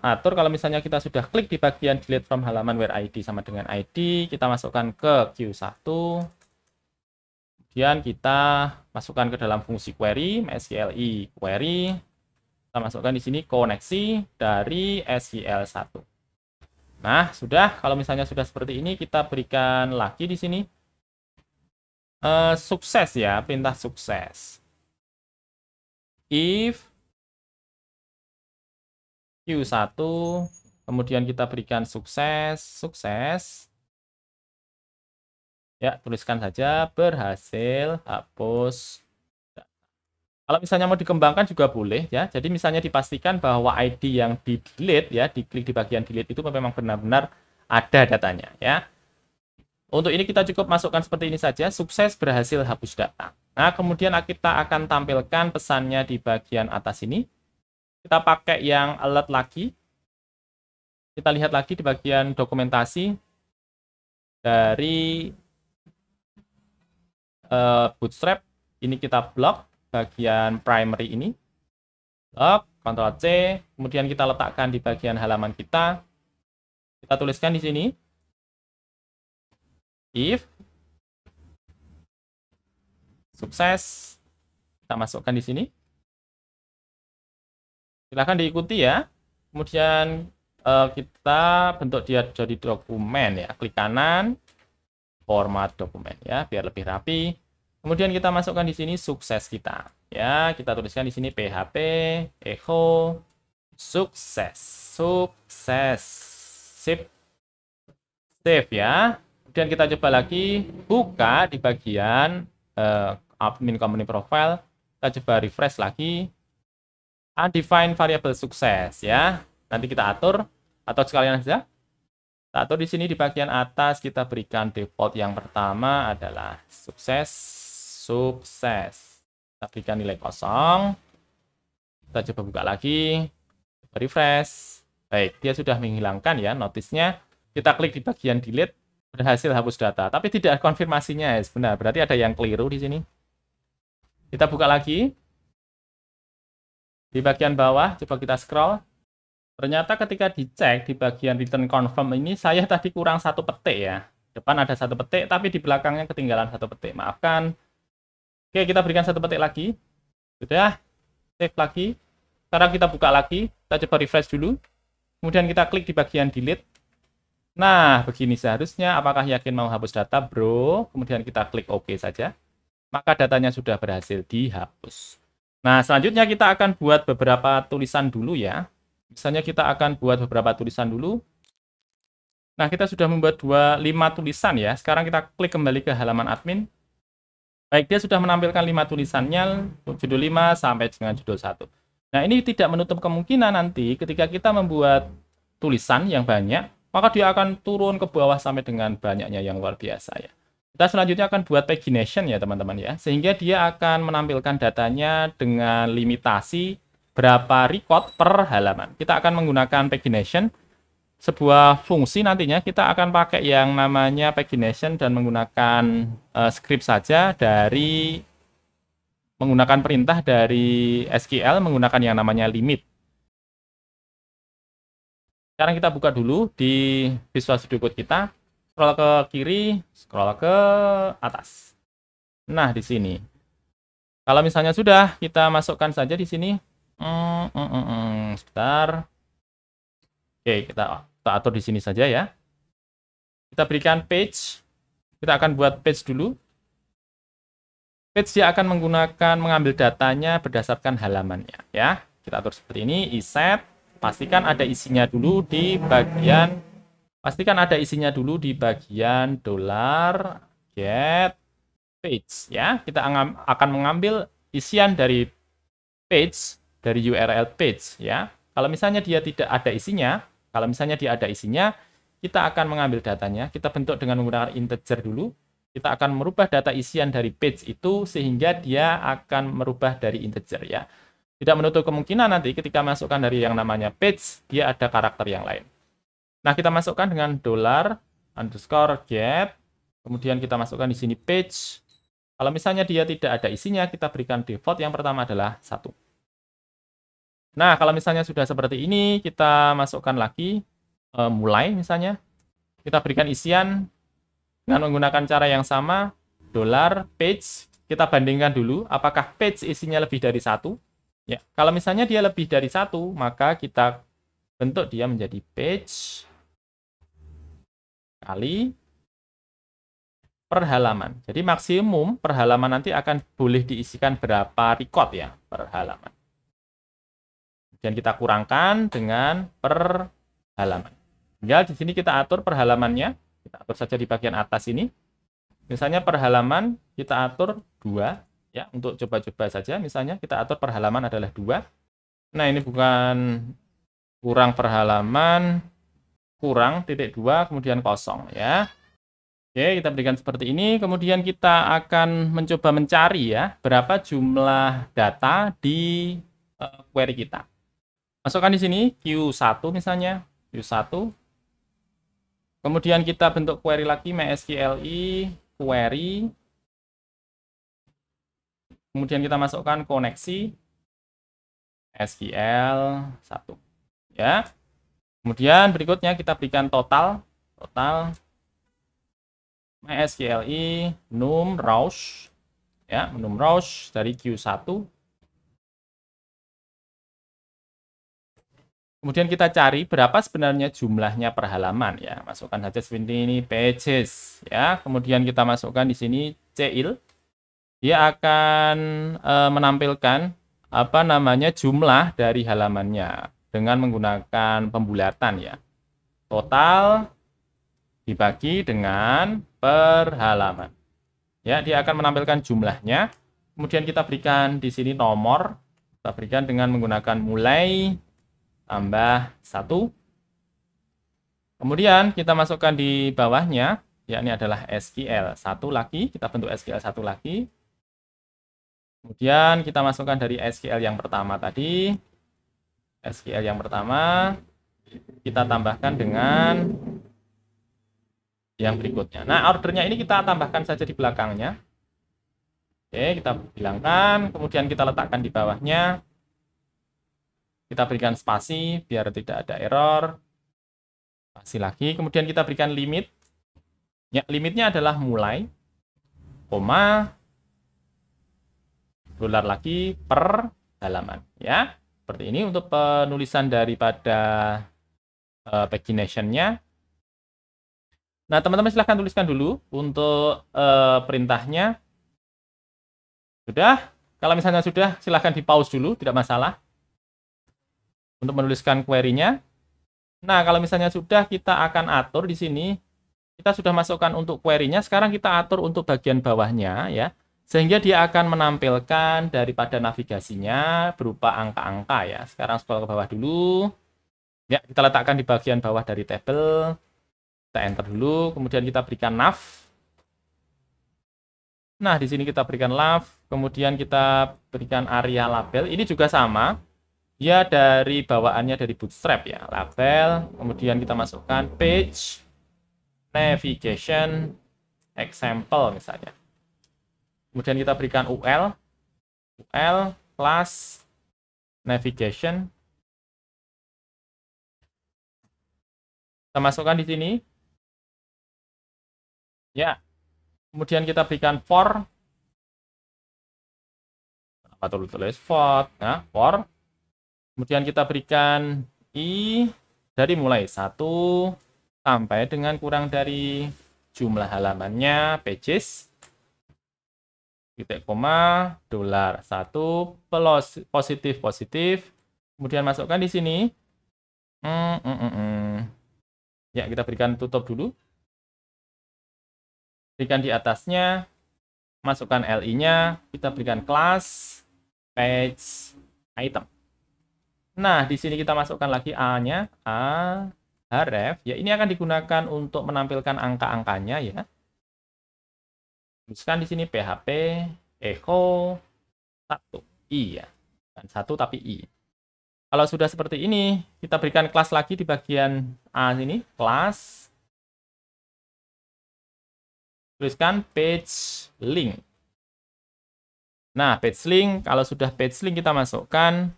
atur kalau misalnya kita sudah klik di bagian delete from halaman where ID sama dengan ID, kita masukkan ke Q1. Kemudian kita masukkan ke dalam fungsi query, MySQLi query. Kita masukkan di sini koneksi dari SQL1. Nah, sudah. Kalau misalnya sudah seperti ini, kita berikan lagi di sini sukses ya, perintah sukses. If Q1, kemudian kita berikan sukses. Ya, tuliskan saja berhasil hapus. Kalau misalnya mau dikembangkan juga boleh ya. Jadi misalnya dipastikan bahwa ID yang di delete ya, diklik di bagian delete itu memang benar-benar ada datanya ya. Untuk ini kita cukup masukkan seperti ini saja, sukses berhasil hapus data. Nah, kemudian kita akan tampilkan pesannya di bagian atas ini. Kita pakai yang alert lagi. Kita lihat lagi di bagian dokumentasi dari Bootstrap. Ini kita blok bagian primary ini. Blok, Ctrl C, kemudian kita letakkan di bagian halaman kita. Kita tuliskan di sini. If sukses, kita masukkan di sini. Silahkan diikuti ya. Kemudian kita bentuk dia jadi dokumen ya. Klik kanan, format dokumen ya, biar lebih rapi. Kemudian kita masukkan di sini sukses kita. Ya, kita tuliskan di sini PHP echo sukses. Sukses. Save ya. Kemudian kita coba lagi buka di bagian admin company profile. Kita coba refresh lagi. Undefined variable sukses ya. Nanti kita atur atau sekalian saja. Kita atur di sini di bagian atas kita berikan default yang pertama adalah sukses. Kita berikan nilai kosong. Kita coba buka lagi. Coba refresh. Baik, dia sudah menghilangkan ya notisnya. Kita klik di bagian delete, berhasil hapus data, tapi tidak konfirmasinya ya. Benar, berarti ada yang keliru di sini. Kita buka lagi. Di bagian bawah, coba kita scroll. Ternyata ketika dicek di bagian return confirm ini, saya tadi kurang satu petik ya. Depan ada satu petik, tapi di belakangnya ketinggalan satu petik. Maafkan. Oke, kita berikan satu petik lagi. Sudah. Save lagi. Sekarang kita buka lagi. Kita coba refresh dulu. Kemudian kita klik di bagian delete. Nah, begini seharusnya. Apakah yakin mau hapus data, bro? Kemudian kita klik OK saja. Maka datanya sudah berhasil dihapus. Nah, selanjutnya kita akan buat beberapa tulisan dulu ya. Misalnya kita akan buat beberapa tulisan dulu. Nah, kita sudah membuat 5 tulisan ya. Sekarang kita klik kembali ke halaman admin. Baik, dia sudah menampilkan 5 tulisannya, judul 5 sampai dengan judul 1. Nah, ini tidak menutup kemungkinan nanti ketika kita membuat tulisan yang banyak, maka dia akan turun ke bawah sampai dengan banyaknya yang luar biasa ya. Kita selanjutnya akan buat pagination ya teman-teman ya, sehingga dia akan menampilkan datanya dengan limitasi berapa record per halaman. Kita akan menggunakan pagination sebuah fungsi nantinya kita akan pakai yang namanya pagination dan menggunakan script saja dari menggunakan perintah dari SQL menggunakan yang namanya limit. Sekarang kita buka dulu di Visual Studio Code kita, scroll ke kiri, scroll ke atas. Nah, di sini. Kalau misalnya sudah, kita masukkan saja di sini. Sebentar. Oke, kita atur di sini saja ya. Kita berikan page. Kita akan buat page dulu. Page dia akan mengambil datanya berdasarkan halamannya ya. Kita atur seperti ini, iset. Pastikan ada isinya dulu di bagian $get page ya. Kita akan mengambil isian dari page dari URL page ya. Kalau misalnya dia tidak ada isinya, kita akan mengambil datanya, kita bentuk dengan menggunakan integer dulu. Kita akan merubah data isian dari page itu sehingga dia akan merubah dari integer ya. Tidak menutup kemungkinan nanti ketika masukkan dari yang namanya page, dia ada karakter yang lain. Nah, kita masukkan dengan $_get, kemudian kita masukkan di sini page. Kalau misalnya dia tidak ada isinya, kita berikan default yang pertama adalah 1. Nah, kalau misalnya sudah seperti ini, kita masukkan lagi mulai misalnya. Kita berikan isian dengan menggunakan cara yang sama, $page. Kita bandingkan dulu apakah page isinya lebih dari 1. Ya, kalau misalnya dia lebih dari 1, maka kita bentuk dia menjadi page kali per halaman. Jadi maksimum per halaman nanti akan boleh diisikan berapa record ya per halaman. Kemudian kita kurangkan dengan per halaman. Tinggal di sini kita atur per halamannya. Kita atur saja di bagian atas ini. Misalnya per halaman kita atur 2. Ya, untuk coba-coba saja, misalnya kita atur per halaman adalah 2. Nah, ini bukan kurang per halaman, kurang (2), kemudian kosong ya. Oke, kita berikan seperti ini. Kemudian kita akan mencoba mencari ya, berapa jumlah data di query kita. Masukkan di sini Q1 misalnya, Q1. Kemudian kita bentuk query lagi, MySQL query. Kemudian kita masukkan koneksi SQL 1. Ya. Kemudian berikutnya kita berikan total MySQL num rows ya, num rows dari Q1. Kemudian kita cari berapa sebenarnya jumlahnya per halaman ya. Masukkan saja seperti ini pages ya. Kemudian kita masukkan di sini CIL. Dia akan menampilkan jumlah dari halamannya dengan menggunakan pembulatan ya. Total dibagi dengan per halaman. Ya, dia akan menampilkan jumlahnya. Kemudian kita berikan di sini nomor. Kita berikan dengan menggunakan mulai tambah 1. Kemudian kita masukkan di bawahnya, yakni adalah SQL 1 lagi. Kita bentuk SQL 1 lagi. Kemudian kita masukkan dari SQL yang pertama tadi. SQL yang pertama kita tambahkan dengan yang berikutnya. Nah, ordernya ini kita tambahkan saja di belakangnya. Oke, kita bilangkan, kemudian kita letakkan di bawahnya. Kita berikan spasi biar tidak ada error. Spasi lagi, kemudian kita berikan limit. Ya, limitnya adalah mulai, koma, $, lagi per halaman ya. Seperti ini untuk penulisan daripada pagination-nya. Nah, teman-teman silahkan tuliskan dulu untuk perintahnya. Sudah? Kalau misalnya sudah, silahkan di pause dulu, tidak masalah. Untuk menuliskan query-nya. Nah, kalau misalnya sudah, kita akan atur di sini. Kita sudah masukkan untuk query-nya, sekarang kita atur untuk bagian bawahnya ya. Sehingga dia akan menampilkan daripada navigasinya berupa angka-angka ya. Sekarang scroll ke bawah dulu. Ya, kita letakkan di bagian bawah dari tabel. Kita enter dulu, kemudian kita berikan nav. Nah, di sini kita berikan nav, kemudian kita berikan area label. Ini juga sama. Dia dari bawaannya dari Bootstrap ya, label, kemudian kita masukkan page, navigation, example misalnya. Kemudian kita berikan UL class navigation. Kita masukkan di sini. Ya. Kemudian kita berikan for. Apa tulis for? Nah, for. Kemudian kita berikan i dari mulai 1 sampai dengan kurang dari jumlah halamannya pages. Titik koma $1 positif. Kemudian masukkan di sini. Ya, kita berikan tutup dulu. Berikan di atasnya, masukkan LI-nya, kita berikan kelas page item. Nah, di sini kita masukkan lagi A-nya, href. Ya, ini akan digunakan untuk menampilkan angka-angkanya ya. Tuliskan di sini PHP echo 1i ya. Dan 1 tapi i. Kalau sudah seperti ini, kita berikan kelas lagi di bagian A sini, kelas. Tuliskan page link. Nah, page link, kalau sudah page link kita masukkan,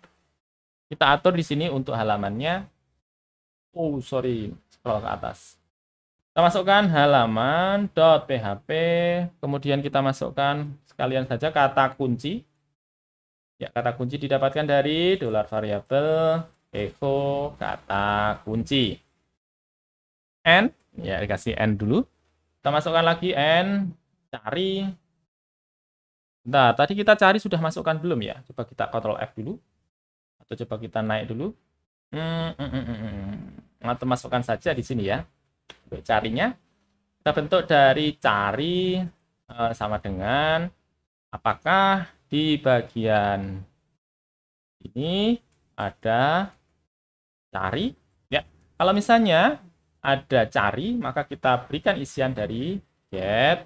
kita atur di sini untuk halamannya. Oh, sorry, scroll ke atas. Kita masukkan halaman.php, kemudian kita masukkan sekalian saja kata kunci. Ya, kata kunci didapatkan dari $variable echo kata kunci. N, ya dikasih N dulu. Kita masukkan lagi N, cari. Nah, tadi kita cari sudah masukkan belum ya? Coba kita Ctrl F dulu. Atau coba kita naik dulu. Atau masukkan saja di sini ya. Untuk carinya, kita bentuk dari cari sama dengan apakah di bagian ini ada cari. Ya, kalau misalnya ada cari, maka kita berikan isian dari get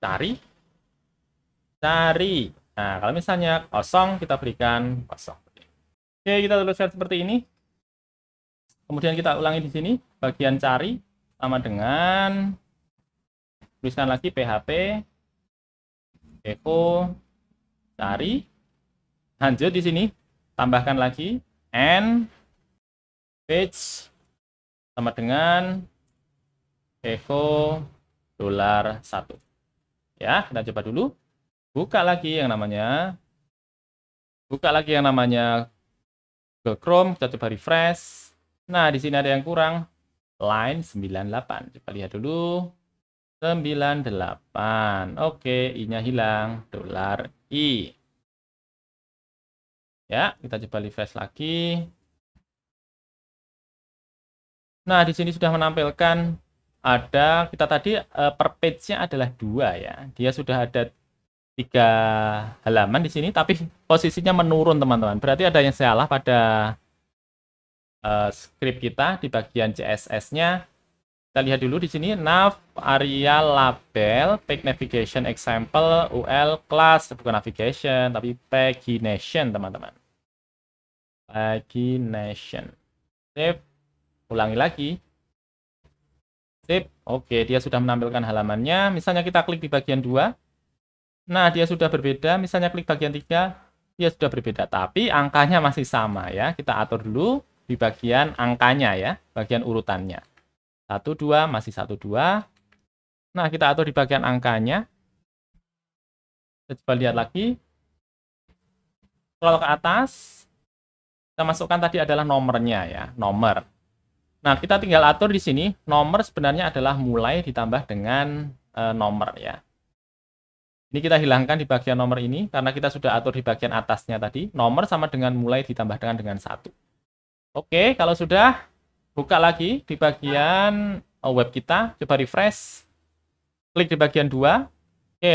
cari. Nah, kalau misalnya kosong, kita berikan kosong. Oke, kita tuliskan seperti ini. Kemudian kita ulangi di sini, bagian cari sama dengan tuliskan lagi PHP echo cari. Lanjut di sini, tambahkan lagi n page sama dengan echo $1. Ya, kita coba dulu. Buka lagi yang namanya Google Chrome, kita coba refresh. Nah, di sini ada yang kurang. Line 98. Coba lihat dulu. 98. Oke, I-nya hilang. $i. Ya, kita coba refresh lagi. Nah, di sini sudah menampilkan ada, kita tadi per page-nya adalah 2 ya. Dia sudah ada 3 halaman di sini, tapi posisinya menurun teman-teman. Berarti ada yang salah pada script kita di bagian CSS-nya. Kita lihat dulu di sini nav area label page navigation example UL class, bukan navigation tapi pagination teman-teman. Pagination. Save. Ulangi lagi. Sip. Oke, dia sudah menampilkan halamannya. Misalnya kita klik di bagian 2. Nah, dia sudah berbeda. Misalnya klik bagian 3, dia sudah berbeda. Tapi angkanya masih sama ya. Kita atur dulu di bagian angkanya ya, bagian urutannya. 1, 2, masih 1, 2. Nah, kita atur di bagian angkanya. Kita coba lihat lagi. Scroll ke atas. Kita masukkan tadi adalah nomornya ya, nomor. Nah, kita tinggal atur di sini, nomor sebenarnya adalah mulai ditambah dengan nomor ya. Ini kita hilangkan di bagian nomor ini, karena kita sudah atur di bagian atasnya tadi. Nomor sama dengan mulai ditambah dengan 1. Oke, kalau sudah, buka lagi di bagian web kita, coba refresh. Klik di bagian 2. Oke,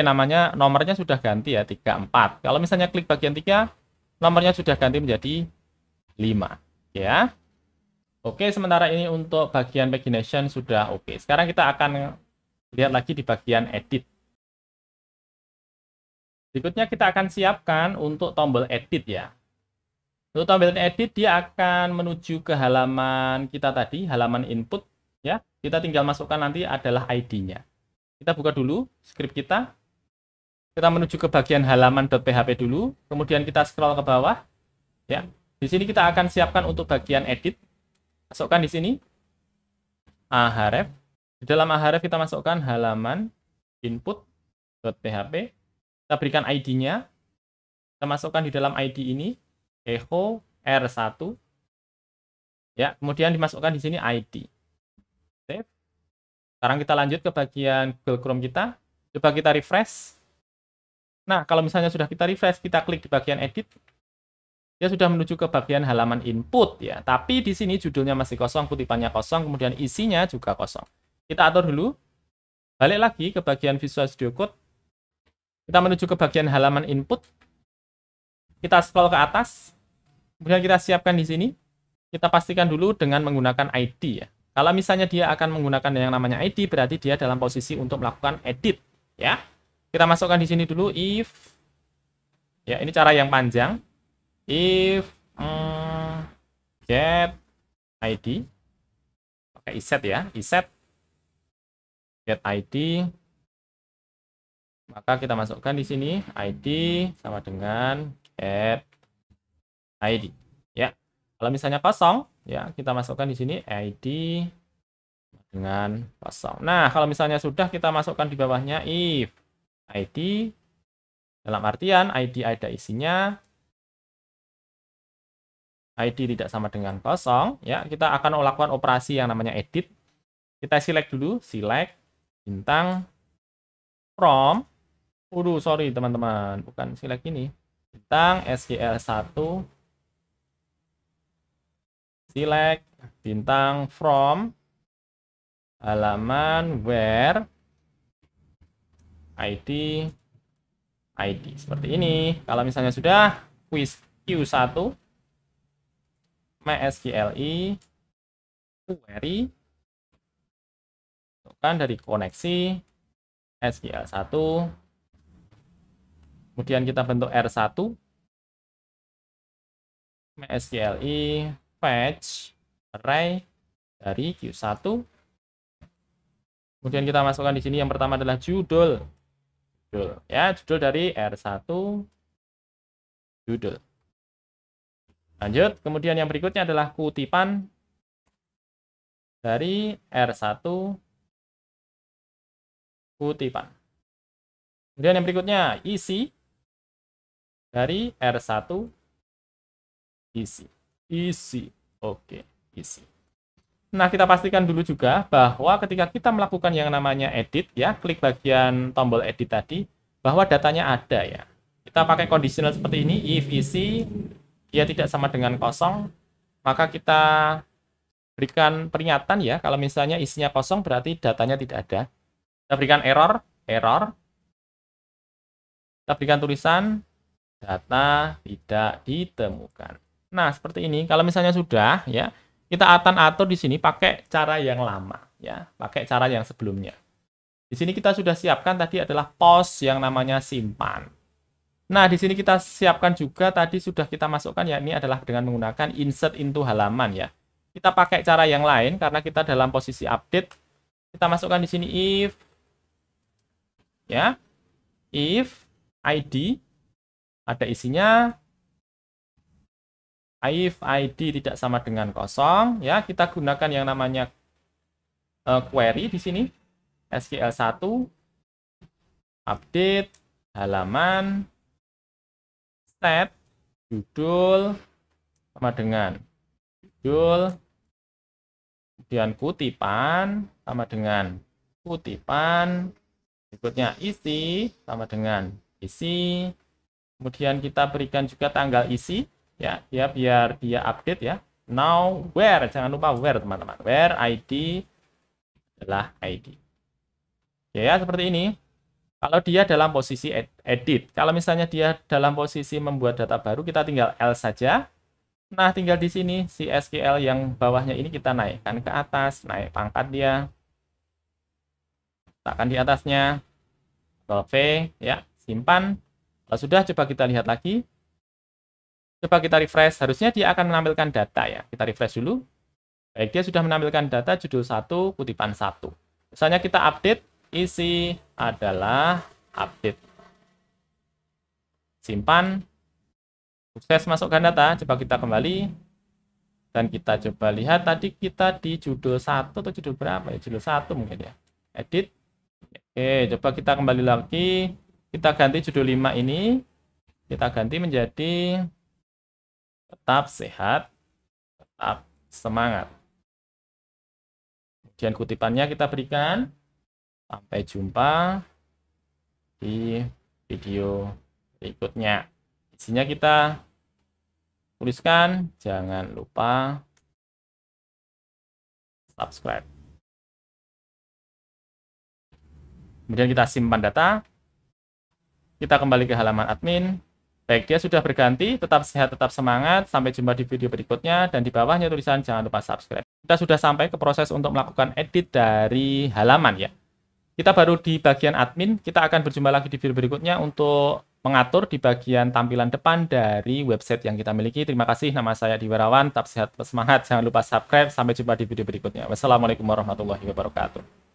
nomornya sudah ganti ya, 3, 4. Kalau misalnya klik bagian 3, nomornya sudah ganti menjadi 5. Ya. Oke, sementara ini untuk bagian pagination sudah oke. Sekarang kita akan lihat lagi di bagian edit. Berikutnya kita akan siapkan untuk tombol edit ya. Untuk tombol edit, dia akan menuju ke halaman kita tadi, halaman input. Ya, kita tinggal masukkan nanti adalah ID-nya. Kita buka dulu script kita. Kita menuju ke bagian halaman.php dulu, kemudian kita scroll ke bawah. Ya, di sini kita akan siapkan untuk bagian edit. Masukkan di sini ahref. Di dalam ahref kita masukkan halaman input.php. Kita berikan ID-nya. Kita masukkan di dalam ID ini echo R1. Ya, kemudian dimasukkan di sini ID. Save. Sekarang kita lanjut ke bagian Google Chrome kita. Coba kita refresh. Nah, kalau misalnya sudah kita refresh, kita klik di bagian edit. Dia sudah menuju ke bagian halaman input ya. Tapi di sini judulnya masih kosong, kutipannya kosong, kemudian isinya juga kosong. Kita atur dulu. Balik lagi ke bagian Visual Studio Code. Kita menuju ke bagian halaman input. Kita scroll ke atas. Kemudian kita siapkan di sini. Kita pastikan dulu dengan menggunakan ID ya. Kalau misalnya dia akan menggunakan yang namanya ID, berarti dia dalam posisi untuk melakukan edit ya. Kita masukkan di sini dulu if, ya ini cara yang panjang, if get ID, pakai iset ya, iset get ID, maka kita masukkan di sini ID sama dengan get ID, ya. Kalau misalnya kosong, ya kita masukkan di sini ID dengan kosong. Nah, kalau misalnya sudah, kita masukkan di bawahnya if ID, dalam artian ID ada isinya, ID tidak sama dengan kosong, ya kita akan melakukan operasi yang namanya edit. Kita select dulu, select bintang from, sorry teman-teman, bukan select ini, bintang SQL1, select bintang from halaman where ID seperti ini. Kalau misalnya sudah quiz Q1 MySQLi query, kan dari koneksi SQL1, kemudian kita bentuk R1 MySQLi fetch array dari Q1. Kemudian kita masukkan di sini yang pertama adalah judul. Ya, judul dari R1 judul. Lanjut, kemudian yang berikutnya adalah kutipan dari R1 kutipan. Kemudian yang berikutnya isi dari R1 isi. Oke, isi. Nah, kita pastikan dulu juga bahwa ketika kita melakukan yang namanya edit, ya, klik bagian tombol edit tadi, bahwa datanya ada ya. Kita pakai conditional seperti ini, if isi, dia tidak sama dengan kosong, maka kita berikan peringatan ya, kalau misalnya isinya kosong berarti datanya tidak ada. Kita berikan error. Kita berikan tulisan, data tidak ditemukan. Nah, seperti ini. Kalau misalnya sudah, ya, kita akan atur di sini pakai cara yang lama, ya, pakai cara yang sebelumnya. Di sini kita sudah siapkan tadi adalah pos yang namanya simpan. Nah, di sini kita siapkan juga tadi sudah kita masukkan ya, ini adalah dengan menggunakan insert into halaman ya. Kita pakai cara yang lain karena kita dalam posisi update. Kita masukkan di sini if, ya, if ID ada isinya. If ID tidak sama dengan kosong, ya kita gunakan yang namanya query di sini SQL1 update halaman set judul sama dengan judul, kemudian kutipan sama dengan kutipan, berikutnya isi sama dengan isi, kemudian kita berikan juga tanggal isi. Ya, biar dia update ya. Now where, jangan lupa where teman-teman. Where ID adalah ID. Ya, seperti ini. Kalau dia dalam posisi edit, kalau misalnya dia dalam posisi membuat data baru, kita tinggal else saja. Nah, tinggal di sini si SQL yang bawahnya ini kita naikkan ke atas, naik pangkat dia. Letakkan di atasnya. Ctrl V, ya, simpan. Kalau sudah, coba kita lihat lagi. Coba kita refresh, harusnya dia akan menampilkan data ya. Kita refresh dulu. Baik, dia sudah menampilkan data judul 1, kutipan 1. Misalnya kita update, isi adalah update. Simpan. Sukses masukkan data. Coba kita kembali. Dan kita coba lihat tadi kita di judul 1 atau judul berapa ya? Judul 1 mungkin ya. Edit. Oke, coba kita kembali lagi. Kita ganti judul 5 ini. Kita ganti menjadi tetap sehat, tetap semangat. Kemudian kutipannya kita berikan. Sampai jumpa di video berikutnya. Isinya kita tuliskan, jangan lupa subscribe. Kemudian kita simpan data. Kita kembali ke halaman admin. Baik, dia sudah berganti, tetap sehat, tetap semangat. Sampai jumpa di video berikutnya. Dan di bawahnya tulisan jangan lupa subscribe. Kita sudah sampai ke proses untuk melakukan edit dari halaman ya. Kita baru di bagian admin. Kita akan berjumpa lagi di video berikutnya untuk mengatur di bagian tampilan depan dari website yang kita miliki. Terima kasih, nama saya Adi Wirawan. Tetap sehat, tetap semangat. Jangan lupa subscribe. Sampai jumpa di video berikutnya. Wassalamualaikum warahmatullahi wabarakatuh.